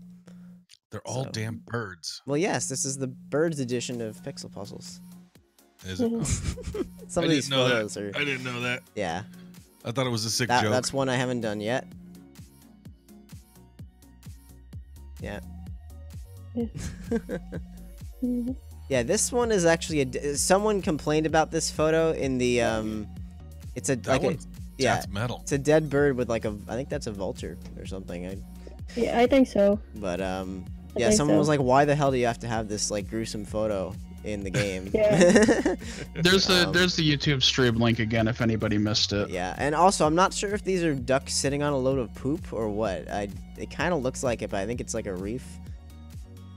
They're all damn birds. Well, yes, this is the birds edition of Pixel Puzzles. Is it? Some of these photos are. I didn't know that. Yeah. I thought it was a sick joke. That's one I haven't done yet. Yeah. Yeah, this one is actually someone complained about this photo in the it's a that's metal. It's a dead bird with like I think that's a vulture or something. Yeah, I think so. But yeah, someone was like, why the hell do you have to have this like gruesome photo in the game? There's the YouTube stream link again if anybody missed it. Yeah, and also I'm not sure if these are ducks sitting on a load of poop or what. It kind of looks like it, but I think it's like a reef.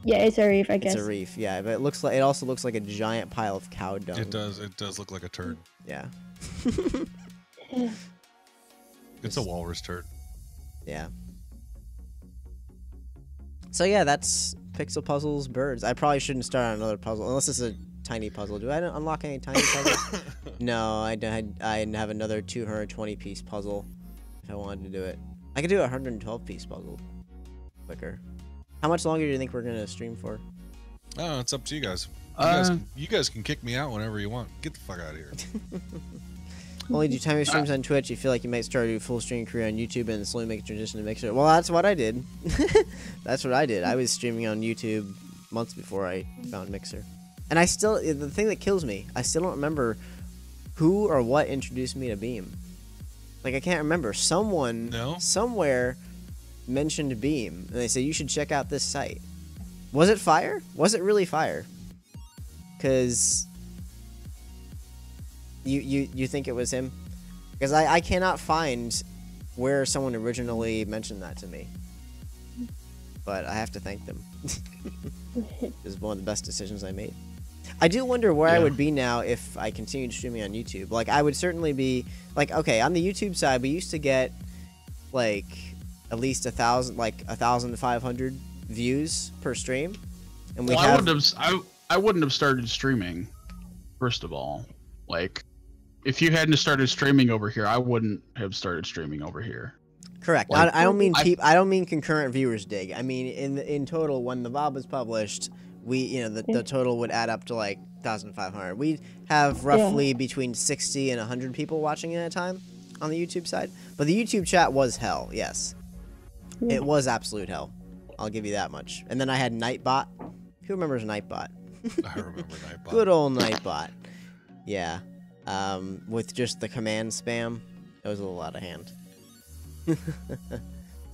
Yeah, it's a reef, I guess. It's a reef, yeah, but it also looks like a giant pile of cow dung. It does look like a turd. Yeah. It's a walrus turd. Yeah. So yeah, that's Pixel Puzzles Birds. I probably shouldn't start on another puzzle unless it's a tiny puzzle. Do I unlock any tiny puzzles? No, I have another 220 piece puzzle if I wanted to do it. I could do a 112 piece puzzle quicker. How much longer do you think we're gonna stream for? Oh, it's up to you guys. You guys can kick me out whenever you want. Get the fuck out of here. Only do time streams on Twitch. You feel like you might start a full streaming career on YouTube and slowly make a transition to Mixer. Well, that's what I did. That's what I did. I was streaming on YouTube months before I found Mixer. And the thing that kills me, I still don't remember who or what introduced me to Beam. Like, I can't remember. Someone somewhere mentioned Beam, and they said, you should check out this site. Was it Fire? Was it really Fire? Because you think it was him? Because I cannot find where someone originally mentioned that to me. But I have to thank them. It was one of the best decisions I made. I do wonder where I would be now if I continued streaming on YouTube. Like, I would certainly be like, okay, on the YouTube side, we used to get like at least 1,500 views per stream, and I wouldn't have started streaming. First of all, like, if you hadn't started streaming over here, I wouldn't have started streaming over here. Correct. Like, I don't mean concurrent viewers dig. I mean in total, when the VOD was published, the total would add up to like 1,500. We have roughly between 60 and 100 people watching at a time on the YouTube side. But the YouTube chat was hell. Yes, it was absolute hell. I'll give you that much. And then I had Nightbot. Who remembers Nightbot? I remember Nightbot. Good old Nightbot. Yeah. With just the command spam, it was a little out of hand.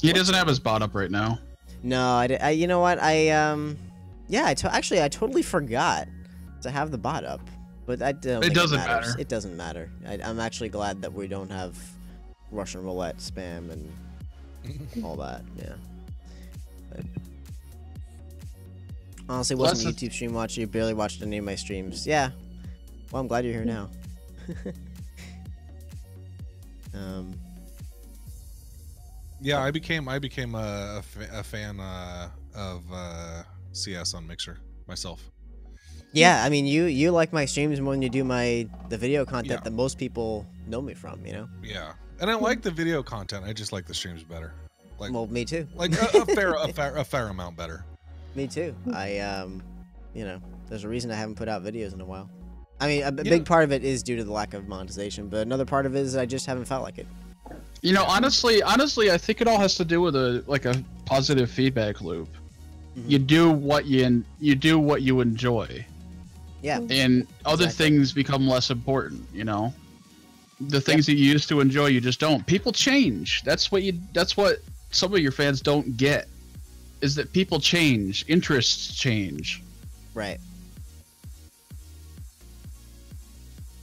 He doesn't have his bot up right now. No, you know what? Actually, I totally forgot to have the bot up. But it doesn't matter. It doesn't matter. I'm actually glad that we don't have Russian roulette spam and all that. Yeah. But honestly, wasn't a YouTube stream watcher. You barely watched any of my streams. Yeah. Well, I'm glad you're here now. Yeah, I became a fan of CS on Mixer myself. Yeah, I mean, you like my streams more than you do the video content that most people know me from, you know? Yeah, and I like the video content. I just like the streams better. Like, well, me too. Like a fair amount better. Me too. There's a reason I haven't put out videos in a while. I mean, a big part of it is due to the lack of monetization, but another part of it is I just haven't felt like it. You know, honestly, I think it all has to do with a positive feedback loop. Mm-hmm. You do what you enjoy. Yeah. And other things become less important, you know? The things that you used to enjoy, you just don't. People change. That's what some of your fans don't get, is that people change, interests change. Right.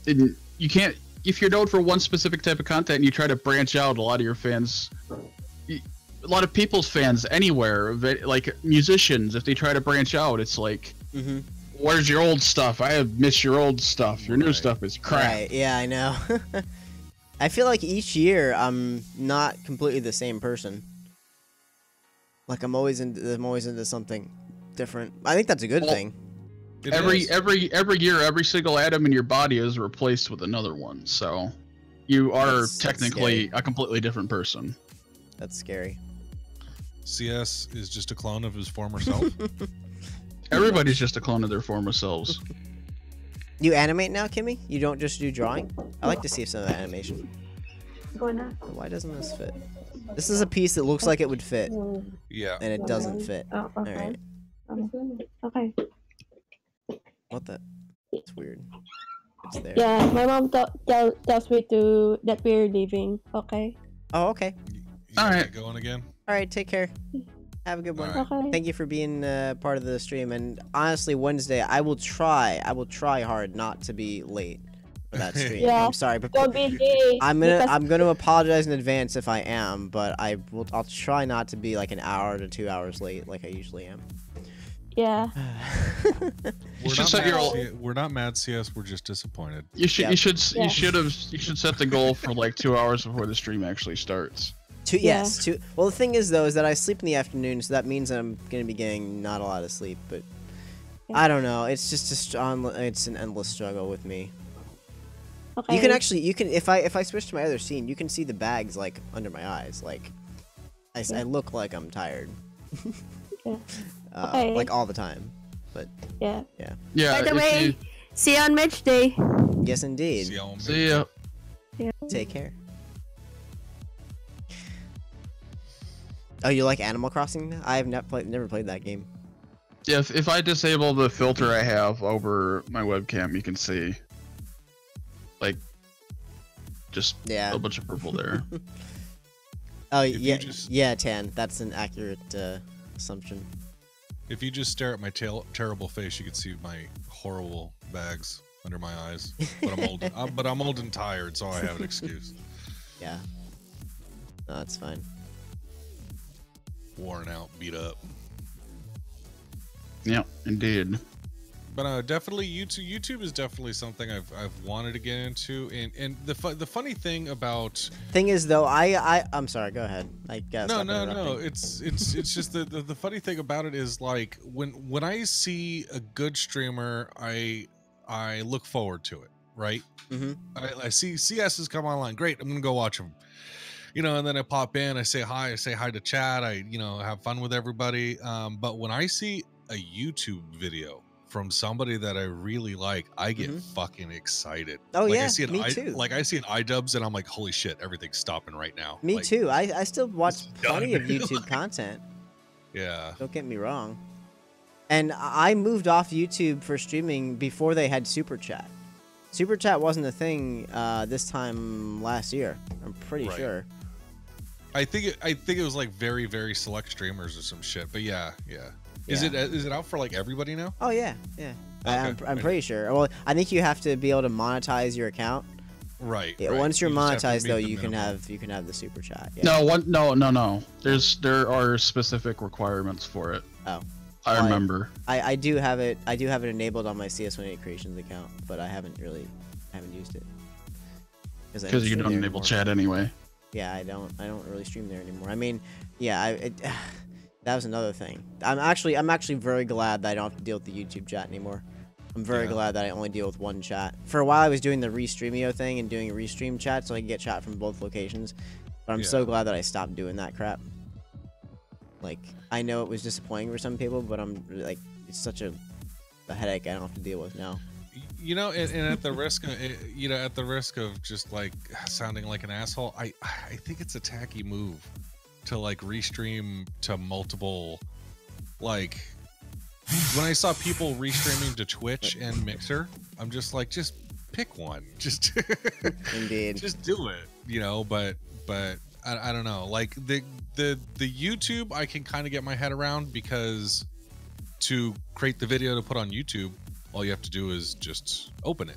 And you can't, if you're known for one specific type of content and you try to branch out, a lot of your fans, a lot of people's fans anywhere, like musicians, if they try to branch out, it's like, where's your old stuff? I miss your old stuff. Your new stuff is crap. Right, yeah, I know. I feel like each year I'm not completely the same person. Like I'm always into something different. I think that's a good thing. Every year, every single atom in your body is replaced with another one. So you are technically a completely different person. That's scary. CS is just a clone of his former self. Everybody's just a clone of their former selves. You animate now, Kimmy? You don't just do drawing? I like to see some of that animation. Why doesn't this fit? This is a piece that looks like it would fit. Yeah. And it doesn't fit. Oh, okay. Alright. Okay. What the? It's weird. It's there. Yeah, my mom tells me that we're leaving. Okay. Oh, okay. All right. Going again? Alright, take care. Have a good one. Right. Okay. Thank you for being part of the stream. And honestly, Wednesday, I will try hard not to be late for that stream. Yeah. I'm sorry, but Don't be late. I'm gonna apologize in advance if I am, but I'll try not to be like an hour to 2 hours late like I usually am. Yeah. We're not mad, CS. We're just disappointed. You should set the goal for like 2 hours before the stream actually starts. Yes. Well, the thing is though, is that I sleep in the afternoon, so that means I'm gonna be getting not a lot of sleep. But I don't know. It's just it's an endless struggle with me. Okay. You can if I switch to my other scene, you can see the bags like under my eyes. Like I look like I'm tired. Okay. like all the time. But Yeah. Yeah. By the if way, you- see you on Mitch Day. yes, indeed. see ya. Take care. Oh, you like Animal Crossing? I have never played that game. Yeah, if I disable the filter I have over my webcam, you can see, like, just Yeah. a bunch of purple there. Oh If you yeah, just- yeah, Tan. That's an accurate assumption. If you just stare at my terrible face, you can see my horrible bags under my eyes. But I'm old. But I'm old and tired, so I have an excuse. Yeah. No, that's fine. Worn out, beat up. Yeah, indeed. But definitely YouTube is definitely something I've wanted to get into. And the funny thing about Thing is, though, I'm sorry. Go ahead. I guess. no. It's just the funny thing about it is, like, when I see a good streamer, I look forward to it, right? Mm-hmm. I see CS has come online. Great, I'm gonna go watch them. And then I pop in, I say hi to chat, I have fun with everybody. But when I see a YouTube video from somebody that I really like, I get fucking excited. Oh, like, yeah, I see me too. Like, I see an iDubbbz and I'm like, holy shit, everything's stopping right now. Me Like, too. I still watch it's plenty done. of YouTube content. Yeah. Don't get me wrong. And I moved off YouTube for streaming before they had Super Chat. Super Chat wasn't a thing this time last year. I'm pretty Right. sure. I think it was like very, very select streamers or some shit. But yeah. Is Yeah. it out for like everybody now? Oh yeah. I'm Okay. pretty sure. Well, I think you have to be able to monetize your account. Right. Yeah, right. once you're You just have to monetized, meet though, the you can minimum. have the Super Chat. Yeah. No. There are specific requirements for it. Oh. I Well, remember. I do have it. I do have it enabled on my CS28 Creations account, but I haven't used it Because you stream don't there enable anymore. chat anyway. Yeah, I don't really stream there anymore. I mean, yeah, that was another thing. I'm actually very glad that I don't have to deal with the YouTube chat anymore. I'm very Yeah. glad that I only deal with one chat. For a while, I was doing the Restreamio thing and doing a restream chat so I could get chat from both locations. But I'm so Yeah. glad that I stopped doing that crap. Like, I know it was disappointing for some people, but I'm like, it's such a headache I don't have to deal with now. And at the risk of at the risk of just like sounding like an asshole, I think it's a tacky move to like restream to multiple, like, when I saw people restreaming to Twitch and Mixer, I'm just like, just pick one, just Indeed. just do it, but I don't know, like the YouTube I can kind of get my head around, because to create the video to put on YouTube, all you have to do is just open it.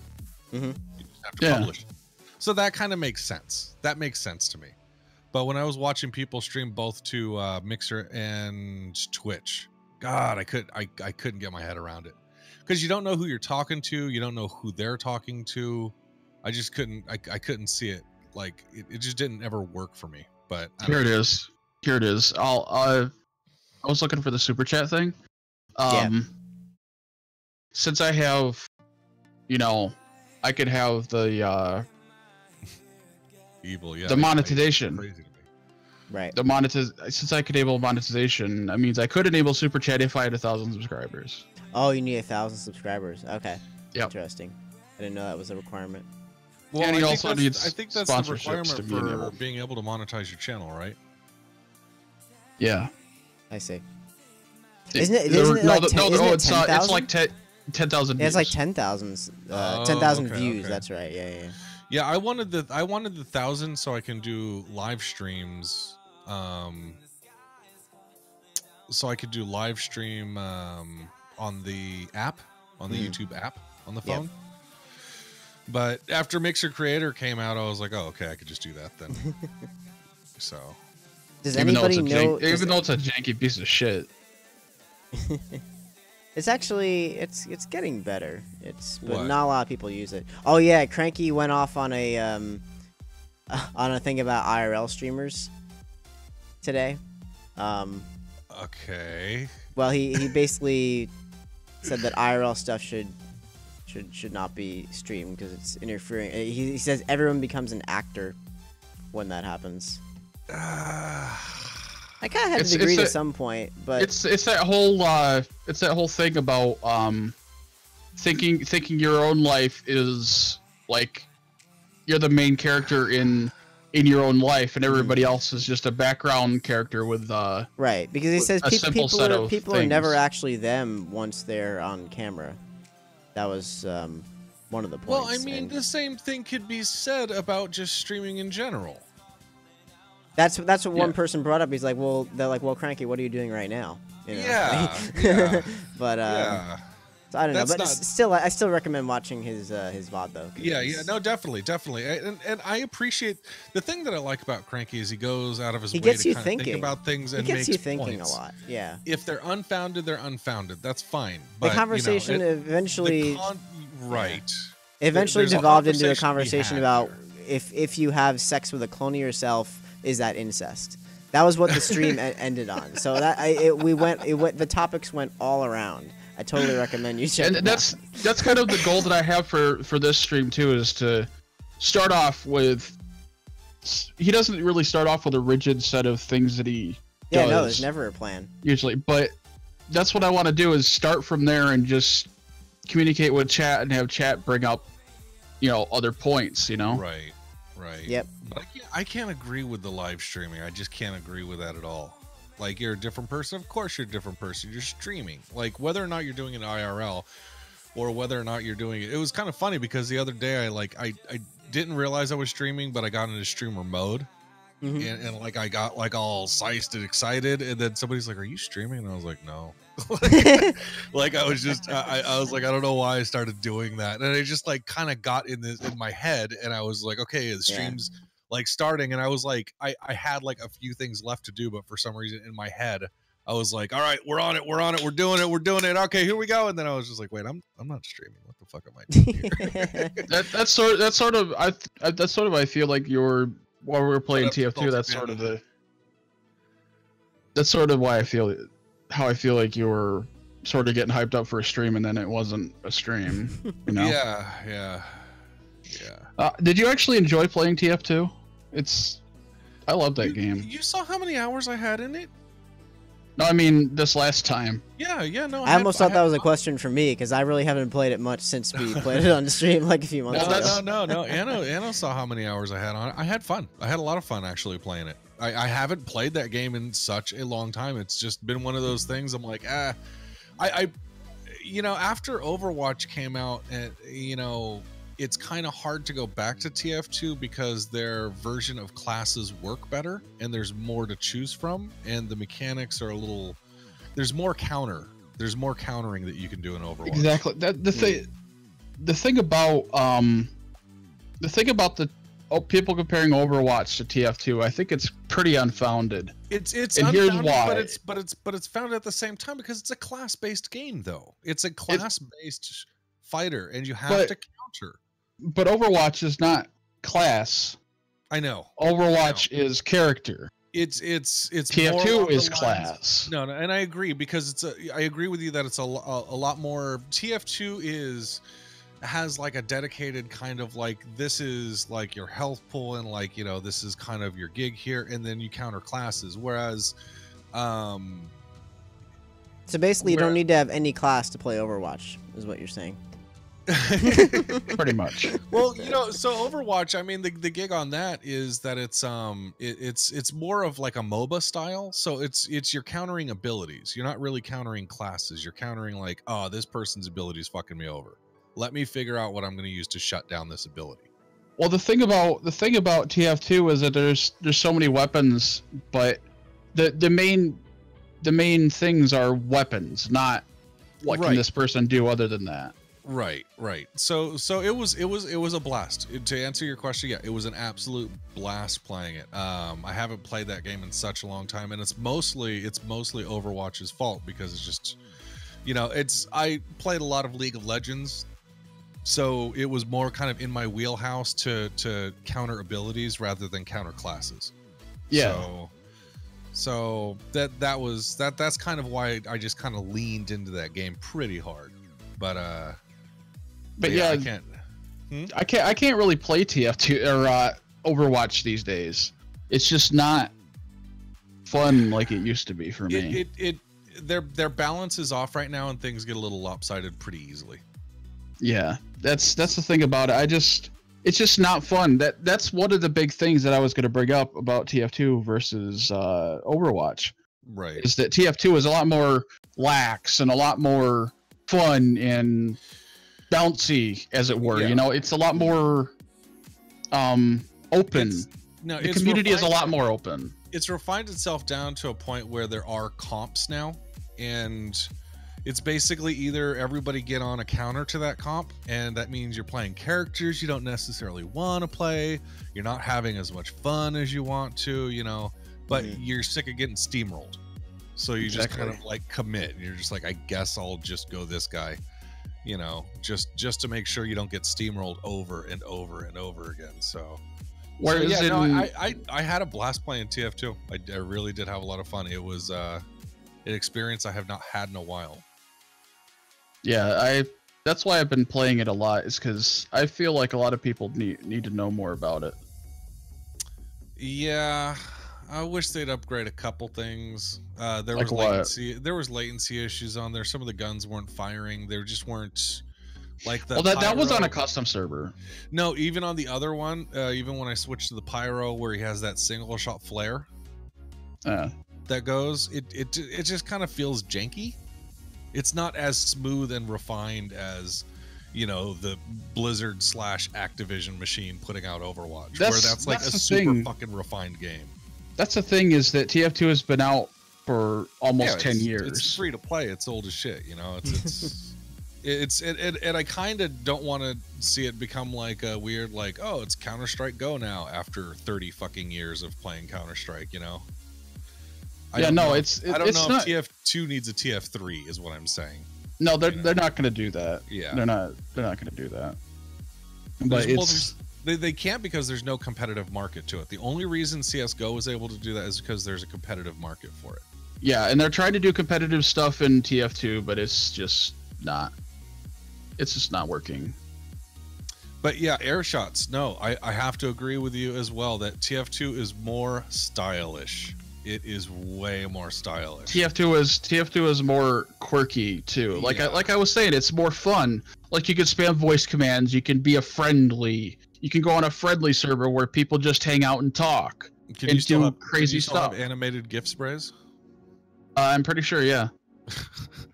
Mm-hmm. You just have to Yeah. publish it. So that kind of makes sense. That makes sense to me. But when I was watching people stream both to Mixer and Twitch, God, I couldn't get my head around it, because you don't know who you're talking to, you don't know who they're talking to. I just couldn't. I couldn't see it. Like it just didn't ever work for me. But Here it is. I was looking for the super chat thing. Since I have, I could have the evil, yeah. the monetization. Crazy to me. Right. Since I could enable monetization, that means I could enable super chat if I had 1,000 subscribers. Oh, you need 1,000 subscribers. Okay. Yep. Interesting. I didn't know that was a requirement. Well, And I he think also that's- needs I think that's the sponsorships requirement to be for enabled. being able to monetize your channel, right? Yeah. I see. Isn't it like it's 10,000? like 10,000 Yeah, it's like views. 10,000 Oh, 10,000 okay, views. okay. That's right. Yeah. Yeah, I wanted the 1,000 so I can do live streams. So I could do live stream on the app, on the YouTube app on the Yep. phone. But after Mixer Creator came out, I was like, oh, okay, I could just do that then. So Does Even though anybody know? even though it's a janky piece of shit. It's actually it's getting better. But What? not a lot of people use it. Oh yeah, Cranky went off on a thing about IRL streamers today. okay. Well, he basically said that IRL stuff should not be streamed because it's interfering. He says everyone becomes an actor when that happens. I kind of had to agree to some point, but it's that whole thing about thinking your own life is like you're the main character in your own life, and everybody else is just a background character with right, because he says people are never things. actually them once they're on camera. That was one of the points. Well, I mean, the same thing could be said about just streaming in general. That's what one person brought up. He's like, well, they're like, well, Cranky, what are you doing right now? You know? Yeah. But Yeah. so I don't know. That's But still, I still recommend watching his VOD though. Yeah, no, definitely. And I appreciate the thing that I like about Cranky is he goes out of his way to kind of think about things and makes you thinking points. a lot. Yeah. If they're unfounded, they're unfounded. That's fine. But, the conversation eventually right. Eventually devolved into a conversation about if you have sex with a clone of yourself, is that incest? That was what the stream ended on. So that the topics went all around. I totally recommend you check. And that's kind of the goal that I have for this stream too, is to start off with. He doesn't really start off with a rigid set of things that he does. No, there's never a plan usually, but that's what I want to do, is start from there and just communicate with chat and have chat bring up, other points, Right. Yep. But I can't agree with the live streaming. I just can't agree with that at all. Like, you're a different person. Of course you're a different person. You're streaming. Like, whether or not you're doing it IRL or whether or not you're doing it. It was kind of funny because the other day I didn't realize I was streaming, but I got into streamer mode. Mm-hmm. And like I got like all sized and excited, and then somebody's like, "Are you streaming?" And I was like, "No." Like I was just I was like, I don't know why I started doing that, and it just like kind of got in my head, and I was like, okay, the stream's like starting, and I was like, I had like a few things left to do, but for some reason in my head I was like, all right, we're on it, we're doing it, okay, here we go. And then I was just like, wait, I'm not streaming. What the fuck am I doing here? that's sort of I feel like while we were playing TF2, that's sort of why I feel how I feel like you were sort of getting hyped up for a stream, and then it wasn't a stream. Yeah. Did you actually enjoy playing TF2? I love that game. You saw how many hours I had in it? No, I mean this last time. Yeah, no. I almost thought that was a question for me, because I really haven't played it much since we played it on the stream like a few months ago. No. Anna saw how many hours I had on it. I had fun. I had a lot of fun actually playing it. I haven't played that game in such a long time. It's just been one of those things. I'm like, after Overwatch came out, and it's kind of hard to go back to TF2 because their version of classes work better and there's more to choose from, and the mechanics are there's more countering that you can do in Overwatch. Exactly. The thing about people comparing Overwatch to TF2, I think it's pretty unfounded. It's and unfounded, here's why. But it's founded at the same time because it's a class-based game, though. It's a class-based fighter, and you have to counter. But Overwatch is not class. I know. Overwatch is character. It's TF2 is class. No, and I agree, because I agree with you that it's a lot more. TF2 has like a dedicated kind of like, this is like your health pool, and like, this is kind of your gig here, and then you counter classes, whereas so basically you don't need to have any class to play Overwatch, is what you're saying. Pretty much. Well, so Overwatch, I mean, the gig on that is that it's more of like a MOBA style. So it's you're countering abilities. You're not really countering classes. You're countering like, oh, this person's ability is fucking me over. Let me figure out what I'm going to use to shut down this ability. Well, the thing about TF2 is that there's so many weapons, but the main things are weapons, not what can this person do other than that. Right. So it was a blast. To answer your question, yeah, it was an absolute blast playing it. I haven't played that game in such a long time, and it's mostly Overwatch's fault, because it's just, I played a lot of League of Legends, so it was more kind of in my wheelhouse to counter abilities rather than counter classes. Yeah. So that's kind of why I just kind of leaned into that game pretty hard. But yeah, I can't really play TF2 or Overwatch these days. It's just not fun like it used to be for me. Their balance is off right now, and things get a little lopsided pretty easily. Yeah, that's the thing about it. It's just not fun. That's one of the big things that I was going to bring up about TF2 versus Overwatch. Right. Is that TF2 is a lot more lax and a lot more fun and bouncy, as it were. Yeah. You know, it's a lot more open. The community is a lot more open. It's refined itself down to a point where there are comps now, and it's basically either everybody get on a counter to that comp, and that means you're playing characters you don't necessarily want to play, you're not having as much fun as you want to, you know, but you're sick of getting steamrolled, so you just kind of like commit, and you're just like, I guess I'll just go this guy, you know, just to make sure you don't get steamrolled over and over and over again. So I had a blast playing TF2. I really did have a lot of fun. It was an experience I have not had in a while. Yeah, that's why I've been playing it a lot, is because I feel like a lot of people need to know more about it. Yeah, I wish they'd upgrade a couple things. There like was latency issues on there. Some of the guns weren't firing. They just weren't like the. Well, that was on a custom server. No, even on the other one, even when I switched to the pyro, where he has that single shot flare that goes, it just kind of feels janky. It's not as smooth and refined as, you know, the Blizzard / Activision machine putting out Overwatch, where that's like a super fucking refined game. That's the thing, is that TF2 has been out for almost 10 years. It's free to play. It's old as shit, you know. And I kind of don't want to see it become like a weird, like, oh, it's Counter-Strike Go now after 30 fucking years of playing Counter-Strike, you know. I don't know if TF2 needs a TF3 is what I'm saying. No, they're not going to do that. Yeah, they're not going to do that. But they can't, because there's no competitive market to it. The only reason CS:GO was able to do that is because there's a competitive market for it. Yeah, and they're trying to do competitive stuff in TF2, but it's just not working. But yeah, air shots. No, I have to agree with you as well that TF2 is more stylish. It is way more stylish. TF2 is more quirky too. Like I was saying, it's more fun. Like, you can spam voice commands. You can be You can go on a friendly server where people just hang out and talk and do crazy stuff. Have animated GIF sprays? I'm pretty sure, yeah.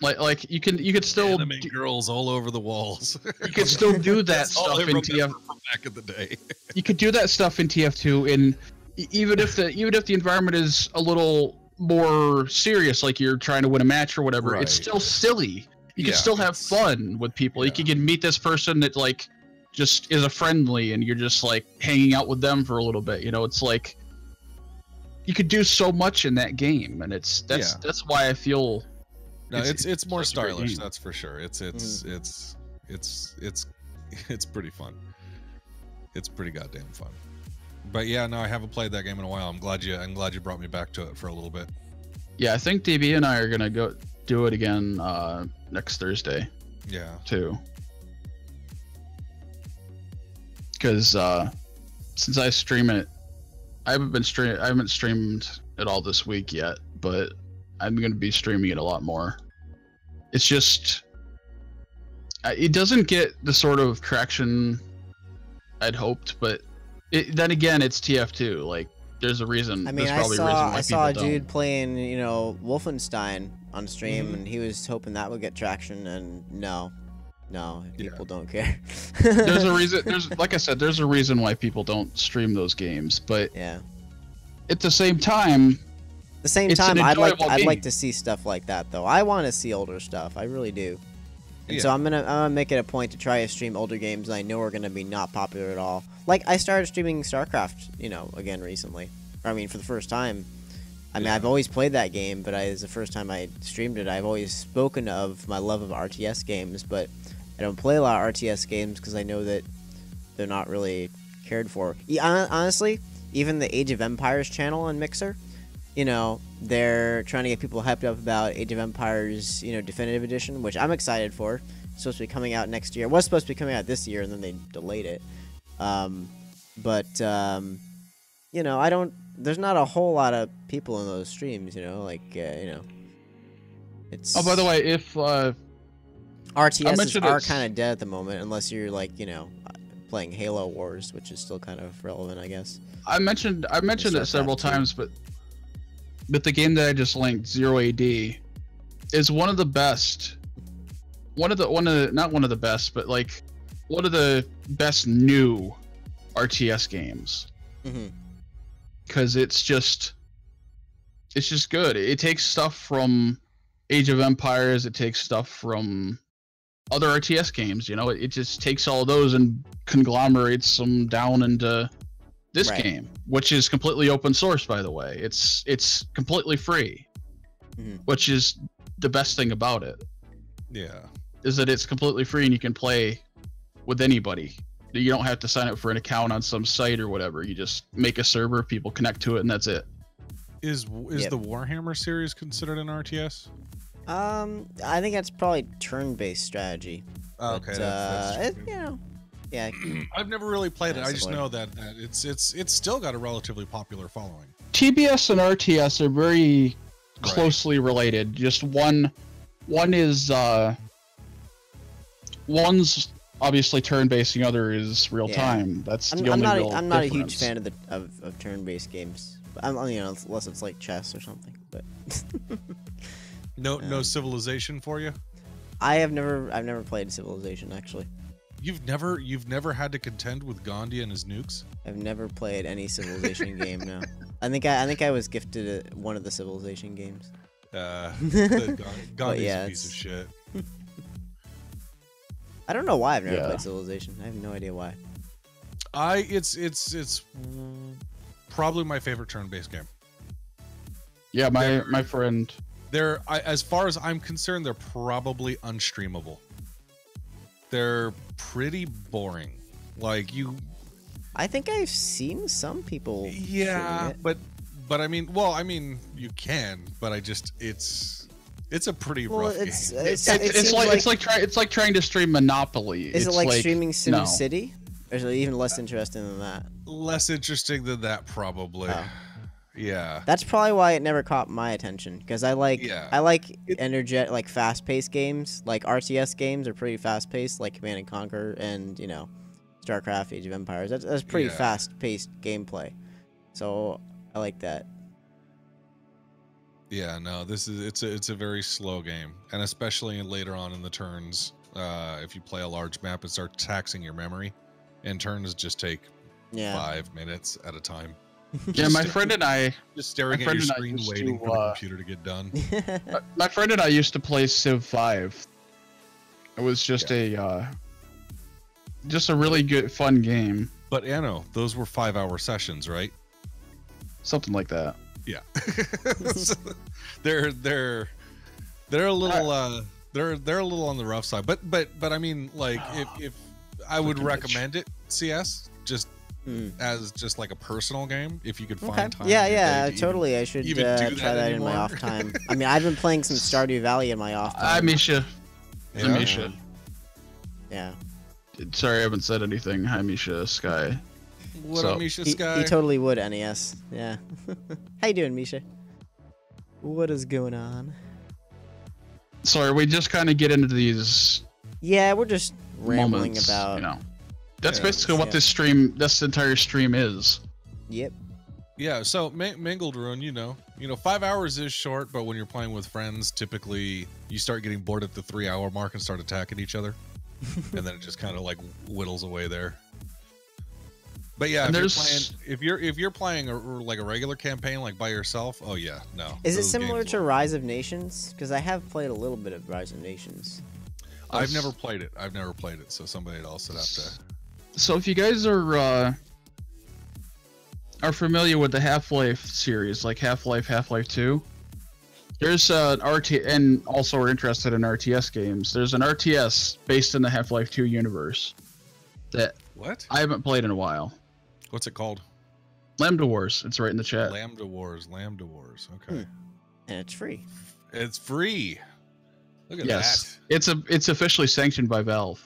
like you could still anime girls all over the walls. You could still do that stuff in TF back in the day. You could do that stuff in TF2, and even if the environment is a little more serious, like you're trying to win a match or whatever, it's still silly. You can still have fun with people. You can meet this person that like just is a friendly, and you're just like hanging out with them for a little bit. You know, it's like you could do so much in that game, and that's why I feel. No, it's more stylish. That's for sure. It's pretty fun. It's pretty goddamn fun. But yeah, no, I haven't played that game in a while. I'm glad you brought me back to it for a little bit. Yeah, I think DB and I are gonna go do it again next Thursday. Yeah. Too. Because since I stream it, I haven't streamed it all this week yet, but I'm gonna be streaming it a lot more. It's just it doesn't get the sort of traction I'd hoped, but then again, it's TF2. Like, there's a reason. I mean, I saw a dude playing, you know, Wolfenstein on stream, and he was hoping that would get traction, and no, people don't care. There's a reason. Like I said, there's a reason why people don't stream those games. But yeah, at the same time, I'd like to see stuff like that, though. I want to see older stuff. I really do. And so I'm gonna make it a point to try to stream older games that I know are gonna be not popular at all. Like, I started streaming StarCraft, you know, again recently. I mean, for the first time. I mean, I've always played that game, but it's the first time I streamed it. I've always spoken of my love of RTS games, but I don't play a lot of RTS games because I know that they're not really cared for. Honestly, even the Age of Empires channel on Mixer, you know, they're trying to get people hyped up about Age of Empires, you know, Definitive Edition, which I'm excited for. It's supposed to be coming out next year. It was supposed to be coming out this year, and then they delayed it. You know, I don't there's not a whole lot of people in those streams, you know, like it's. Oh, by the way, if RTSs are kind of dead at the moment, unless you're like playing Halo Wars, which is still kind of relevant, I guess. I mentioned it several times, but the game that I just linked, Zero AD, is one of the best. Not one of the best, but like one of the best new RTS games. Because it's just good. It takes stuff from Age of Empires. It takes stuff from other RTS games. You know, it just takes all those and conglomerates them down into this game, which is completely open source, by the way. It's completely free, which is the best thing about it. Yeah, is that it's completely free and you can play with anybody. You don't have to sign up for an account on some site or whatever. You just make a server, people connect to it, and that's it. Is the Warhammer series considered an RTS? I think that's probably turn-based strategy. Oh, okay, that's yeah. I've never really played it. I just know that it's still got a relatively popular following. TBS and RTS are very closely related. Just one is one's obviously turn-based, the other is real-time. That's the only real I'm not a huge difference. fan of turn-based games. Unless it's like chess or something. But no Civilization for you? I've never played Civilization, actually. You've never had to contend with Gandhi and his nukes? I've never played any Civilization game. No, I think I was gifted one of the Civilization games. Gandhi's a piece of shit. I don't know why I've never played Civilization. I have no idea why. It's probably my favorite turn-based game. Yeah, my friend. As far as I'm concerned, they're probably unstreamable. They're pretty boring. Like I think I've seen some people. Yeah, but I mean, you can, but it's a pretty rough game. It's like trying to stream Monopoly. Is it like streaming SimCity? Or is it even less interesting than that? Less interesting than that, probably. Oh. Yeah. That's probably why it never caught my attention, because I like energetic, like fast-paced games. Like RTS games are pretty fast-paced, like Command and Conquer and StarCraft, Age of Empires. That's pretty fast-paced gameplay. So I like that. Yeah, no, it's a very slow game, and especially later on in the turns, if you play a large map, it starts taxing your memory, and turns just take 5 minutes at a time. Yeah, my friend and I just staring at your screen, waiting for the computer to get done. My friend and I used to play Civ 5. It was just a really good, fun game. But Anno, those were 5-hour sessions, right? Something like that. Yeah. they're a little they're a little on the rough side, but I mean, like, if I would recommend it, CS, just as just like a personal game, if you could find time. Yeah, totally. I should even try that in my off time. I mean, I've been playing some Stardew Valley in my off time. Hi, Misha. Yeah. Misha. Yeah. Sorry, I haven't said anything. Hi, Misha Sky. What up, Misha Sky? He totally would, NES. Yeah. How you doing, Misha? What is going on? Sorry, we just kind of get into these. Yeah, we're just rambling moments, about. That's basically what this entire stream is. Yep. Yeah. So Mangled Ruin, 5 hours is short, but when you're playing with friends, typically you start getting bored at the 3-hour mark and start attacking each other, and then it just kind of like whittles away there. But yeah, if you're playing a regular campaign like by yourself, oh yeah, no. Is it similar to Rise of Nations? Because I have played a little bit of Rise of Nations. I've never played it, so somebody else would have to. So if you guys are familiar with the Half-Life series, like Half-Life, Half-Life 2, there's an and also are interested in RTS games. There's an RTS based in the Half-Life 2 universe that I haven't played in a while. What's it called? Lambda Wars. It's right in the chat. Lambda Wars. Okay. And it's free. It's free. Look at that. It's officially sanctioned by Valve.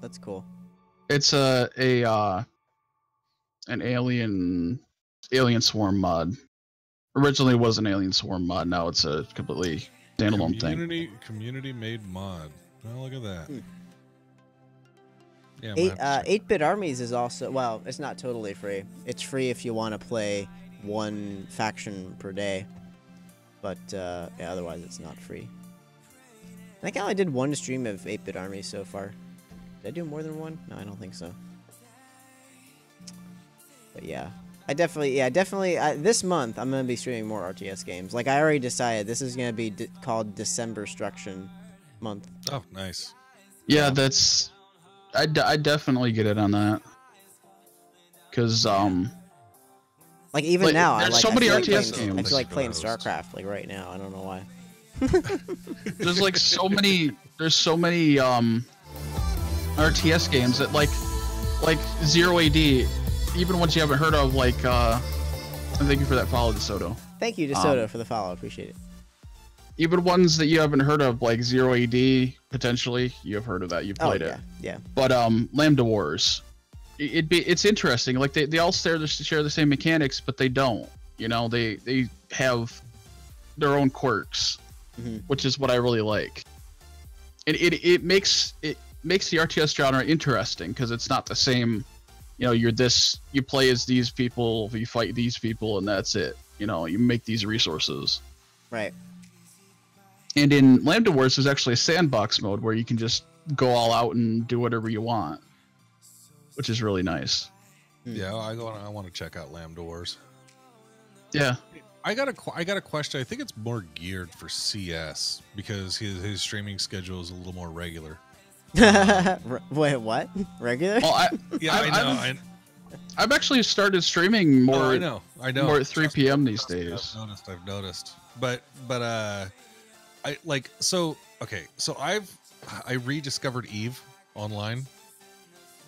That's cool. It's a an Alien Swarm mod. Originally it was an Alien Swarm mod. Now it's a completely standalone thing. Community made mod. Oh, look at that. Yeah, 8-bit armies is also, well, it's not totally free. It's free if you want to play one faction per day, but yeah, otherwise it's not free. I think I only did one stream of 8-bit armies so far. Did I do more than one? No, I don't think so. But yeah, definitely. This month I'm gonna be streaming more RTS games. Like I already decided, this is gonna be called December Struction month. Oh, nice. Yeah, that's. I definitely get it on that. Cause like even now, there's so many RTS games. I feel like playing StarCraft like right now. I don't know why. There's like so many. There's so many RTS games that like Zero AD, even ones you haven't heard of. Like thank you for that follow, DeSoto. Thank you, DeSoto, for the follow. Appreciate it. Even ones that you haven't heard of, like Zero AD, potentially you have heard of that. You've played it. Yeah. But Lambda Wars, it's interesting. Like they all share the same mechanics, but they don't. You know, they have their own quirks, which is what I really like. And it makes the RTS genre interesting because it's not the same. You know, you play as these people, you fight these people, and that's it. You know, you make these resources. Right. And in Lambda Wars, there's actually a sandbox mode where you can just go all out and do whatever you want, which is really nice. Yeah, I want to check out Lambda Wars. Yeah, I got a question. I think it's more geared for CS because his streaming schedule is a little more regular. Wait, what? Regular? Well, I know. I've actually started streaming more. I know. More at 3 p.m. these days. I've noticed. But so I rediscovered Eve online,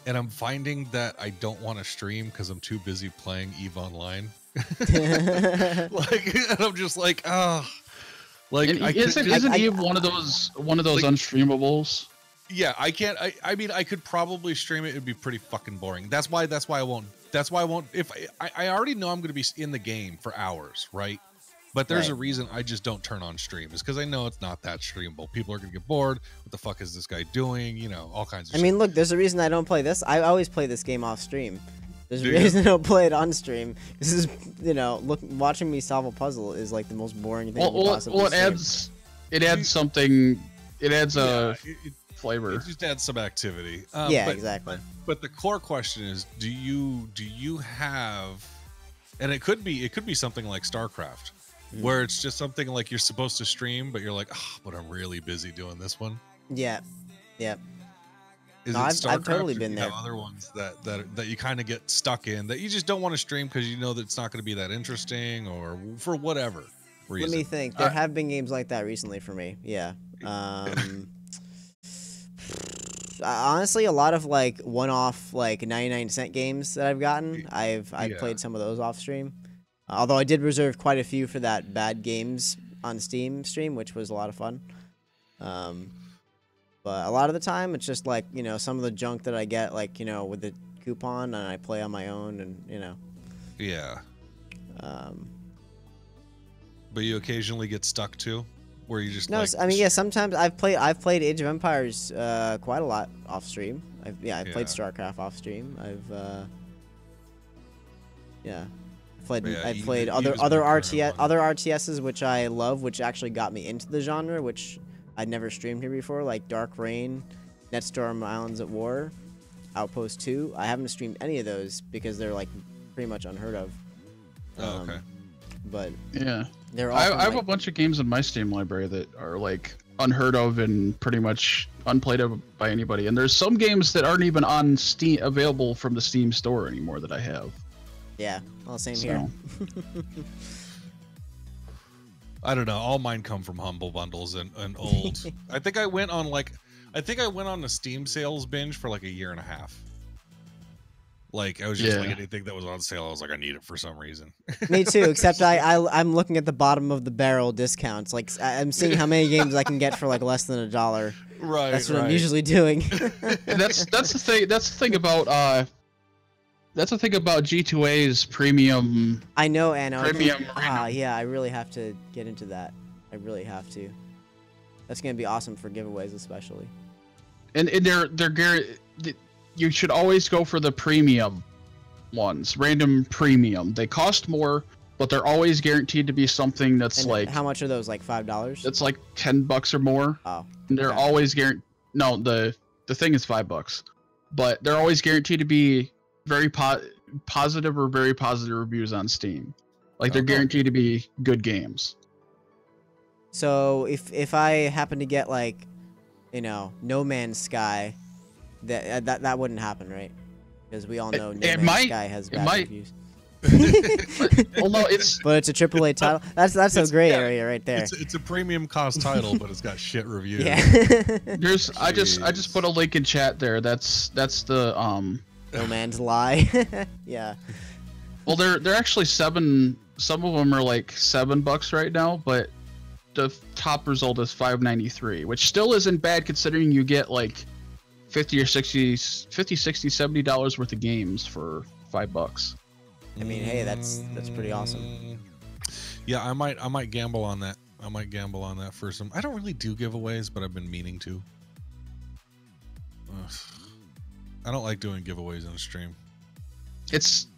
and I'm finding that I don't want to stream because I'm too busy playing Eve online. And I'm just like, isn't Eve one of those unstreamables? Yeah, I can't. I mean, I could probably stream it. It'd be pretty fucking boring. That's why I won't. If I already know I'm going to be in the game for hours, right? But there's a reason I just don't turn on stream. Is because I know it's not that streamable. People are going to get bored. What the fuck is this guy doing? You know, all kinds of shit. I mean, look, there's a reason I don't play this. I always play this game off stream. There's a reason I don't play it on stream. This is, watching me solve a puzzle is like the most boring thing possible. Well, it adds something. It adds flavor. It just adds some activity. Exactly. But the core question is, do you have, and it could be something like StarCraft, where it's just something like you're supposed to stream, but you're like, but I'm really busy doing this one. Yeah. I've totally been there. Have other ones that you kind of get stuck in that you just don't want to stream because you know that it's not going to be that interesting or for whatever reason. Let me think. There have been games like that recently for me. Yeah. Honestly, a lot of like one-off like 99-cent games that I've gotten. I've played some of those off stream. Although I did reserve quite a few for that Bad Games on Steam stream, which was a lot of fun. But a lot of the time, it's just like, some of the junk that I get, like, with the coupon, and I play on my own, and, Yeah. But you occasionally get stuck too, where you just sometimes I've played Age of Empires quite a lot off stream. I've played StarCraft off stream. I've played other RTSs which I love, which actually got me into the genre, which I'd never streamed here before, like Dark Reign, Netstorm Islands at War, Outpost 2. I haven't streamed any of those because they're like pretty much unheard of. Okay. But yeah, they're. I have a bunch of games in my Steam library that are like unheard of and pretty much unplayed by anybody. And there's some games that aren't even on Steam available from the Steam store anymore that I have. Yeah, well, same here. I don't know. All mine come from Humble Bundles and old. I think I went on the Steam sales binge for like a year and a half. Like I was just like anything that was on sale, I was like, I need it for some reason. Me too, except I'm looking at the bottom of the barrel discounts. Like I'm seeing how many games I can get for like less than $1. Right. That's what I'm usually doing. And that's the thing. That's the thing about that's the thing about G2A's premium. I know, Anna. Premium Yeah, I really have to get into that. I really have to. That's gonna be awesome for giveaways, especially. And they're you should always go for the premium ones, random premium. They cost more, but they're always guaranteed to be something that's And like. how much are those? Like $5? It's like $10 or more. Oh. And they're okay. always guaranteed. No, the thing is $5, but they're always guaranteed to be very positive or very positive reviews on Steam. Like they're guaranteed to be good games. So if I happen to get like, you know, No Man's Sky, that wouldn't happen, right? Because we all know No Man's Sky has bad reviews. Well, no, it's but it's a AAA title. That's a gray area right there. It's a premium cost title, but it's got shit reviews. Yeah. There's I just put a link in chat there. That's the No Man's Lie. Yeah. Well, they're actually $7. Some of them are like $7 right now, but the top result is $5.93, which still isn't bad considering you get like $50 or $60, $70 worth of games for $5. I mean, hey, that's pretty awesome. Yeah, I might gamble on that. I might gamble on that for some. I don't really do giveaways, but I've been meaning to. Ugh. I don't like doing giveaways on stream.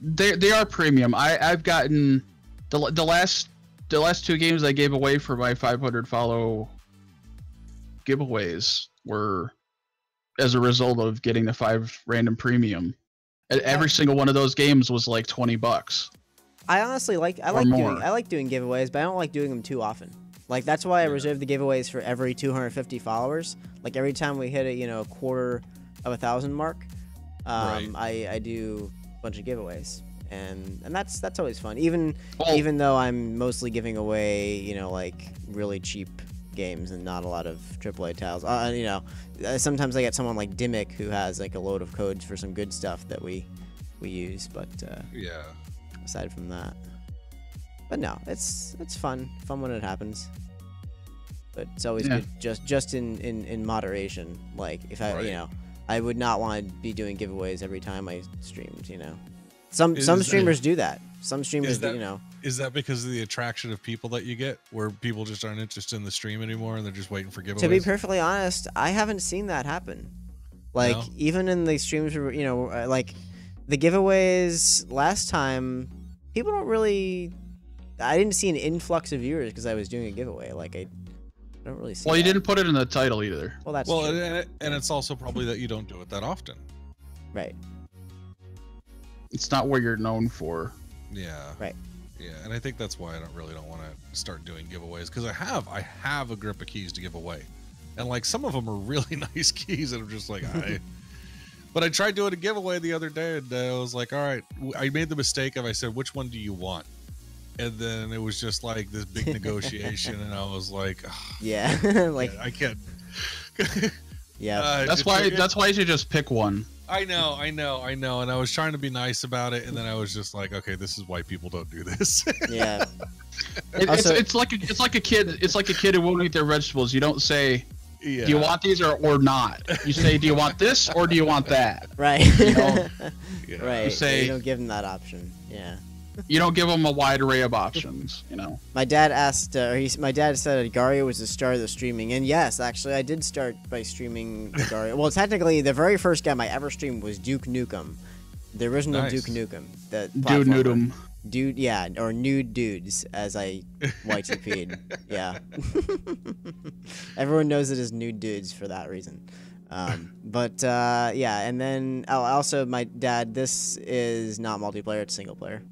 They are premium. I've gotten the last 2 games I gave away for my 500 follow giveaways were as a result of getting the 5 random premium. Every single one of those games was like $20. I honestly like doing giveaways, but I don't like doing them too often. Like that's why I reserve the giveaways for every 250 followers. Like every time we hit a quarter of 1,000 mark, I do a bunch of giveaways, and that's always fun. Even though I'm mostly giving away like really cheap games and not a lot of AAA titles. Sometimes I get someone like Dimmick who has like a load of codes for some good stuff that we use, but yeah. Aside from that, but no, it's fun when it happens. But it's always good just in moderation. Like if I would not want to be doing giveaways every time I streamed. Some streamers do that. Some streamers Is that because of the attraction of people that you get, where people just aren't interested in the stream anymore and they're just waiting for giveaways? To be perfectly honest, I haven't seen that happen. Like even in the streams, like the giveaways last time, people don't really. I didn't see an influx of viewers because I was doing a giveaway. Like I don't really see. Well, you didn't put it in the title either. Well, that's true. And it's also probably that you don't do it that often. Right. It's not what you're known for. Yeah. Right. Yeah, and I think that's why I don't want to start doing giveaways, because I have a grip of keys to give away, and like some of them are really nice keys, and I'm just like But I tried doing a giveaway the other day, and I was like, all right, I made the mistake of I said, which one do you want? And then it was just like this big negotiation, and I was like, yeah, like I can't. Yeah, that's why you should just pick one. I know, and I was trying to be nice about it, and then I was just like, okay, this is why people don't do this. Yeah, it's like a kid who won't eat their vegetables. You don't say, do you want these or not? You say, do you want this or do you want that? Right. Right. You say, you don't give them that option. Yeah. You don't give them a wide array of options. My dad asked, my dad said Agario was the start of the streaming, and yes, actually, I did start by streaming Agario. Well, technically, the very first game I ever streamed was Duke Nukem, the original Duke Nukem. Dude Nudum. Dude, yeah, or Nude Dudes, as I YTP'd. Yeah. Everyone knows it as Nude Dudes for that reason. Yeah, and then also my dad. This is not multiplayer; it's single player.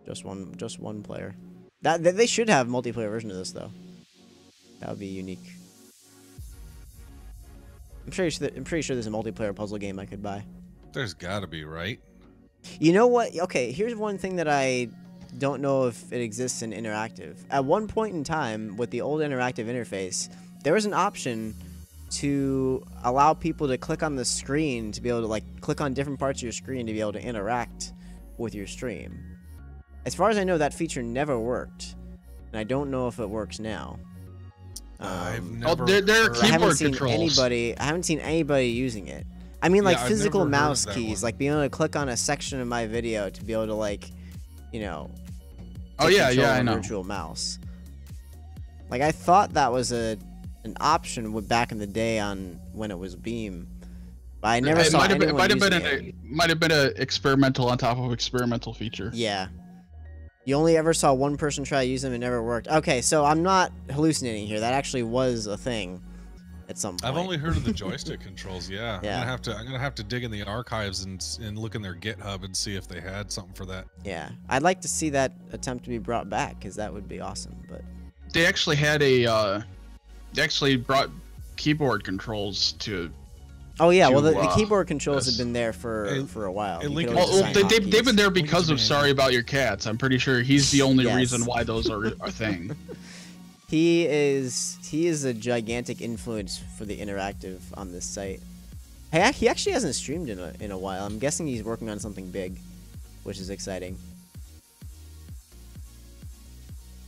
Just one player. They should have multiplayer version of this though. That would be unique. I'm pretty sure there's a multiplayer puzzle game I could buy. There's got to be, right? You know what? Okay, here's one thing that I don't know if it exists in interactive. At one point in time, with the old interactive interface, there was an option to allow people to click on the screen to be able to click on different parts of your screen to be able to interact with your stream. As far as I know, that feature never worked, and I don't know if it works now. I've never. There are keyboard controls. I haven't seen anybody using it. I mean, like Yeah, I've physical never heard of mouse that keys, one. like being able to click on a section of my video to be able to like, you know. Oh take yeah, control yeah, of I a know. virtual mouse. Like I thought that was an option back in the day on when it was Beam, but I never saw anyone using it. Might have been an experimental on top of experimental feature. Yeah. You only ever saw one person try to use them and it never worked. Okay, so I'm not hallucinating here. That actually was a thing at some point. I've only heard of the joystick controls. Yeah, Yeah. I'm gonna have to dig in the archives and look in their GitHub and see if they had something for that. Yeah, I'd like to see that attempt to be brought back because that would be awesome. But They actually had a. They actually brought keyboard controls to. oh yeah, well to, the keyboard controls this. have been there for a while. hey, You link could it always to Well, assign they've been hotkeys. there Link it because to of me. Sorry About Your Cats. I'm pretty sure he's the only Yes. reason why those are a thing. He is a gigantic influence for the interactive on this site. Hey, he actually hasn't streamed in a while. I'm guessing he's working on something big, which is exciting.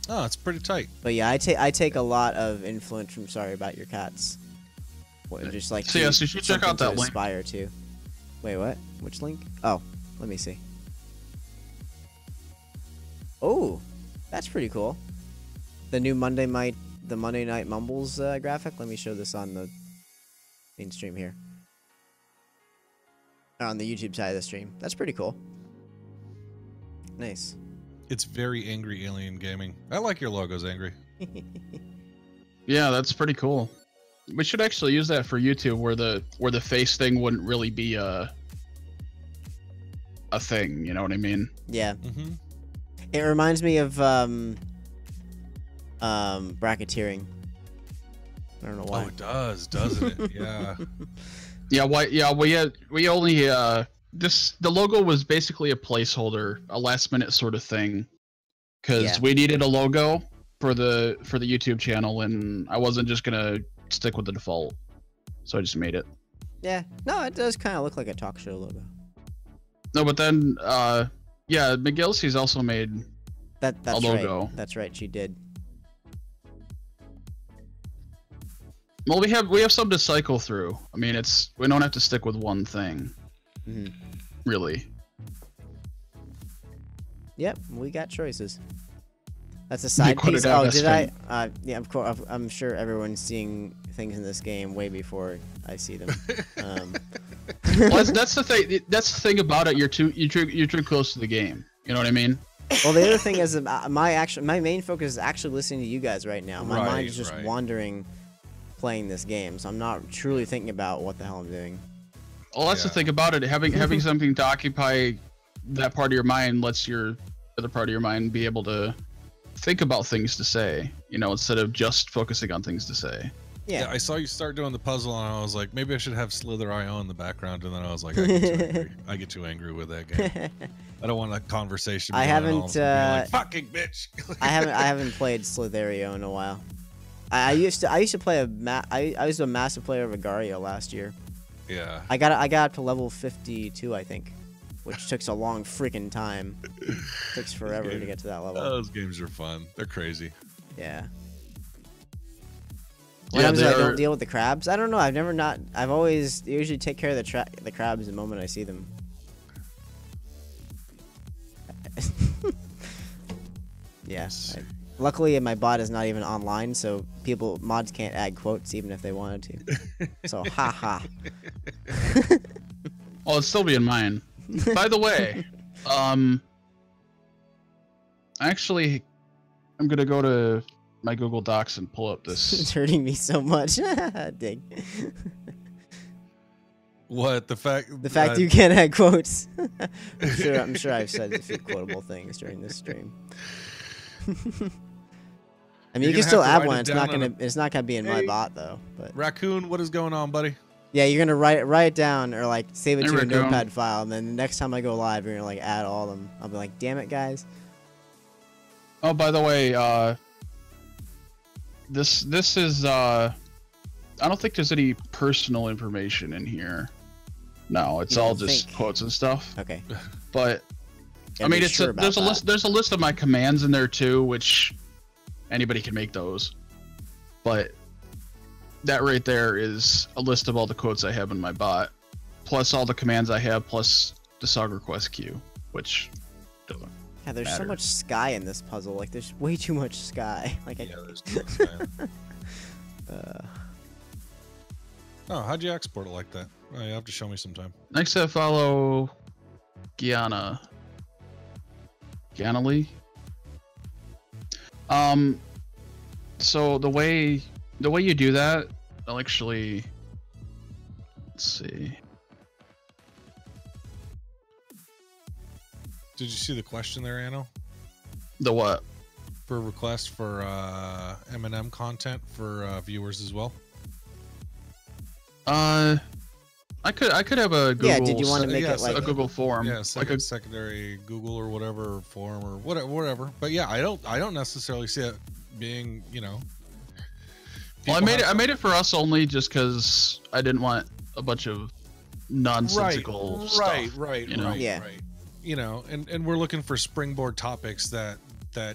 Oh, it's pretty tight. But yeah, I take a lot of influence from Sorry About Your Cats. Just like So yes, you should check something out that to link. aspire to. Wait, what? Which link? Oh, let me see. Oh, that's pretty cool. The new Monday Night Mumbles graphic. Let me show this on the main stream here. On the YouTube side of the stream. That's pretty cool. Nice. It's very angry alien gaming. I like your logos, Angry. Yeah, that's pretty cool. We should actually use that for YouTube, where the face thing wouldn't really be a thing. You know what I mean? Yeah. Mm-hmm. It reminds me of bracketeering. I don't know why. Oh, it does, doesn't it? Yeah. Yeah. Why? Yeah. We only the logo was basically a placeholder, a last minute sort of thing, because Yeah. we needed a logo for the YouTube channel, and I wasn't just gonna stick with the default, so I just made it. Yeah. No, it does kind of look like a talk show logo. No, but then yeah, McGillsey's also made That's a logo. right. That's right. She did. Well, we have some to cycle through. I mean, we don't have to stick with one thing, really. Yep, we got choices. That's a side quoted piece. out Oh, as did I? thing. Yeah, of course. I'm sure everyone's seeing things in this game way before I see them. Well, that's the thing. That's the thing about it. You're too close to the game. You know what I mean? Well, the other thing is my main focus is actually listening to you guys right now. My mind is just Right. wandering, playing this game, so I'm not truly thinking about what the hell I'm doing. Well, that's the Yeah. thing about it. Having something to occupy that part of your mind lets your other part of your mind be able to think about things to say. You know, instead of just focusing on things to say. Yeah. I saw you start doing the puzzle, and I was like, maybe I should have Slither.io in the background. And then I was like, I get too angry. I get too angry with that game. I don't want a conversation. I going on, haven't, being like, fucking bitch. I haven't played Slither.io in a while. I used to play I was a massive player of Agario last year. Yeah. I got up to level 52, I think, which took a long freaking time. Takes forever to get to that level. Those games are fun. They're crazy. Yeah. Yeah, What happens if I they're- don't deal with the crabs? I don't know. I've always usually take care of the crabs the moment I see them. Yeah. Luckily, my bot is not even online, so mods can't add quotes even if they wanted to. So, haha. Oh, it'll still be in mine. By the way, actually, I'm gonna go to my Google Docs and pull up It's this. hurting me so much. Dig. What the fact? You can't add quotes. I'm sure I've said a few quotable things during this stream. I mean, you can You're gonna still have to add write one. it It's not gonna be in my Hey. bot though. But Raccoon, what is going on, buddy? yeah, you're gonna write it down or like save it Hey, to a Raccoon. notepad file, and then the next time I go live, you're gonna like add all of them. I'll be like, damn it, guys. Oh, by the way, this is I don't think there's any personal information in here. No, it's You all don't just think? quotes and stuff. Okay. But Yeah, I mean, be it's sure about there's a that. list. There's a list of my commands in there too, which anybody can make those. But that right there is a list of all the quotes I have in my bot. plus all the commands I have, plus the song request queue, which doesn't Yeah, there's so matter. much sky in this puzzle. Like, there's way too much sky. Like, Yeah, there's too much time. Oh, how'd you export it like that? Oh, you have to show me sometime. Next I follow Guyana. Lee. So the way you do that, I'll actually, let's see. Did you see the question there, Anno? The what? For request for M&M content for viewers as well? I could have a Google. Yeah, did you want to make yeah, it like a Google form? Yeah, like a secondary Google or whatever form or whatever. But yeah, I don't necessarily see it being, you know. Well, I made it for us only just because I didn't want a bunch of nonsensical stuff. Right. Yeah. Right. You know, and we're looking for springboard topics that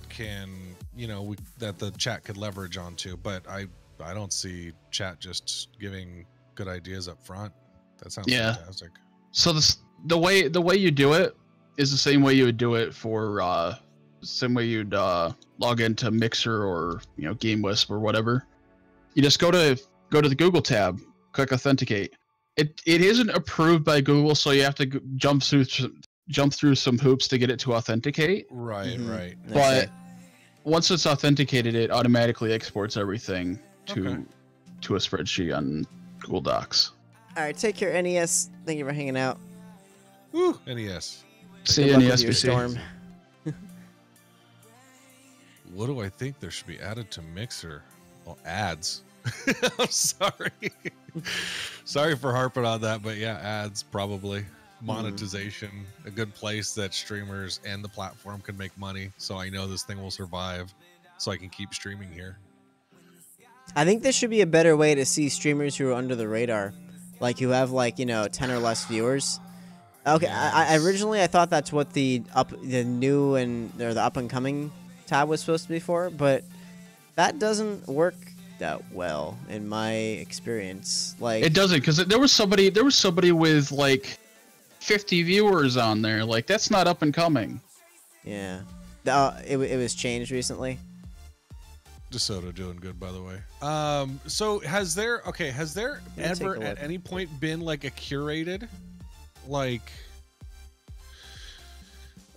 can, you know, that the chat could leverage onto. But I don't see chat just giving good ideas up front. That sounds fantastic. So the way you do it is the same way you would do it for same way you'd log into Mixer or, you know, GameWisp or whatever. You just go to the Google tab, click Authenticate. It isn't approved by Google, so you have to jump through some hoops to get it to authenticate. Right. But once it's authenticated, it automatically exports everything to a spreadsheet on Google Docs. All right, take care, NES. Thank you for hanging out. Woo, NES. See Good you, luck with your NESBC. storm. What do I think there should be added to Mixer? Well, ads. I'm sorry. Sorry for harping on that, but yeah, ads probably. Monetization, a good place that streamers and the platform can make money. So I know this thing will survive, so I can keep streaming here. I think there should be a better way to see streamers who are under the radar, like who have like, you know, 10 or less viewers. Okay, I originally I thought that's what the new and or the up and coming tab was supposed to be for, but that doesn't work that well in my experience. Like, It doesn't, because there was somebody with like 50 viewers on there. Like, that's not up and coming. yeah, it was changed recently. DeSoto doing good, by the way. So has there Yeah, take ever a at look. any point been like a curated, like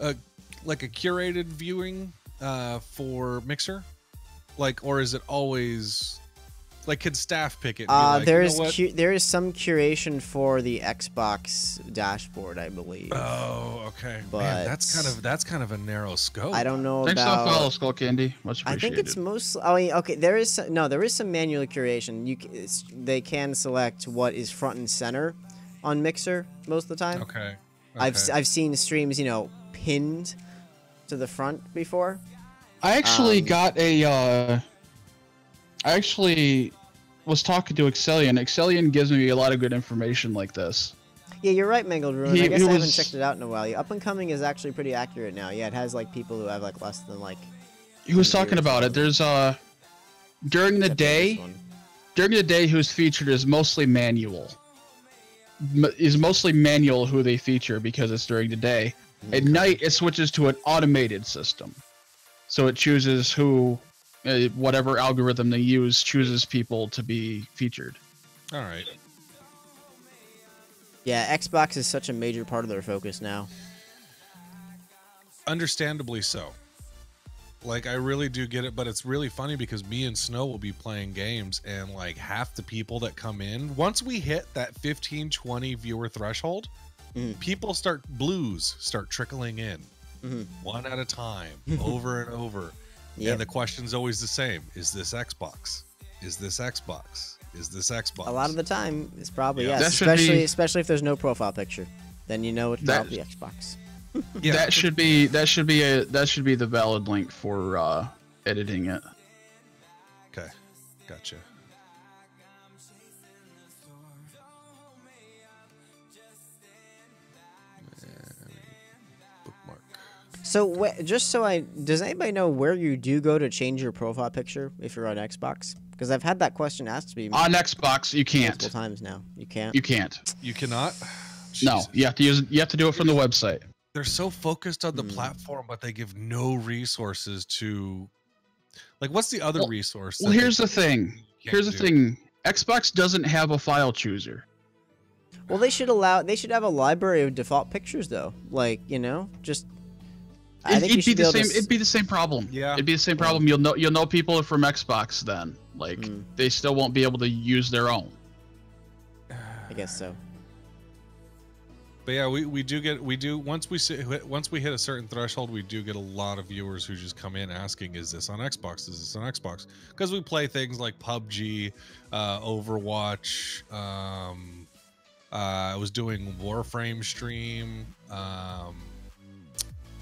a curated viewing for Mixer, like, or is it always like, can staff pick it? And be like, There is some curation for the Xbox dashboard, I believe. Oh, okay. But man, that's kind of a narrow scope. I don't know Thanks for about. the follow, Skull Candy. Much I appreciated. think it's mostly. Oh, yeah, okay. There is some manual curation. They can select what is front and center on Mixer most of the time. Okay. I've seen streams, you know, pinned to the front before. I actually got a. I actually was talking to Excellion. Excellion gives me a lot of good information like this. Yeah, you're right, Mangled Ruin. He- I guess he I haven't was- checked it out in a while. Yeah, Up and Coming is actually pretty accurate now. Yeah, it has like people who have like less than like. He was 10 talking viewers about it. probably. There's during the Except for day. this one. During the day, who's featured is mostly manual. Is mostly manual who they feature because it's during the day. At night, it switches to an automated system. So it chooses who, whatever algorithm they use, chooses people to be featured. All right. Yeah, Xbox is such a major part of their focus now. Understandably so. Like, I really do get it, but it's really funny because me and Snow will be playing games, and like half the people that come in, once we hit that 15-20 viewer threshold, people start trickling in one at a time, over and over. Yep. And the question's always the same: is this Xbox? Is this Xbox? Is this Xbox? A lot of the time, it's probably Yeah. yes. That should be- Especially if there's no profile picture, then you know it's That- probably Xbox. Yeah. That should be the valid link for editing it. Okay, gotcha. Bookmark. So does anybody know where you do go to change your profile picture if you're on Xbox? Because I've had that question asked to me On Xbox, you multiple can't. times now. You can't. You can't. You cannot. No, Jesus. you have to do it from the website. They're so focused on the platform, but they give no resources to, like, what's the other resource? Well, here's the thing. Xbox doesn't have a file chooser. Well, they should have a library of default pictures, though. Like, just. It'd be the same problem. Yeah, it'd be the same problem. You'll know people are from Xbox then. Like, they still won't be able to use their own. I guess so. But yeah, we do once we hit a certain threshold, we do get a lot of viewers who just come in asking, "Is this on Xbox? Is this on Xbox?" Because we play things like PUBG, Overwatch. I was doing Warframe stream.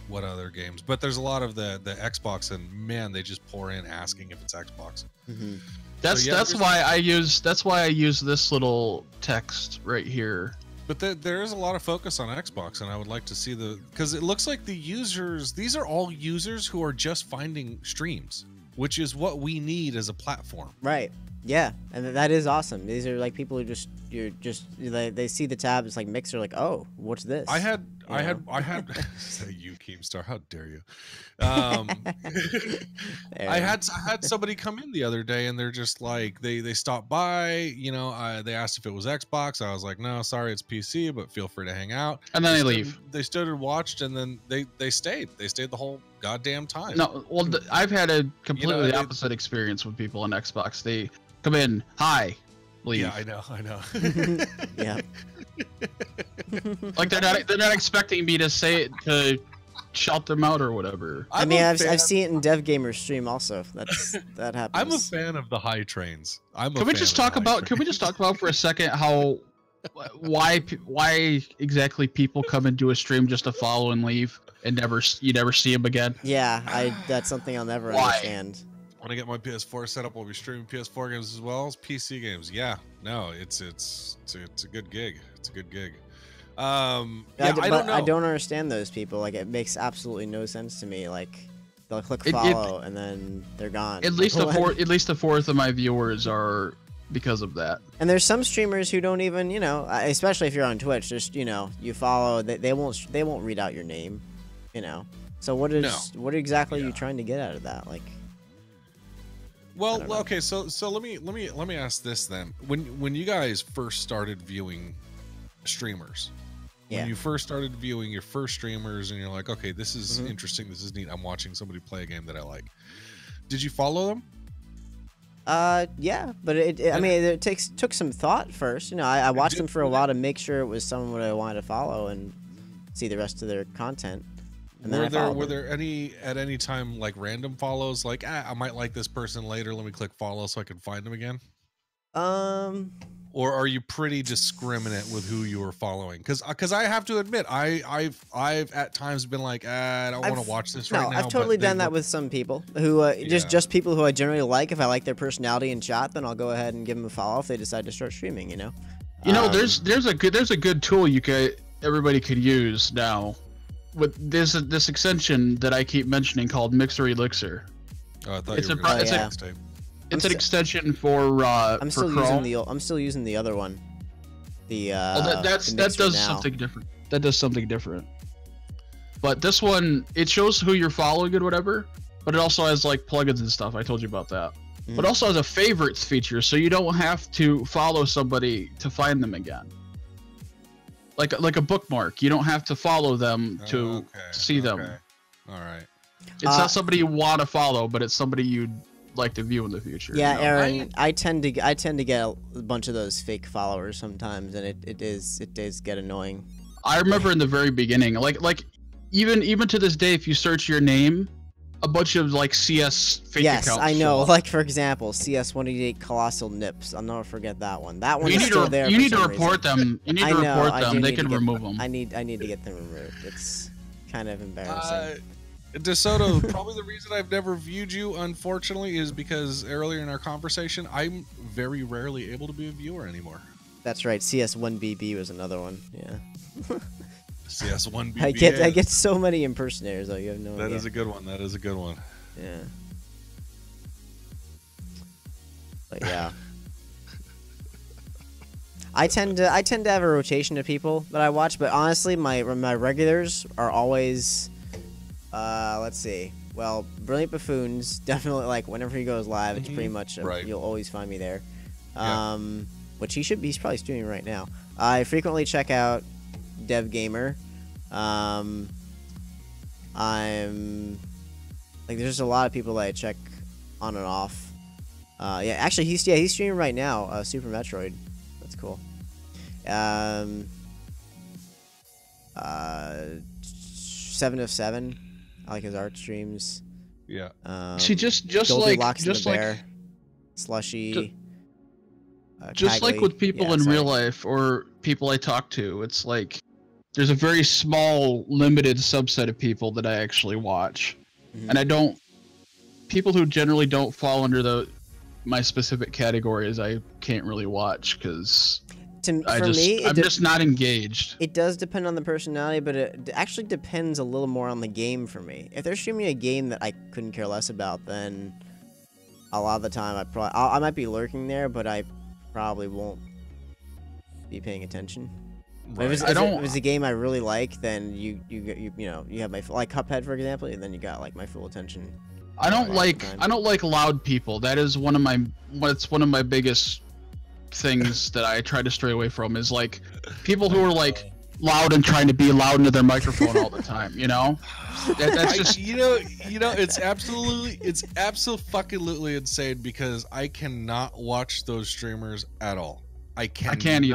What other games? But there's a lot of the Xbox, and man, they just pour in asking if it's Xbox. Mm-hmm. That's why I use this little text right here. But there is a lot of focus on Xbox, and I would like to see because it looks like these are all users who are just finding streams, which is what we need as a platform. Right. Yeah, and that is awesome. These are like people who they see the tab. It's like Mixer, like, oh, what's this? I had you Keemstar, how dare you? I had somebody come in the other day, and they're just like they stopped by. They asked if it was Xbox. I was like, no, sorry, it's PC, but feel free to hang out. And then they leave. They stood and watched, and then they stayed. They stayed the whole goddamn time. No, well, I've had a completely opposite experience with people on Xbox. They come in, hi, leave. Yeah, I know. Yeah. Like they're not expecting me to say it to shout them out or whatever. I've seen it in Dev Gamer stream also. That happens. I'm a fan of the high trains. Can we just talk about for a second why exactly people come and do a stream just to follow and leave and you never see them again? Yeah, that's something I'll never understand. When I get my PS4 set up, we'll be streaming PS4 games as well as PC games. Yeah, no, it's a good gig. It's a good gig. I don't know. I don't understand those people. Like, it makes absolutely no sense to me. Like, they'll click follow and then they're gone. At least a fourth of my viewers are because of that. And there's some streamers who don't even, especially if you're on Twitch, just you follow. They won't read out your name, So what exactly are you trying to get out of that? Like. Well, okay, so let me ask this then. When you guys first started viewing streamers, when you first started viewing your first streamers, and you're like, okay, this is interesting, this is neat, I'm watching somebody play a game that I like. Did you follow them? Yeah, but it took some thought first. I watched them for a while to make sure it was someone I wanted to follow and see the rest of their content. And were there at any time like random follows, like I might like this person later, let me click follow so I can find them again? Or are you pretty discriminate with who you are following? Because I have to admit, I've at times been like, I don't want to watch this right now. No, I've totally done that with some people who just people who I generally like. If I like their personality in chat, then I'll go ahead and give them a follow if they decide to start streaming. There's a good tool everybody could use now. With this extension that I keep mentioning called Mixer Elixir. Oh, I thought it's an extension for I'm still Chrome. I'm still using the other one. That does something different. That does something different. But this one, it shows who you're following and whatever, but it also has like plugins and stuff. I told you about that. But also has a favorites feature, so you don't have to follow somebody to find them again. Like a bookmark, you don't have to follow them to see them. All right. It's not somebody you want to follow, but it's somebody you'd like to view in the future. Yeah, Aaron, I tend to get a bunch of those fake followers sometimes, and it does get annoying. I remember in the very beginning, like even to this day, if you search your name, a bunch of like CS fake accounts. Yes, I know. Like, for example, CS 188 Colossal Nips. I'll never forget that one. That one is still there. You need to report them. You need to report them. They can remove them. I need to get them removed. It's kind of embarrassing. DeSoto, probably the reason I've never viewed you, unfortunately, is because earlier in our conversation, I'm very rarely able to be a viewer anymore. That's right. CS1BB was another one. Yeah. CS1BB. I get so many impersonators though. You have no idea. That is a good one. That is a good one. Yeah. But yeah. I tend to have a rotation of people that I watch, but honestly, my regulars are always, let's see. Well, Brilliant Buffoons, definitely, like, whenever he goes live, it's pretty much, you'll always find me there. Which he's probably streaming right now. I frequently check out Dev Gamer. I'm, like, there's just a lot of people that I check on and off. Yeah, actually, he's streaming right now, Super Metroid. That's cool. 7 of 7. I like his art streams. Yeah. See, just like Slushy. Just like with people in real life or people I talk to, it's like there's a very small, limited subset of people that I actually watch, and I don't. People who generally don't fall under my specific categories, I can't really watch because I'm just not engaged. It does depend on the personality, but it actually depends a little more on the game for me. If they're streaming a game that I couldn't care less about, then a lot of the time I might be lurking there, but I probably won't be paying attention. Right. If it's a game I really like, then you have my, like, Cuphead, for example, and then you got, like, my full attention. I don't like loud people. That is one of my biggest things that I try to stray away from, is like people who are like loud and trying to be loud into their microphone all the time, you know? That's just it's absolutely insane because I cannot watch those streamers at all. I can't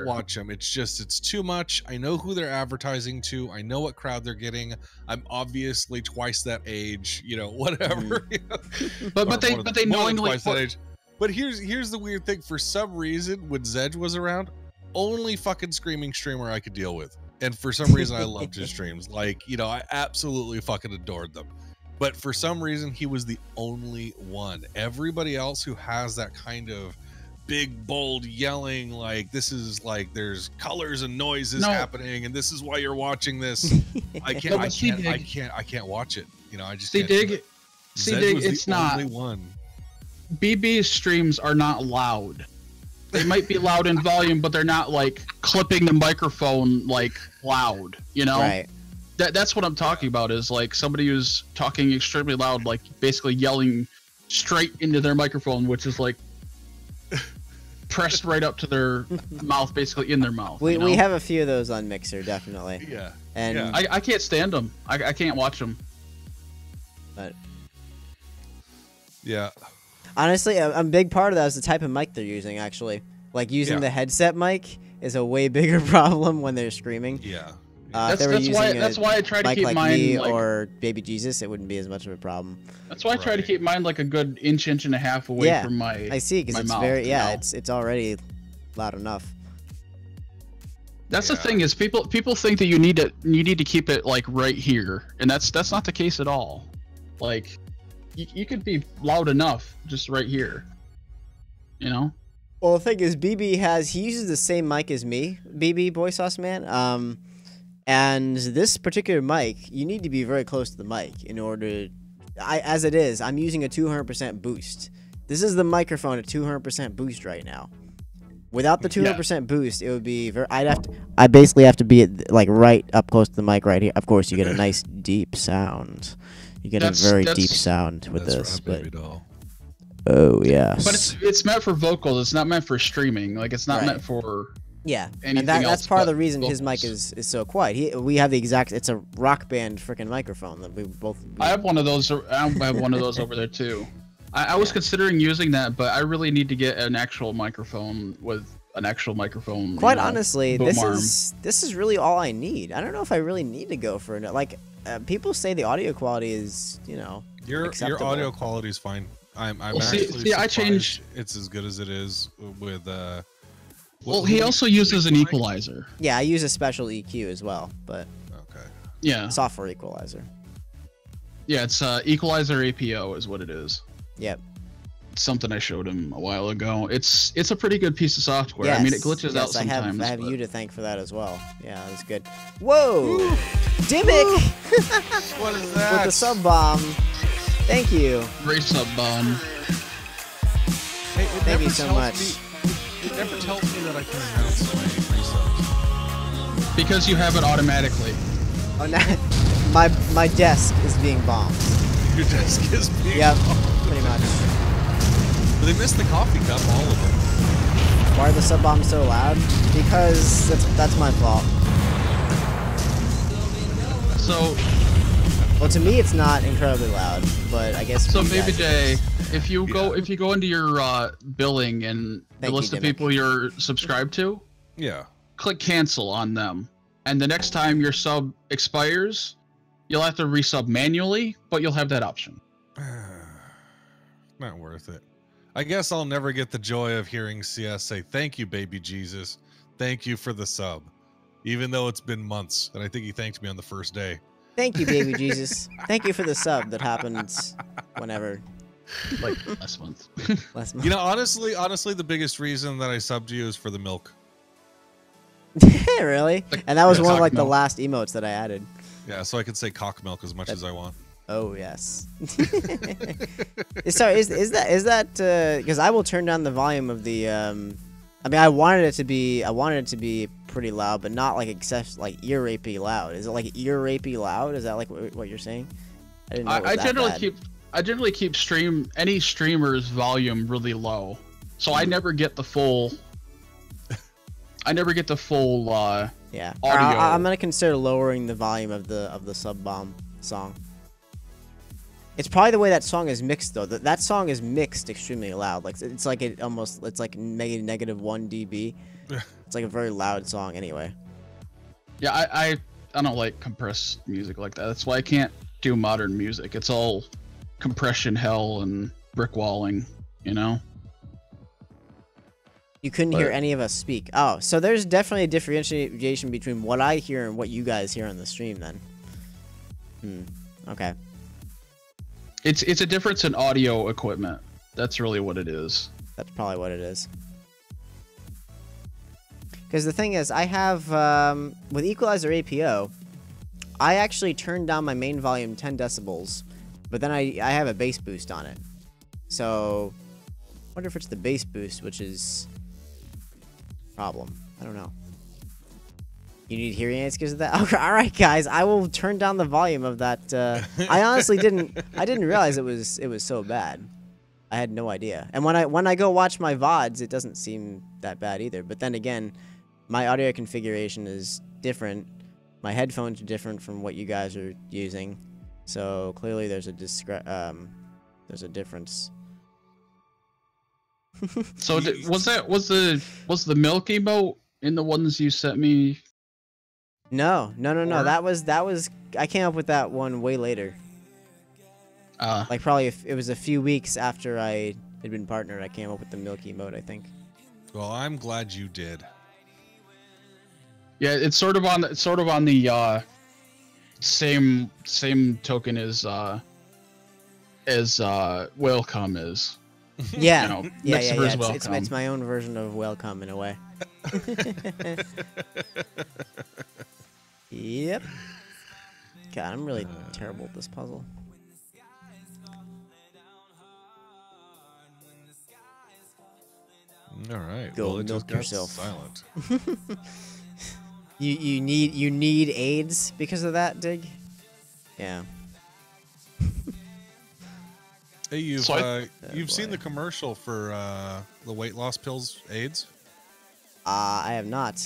watch them. It's too much. I know who they're advertising to. I know what crowd they're getting. I'm obviously twice that age, whatever. But they knowingly twice that age. But here's the weird thing. For some reason, when Zedge was around, only fucking screaming streamer I could deal with. And for some reason, I loved his streams. Like, I absolutely fucking adored them. But for some reason, he was the only one. Everybody else who has that kind of big, bold yelling, like, this is like there's colors and noises happening, and this is why you're watching this. I can't watch it. I just can't. Dig, it's not. One. BB's streams are not loud. They might be loud in volume, but they're not like clipping the microphone like loud. Right. That's what I'm talking about. Is like somebody who's talking extremely loud, like basically yelling straight into their microphone, which is like pressed right up to their mouth, basically in their mouth. We have a few of those on Mixer, definitely. Yeah. And yeah. I can't stand them. I can't watch them. But yeah. Honestly, a big part of that is the type of mic they're using, actually. Like, using the headset mic is a way bigger problem when they're screaming. Yeah. That's why I try to keep like mine me or Baby Jesus, it wouldn't be as much of a problem. That's why I try to keep mine like a good inch and a half away from my I see, because it's mouth, very it's already loud enough. That's the thing, is people think that you need to keep it like right here, and that's not the case at all. Like, you could be loud enough just right here, Well, the thing is, BB he uses the same mic as me, BB Boy Sauce Man. And this particular mic, you need to be very close to the mic in order. As it is, I'm using a 200% boost. This is the microphone at 200% boost right now. Without the 200% boost, it would be I basically have to be like right up close to the mic right here. Of course, you get a nice deep sound. You get a very deep sound with this. Right, baby doll. Oh yes. But it's meant for vocals. It's not meant for streaming. Like, it's not meant for. Yeah, and that's part of the reason his mic is so quiet. We have the exact. It's a Rock Band freaking microphone that we both. I have one of those. I have one of those over there too. I was considering using that, but I really need to get an actual microphone with an actual microphone. Quite honestly, this is really all I need. I don't know if I really need to go for it. Like, people say the audio quality is, your audio quality is fine. I'm actually I changed. It's as good as it is with. Well, he also uses an equalizer. Yeah, I use a special EQ as well, but okay. Yeah. Software equalizer. Yeah, it's equalizer APO is what it is. Yep. It's something I showed him a while ago. It's a pretty good piece of software. Yes. I mean, it glitches out sometimes. I have you to thank for that as well. Yeah, that's good. Whoa! Dimmick! What is that? With the sub bomb. Thank you. Great sub bomb. Hey, thank you so much. It never tells me that that I can announce my resubs? Because you have it automatically. Oh, no. My desk is being bombed. Your desk is being Yep, bombed. pretty much. They missed the coffee cup, all of them. Why are the sub bombs so loud? Because that's my fault. So, Well, to me, it's not incredibly loud, but I guess. so for you Baby guys, J, it is. if you go into your billing and the Thank you, list of Dimmick. people you're subscribed to, Yeah. click cancel on them, and the next time your sub expires, you'll have to resub manually, but you'll have that option. Not worth it. I guess I'll never get the joy of hearing CS say, "Thank you, baby Jesus. Thank you for the sub." Even though it's been months, and I think he thanked me on the first day. Thank you, baby Jesus. Thank you for the sub that happens whenever. Like last month. Last month. You know, honestly, the biggest reason that I subbed you is for the milk. Really? And that was Yeah, one of cock like the milk. last emotes that I added. Yeah, so I can say cock milk as much as I want. Oh yes. Sorry, is that because I will turn down the volume of the I mean, I wanted it to be pretty loud, but not like excess, like ear rapey loud. Is it like ear rapey loud? Is that like what you're saying? I didn't know it was I that generally bad. keep any streamer's volume really low, so I never get the full. Yeah. audio. I'm gonna consider lowering the volume of the sub bomb song. It's probably the way that song is mixed though. That song is mixed extremely loud. Like it's like it's like negative 1 dB. It's like a very loud song anyway. Yeah, I don't like compressed music like that. That's why I can't do modern music. It's all compression hell and brick walling, you know? You couldn't hear any of us speak. Oh, so there's definitely a differentiation between what I hear and what you guys hear on the stream then. Okay. It's a difference in audio equipment. That's really what it is. That's probably what it is. Because the thing is, I have, with Equalizer APO, I actually turned down my main volume 10 decibels, but then I have a bass boost on it. So, I wonder if it's the bass boost, which is a problem. I don't know. You need hearing aids because of that? Alright guys, I will turn down the volume of that. I honestly didn't realize it was so bad. I had no idea. And when I go watch my VODs, it doesn't seem that bad either. But then again, my audio configuration is different. My headphones are different from what you guys are using. So clearly there's a difference. So was the milk emote in the ones you sent me? No. Or- That was I came up with that one way later. Like probably it was a few weeks after I had been partnered. I came up with the milky emote, I think. Well, I'm glad you did. Yeah, it's sort of on the same token as welcome is. Yeah, You know, yeah. Mexico's It's welcome. my own version of welcome in a way. Yep. God, I'm really terrible at this puzzle. All right. Go well, it just milk got yourself. silent. You need AIDS because of that, Dig? Yeah. Hey, you've So you've seen boy. the commercial for the weight loss pills AIDS? I have not.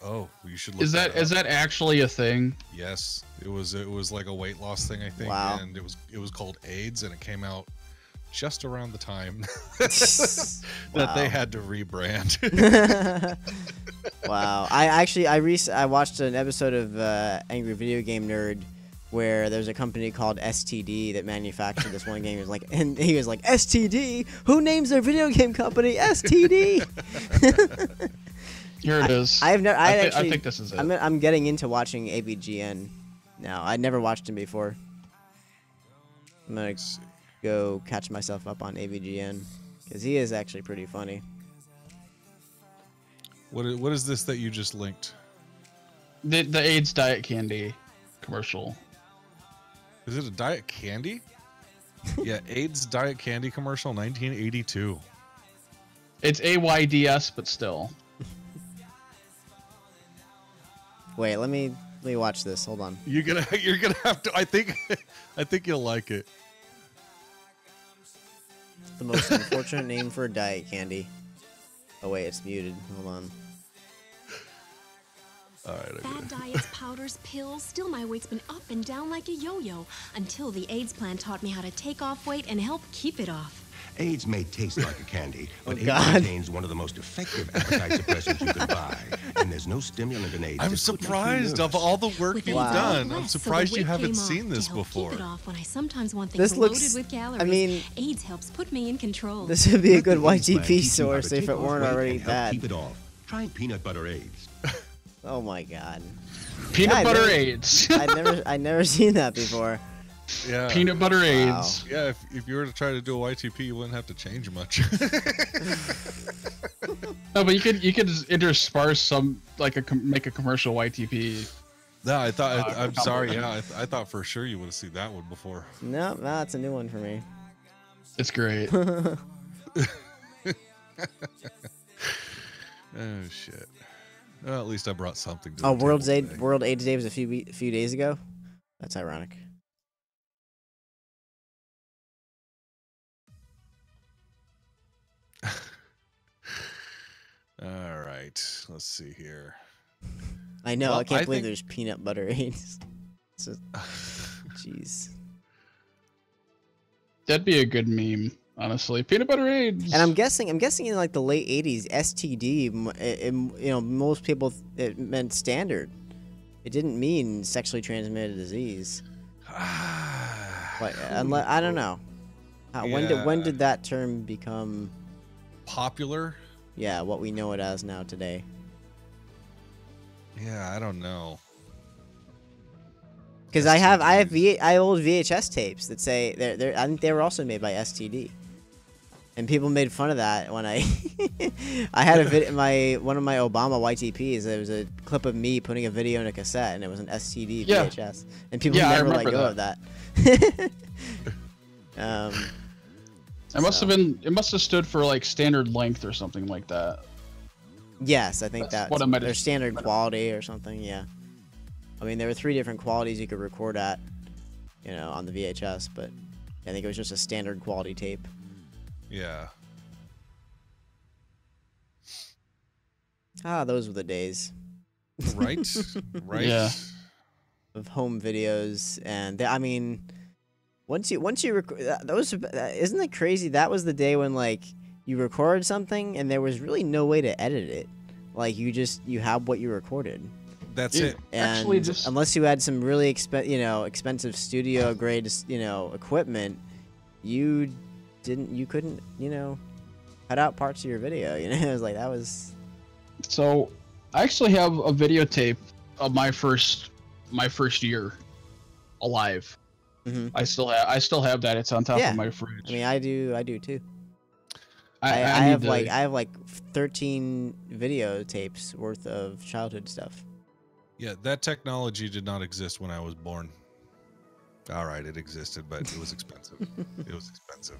Oh, you should look Is that that up. actually a thing? Yes, it was like a weight loss thing, I think, Wow. and it was called AIDS, and it came out just around the time that they Wow. had to rebrand. Wow. I watched an episode of Angry Video Game Nerd where there's a company called STD that manufactured this one game. And he was like, STD? Who names their video game company STD? Here it is. I think this is it. I'm getting into watching AVGN now. I'd never watched him before. I'm gonna go catch myself up on AVGN because he is actually pretty funny. What is this that you just linked? The AIDS diet candy commercial. Is it a diet candy? Yeah, AIDS diet candy commercial, 1982. It's AYDS, but still. Wait, let me watch this. Hold on. You're gonna have to. I think you'll like it. The most unfortunate name for a diet candy. Oh wait, it's muted. Hold on. All right. Bad diets, powders, pills. Still, my weight's been up and down like a yo-yo until the AIDS plan taught me how to take off weight and help keep it off. AIDS may taste like a candy, but AIDS God. contains one of the most effective appetite suppressants you can buy. And there's no stimulant in AIDS. I'm that put you surprised of nervous. all the work With you've AIDS, done. I'm I'm less, so the surprised you weight haven't came seen off this to help before. Keep it off when I sometimes want things This looks- loaded with calories. I mean- AIDS helps put me in control. This would be a good Let the AIDS plan YTP teach you how to source if take it off weren't weight already and help bad. Keep it off. Try peanut butter AIDS. Oh my god. Peanut Yeah, I butter never- AIDS. I'd never seen that before. Yeah. Peanut butter Wow. AIDS. Yeah, if you were to try to do a YTP, you wouldn't have to change much. No, but you could intersperse some make a commercial YTP. No, I thought. I'm couple. sorry. Yeah, I thought for sure you would have seen that one before. No, that's a new one for me. It's great. Oh shit. Well, at least I brought something. To Oh, the table today. World AIDS Day was a few days ago. That's ironic. All right. Let's see here. I know. Well, I can't I believe think- there's peanut butter AIDS. It's just, jeez. That'd be a good meme, honestly. Peanut butter AIDS. And I'm guessing in like the late '80s, STD, most people it meant standard. It didn't mean sexually transmitted disease. Like, unless, I don't know. When Yeah. did that term become? Popular? Yeah, what we know it as now today. Yeah, I don't know. Because I have old VHS tapes that say they're I think they were also made by STD, and people made fun of that when I I had a one of my Obama YTPs. There was a clip of me putting a video in a cassette, and it was an STD Yeah. VHS, and people Yeah, I never let remember go of that. It must have been. It must have stood for like standard length or something like that. Yes, I think That's that's what I might have- their standard quality or something. Yeah, I mean there were 3 different qualities you could record at, on the VHS, but I think it was just a standard quality tape. Yeah. Ah, those were the days Right? Right? Yeah. of home videos, and I mean, once you record those, isn't it crazy? That was the day when like you recorded something and there was really no way to edit it. Like you have what you recorded. That's Yeah. it. And Actually, just- unless you had some really expensive studio grade, equipment, you couldn't, cut out parts of your video. It was like that was. So, I actually have a videotape of my first year alive. Mhm. I still have that. It's on top Yeah. of my fridge. I mean, I do too. I I need have to- like 13 videotapes worth of childhood stuff. Yeah, that technology did not exist when I was born. All right, it existed, but it was expensive. It was expensive.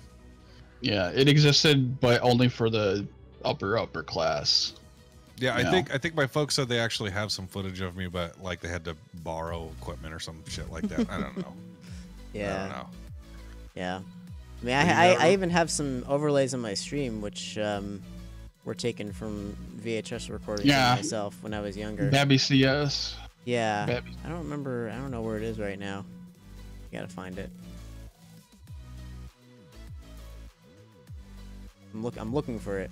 Yeah, it existed, but only for the upper class. Yeah, No. I think my folks said they actually have some footage of me, but like they had to borrow equipment or some shit like that. I don't know. I don't Yeah, know. yeah. I mean, But you I never- even have some overlays on my stream, which were taken from VHS recordings Yeah. of myself when I was younger. Babby CS. Yeah, Babby. I don't remember. I don't know where it is right now. You gotta find it. I'm looking for it.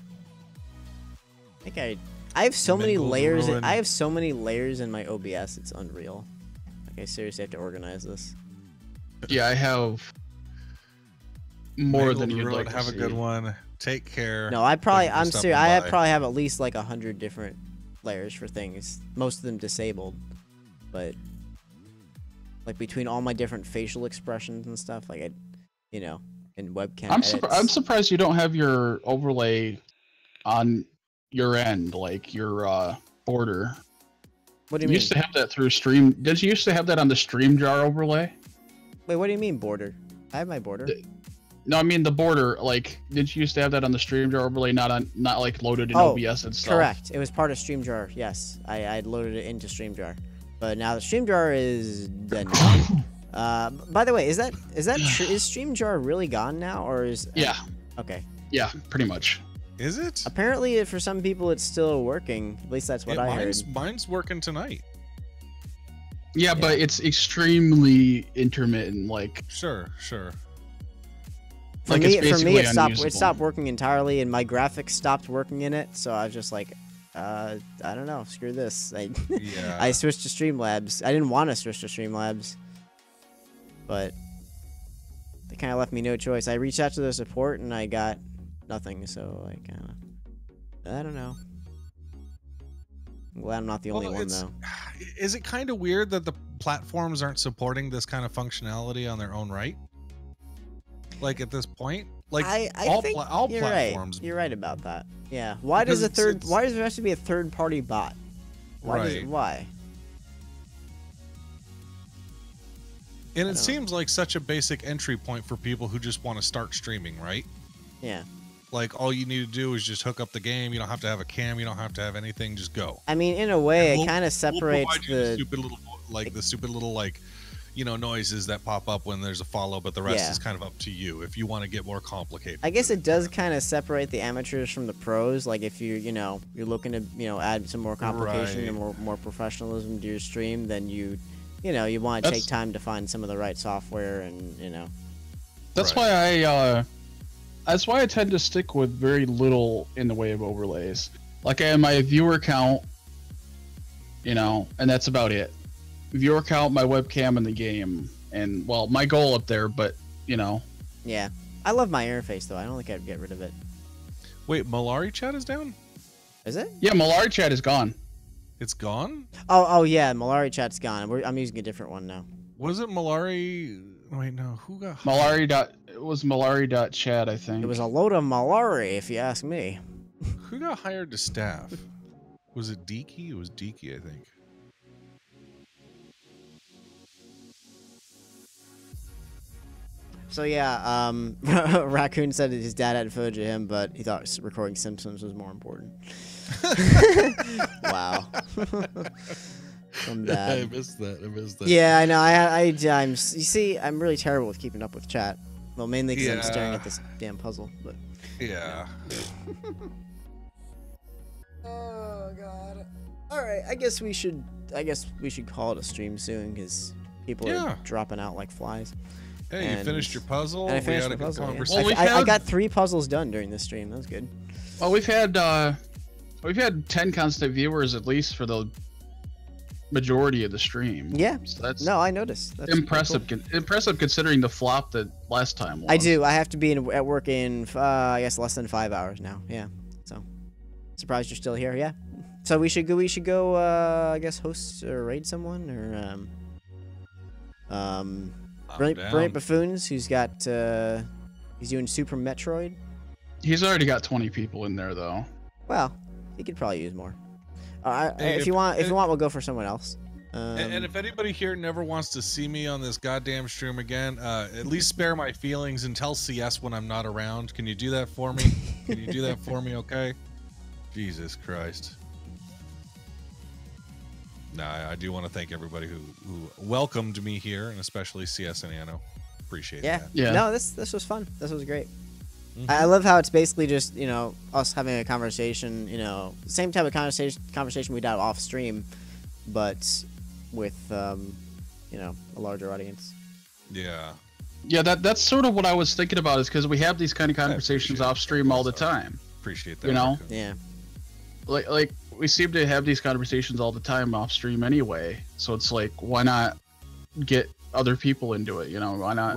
I think I have so many Mingled layers. ruin. I have so many layers in my OBS. It's unreal. Like I seriously have to organize this. Yeah, I have more Mangled than you'd Ruin, like to have a see. good one. Take care. No, I'm for stopping serious. by. Probably have at least like 100 different layers for things. Most of them disabled, but like between all my different facial expressions and stuff, like in webcam. I'm edits. surprised you don't have your overlay on your end, like your border. What do You you mean? used to have that through Stream. Did you used to have that on the StreamYard overlay? Wait, what do you mean border? I have my border. No, I mean the border. Like, did you used to have that on the StreamYard overlay, not like loaded in Oh, OBS and stuff? Correct. It was part of StreamYar. Yes, I loaded it into StreamYar. But now the StreamJar is dead now. By the way, is StreamJar really gone now, or is? Yeah. Okay. Yeah, pretty much. Is it? Apparently, for some people, it's still working. At least that's what I heard. Mine's working tonight. Yeah, but it's extremely intermittent. Like For like me, it's it stopped working entirely, and my graphics stopped working in it. So I was just like, I don't know, screw this. I switched to Streamlabs. I didn't want to switch to Streamlabs, but they kind of left me no choice. I reached out to the support, and I got nothing. So like, I don't know. I'm glad I'm not the only one, though. Is it kind of weird that the platforms aren't supporting this kind of functionality on their own right? Like at this point, like I think all you're platforms. Right. You're right about that. Yeah. Why does why does there have to be a third-party bot? Why? And it seems like such a basic entry point for people who just want to start streaming, right? Yeah. Like all you need to do is just hook up the game. You don't have to have a cam. You don't have to have anything. Just go. I mean, in a way, it kind of separates the stupid little noises that pop up when there's a follow, but the rest is kind of up to you if you want to get more complicated. I guess it does kind of separate the amateurs from the pros. Like if you're looking to add some more complication and more professionalism to your stream, then you want to take time to find some of the right software and That's why That's why I tend to stick with very little in the way of overlays. Like I have my viewer count, and that's about it. Viewer count, my webcam, and the game, and well, my goal up there. But Yeah, I love my interface though. I don't think I'd get rid of it. Wait, Malari chat is down? Is it? Yeah, Malari chat is gone. It's gone? Oh yeah, Malari chat's gone. I'm using a different one now. Was it Malari? Wait, no. Who got It was Malari.chat, I think. It was a load of Malari, if you ask me. Who got hired to staff? Was it Deaky? It was Deaky, I think. So yeah, Raccoon said that his dad had footage of him, but he thought recording Simpsons was more important. Wow. I'm bad. I missed that. Yeah, I know. You see, I'm really terrible with keeping up with chat. Well, mainly because I'm staring at this damn puzzle. But yeah. Oh god. All right, I guess we should call it a stream soon because people are dropping out like flies. Hey, you finished your puzzle? And I finished the puzzle. Well, I got 3 puzzles done during this stream. That was good. Well, we've had 10 constant viewers at least for the majority of the stream. Yeah. So that's I noticed. That's impressive. cool. Impressive considering the flop that last time was. I do. I have to be at work in I guess less than 5 hours now. Yeah. So surprised you're still here. Yeah. So we should go. I guess host or raid someone or Brilliant Buffoons, who's got he's doing Super Metroid. He's already got 20 people in there though. Well, he could probably use more. If you want, we'll go for someone else. And if anybody here never wants to see me on this goddamn stream again, at least spare my feelings and tell CS when I'm not around. Can you do that for me? Can you do that for me, okay? Jesus Christ. No, I do want to thank everybody who welcomed me here, and especially CS and Anno. Appreciate that. Yeah. No, this was fun. This was great. Mm-hmm. I love how it's basically just, us having a conversation, same type of conversation we'd have off stream, but with, a larger audience. Yeah. Yeah, that's sort of what I was thinking about, is because we have these kind of conversations off stream all the time. Appreciate that. Yeah. Like we seem to have these conversations all the time off stream anyway. So it's like, why not get other people into it? Why not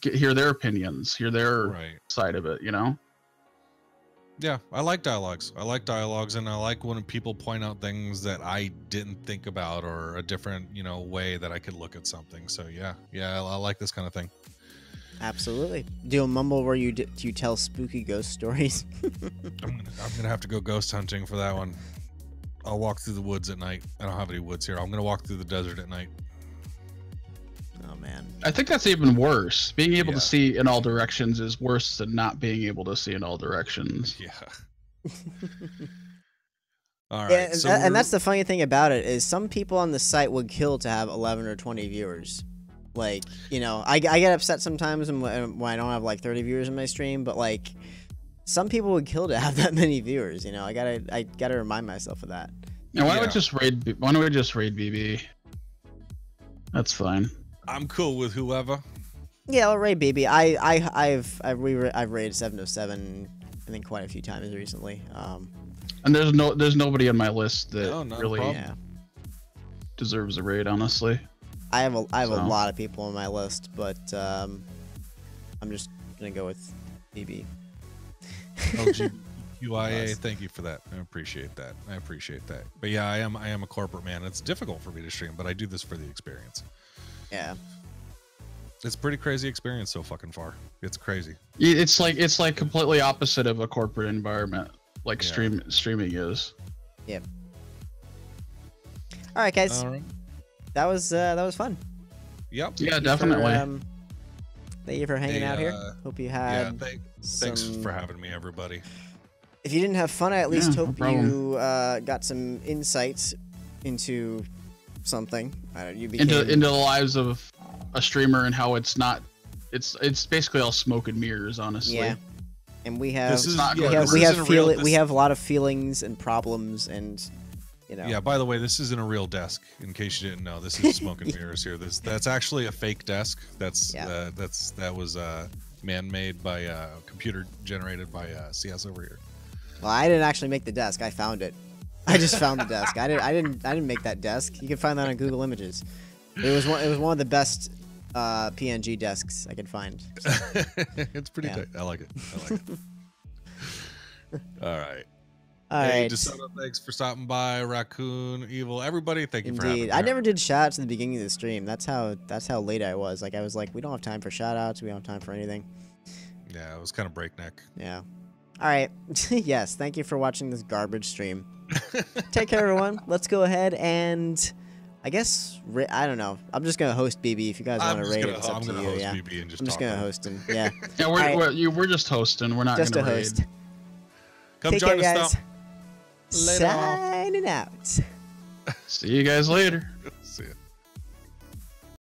hear their opinions, hear their side of it, Yeah, I like dialogues. And I like when people point out things that I didn't think about, or a different, way that I could look at something. So yeah, I like this kind of thing. Absolutely. Do a mumble where you tell spooky ghost stories. I'm gonna have to go ghost hunting for that one. I'll walk through the woods at night. I don't have any woods here. I'm gonna walk through the desert at night. Oh man. I think that's even worse. Being able to see in all directions is worse than not being able to see in all directions. Yeah. All right. Yeah, so and that's the funny thing about it is some people on the site would kill to have 11 or 20 viewers. Like, you know, I get upset sometimes when I don't have like 30 viewers in my stream, but like some people would kill to have that many viewers. You know, I gotta remind myself of that. Yeah, why don't we just raid BB? That's fine. I'm cool with whoever. Yeah, I'll raid BB. I've raided 707 I think quite a few times recently. And there's nobody on my list that really Yeah. deserves a raid, honestly. I have a lot of people on my list, but I'm just gonna go with BB. QIA, thank you for that. I appreciate that. But yeah, I am a corporate man. It's difficult for me to stream, but I do this for the experience. Yeah. It's a pretty crazy experience so fucking far. It's crazy. It's like completely opposite of a corporate environment, like streaming is. Yep. All right, guys. All right. That was fun. Yep. Yeah, definitely. Thank you for hanging out here. Hope you had. Thanks for having me, everybody. If you didn't have fun, I at least hope problem. you got some insights into something. Into the lives of a streamer and how it's not. It's basically all smoke and mirrors, honestly. Yeah. And we have we have a lot of feelings and problems and. You know. Yeah, by the way, this isn't a real desk. In case you didn't know, this is smoke and mirrors here. That's actually a fake desk. That was man-made by computer generated by CS over here. Well, I didn't actually make the desk. I found it. I just found the desk. I didn't make that desk. You can find that on Google Images. It was one of the best PNG desks I could find. So. It's pretty tight. I like it. All right. All right. DeSoto, thanks for stopping by. Raccoon, Evil, everybody, thank you for having me. I never did shout-outs at the beginning of the stream. That's how late I was. Like I was like, we don't have time for shout-outs. We don't have time for anything. Yeah, it was kind of breakneck. Yeah. All right. Yes. Thank you for watching this garbage stream. Take care, everyone. Let's go ahead and I guess I don't know. I'm just gonna host BB if you guys want to raid. It's up to you. Yeah. BB and I'm just gonna host him. Yeah. Yeah, we're just hosting. We're not just gonna a raid. host. Come Take join care, us, guys. Signing out. See you guys later.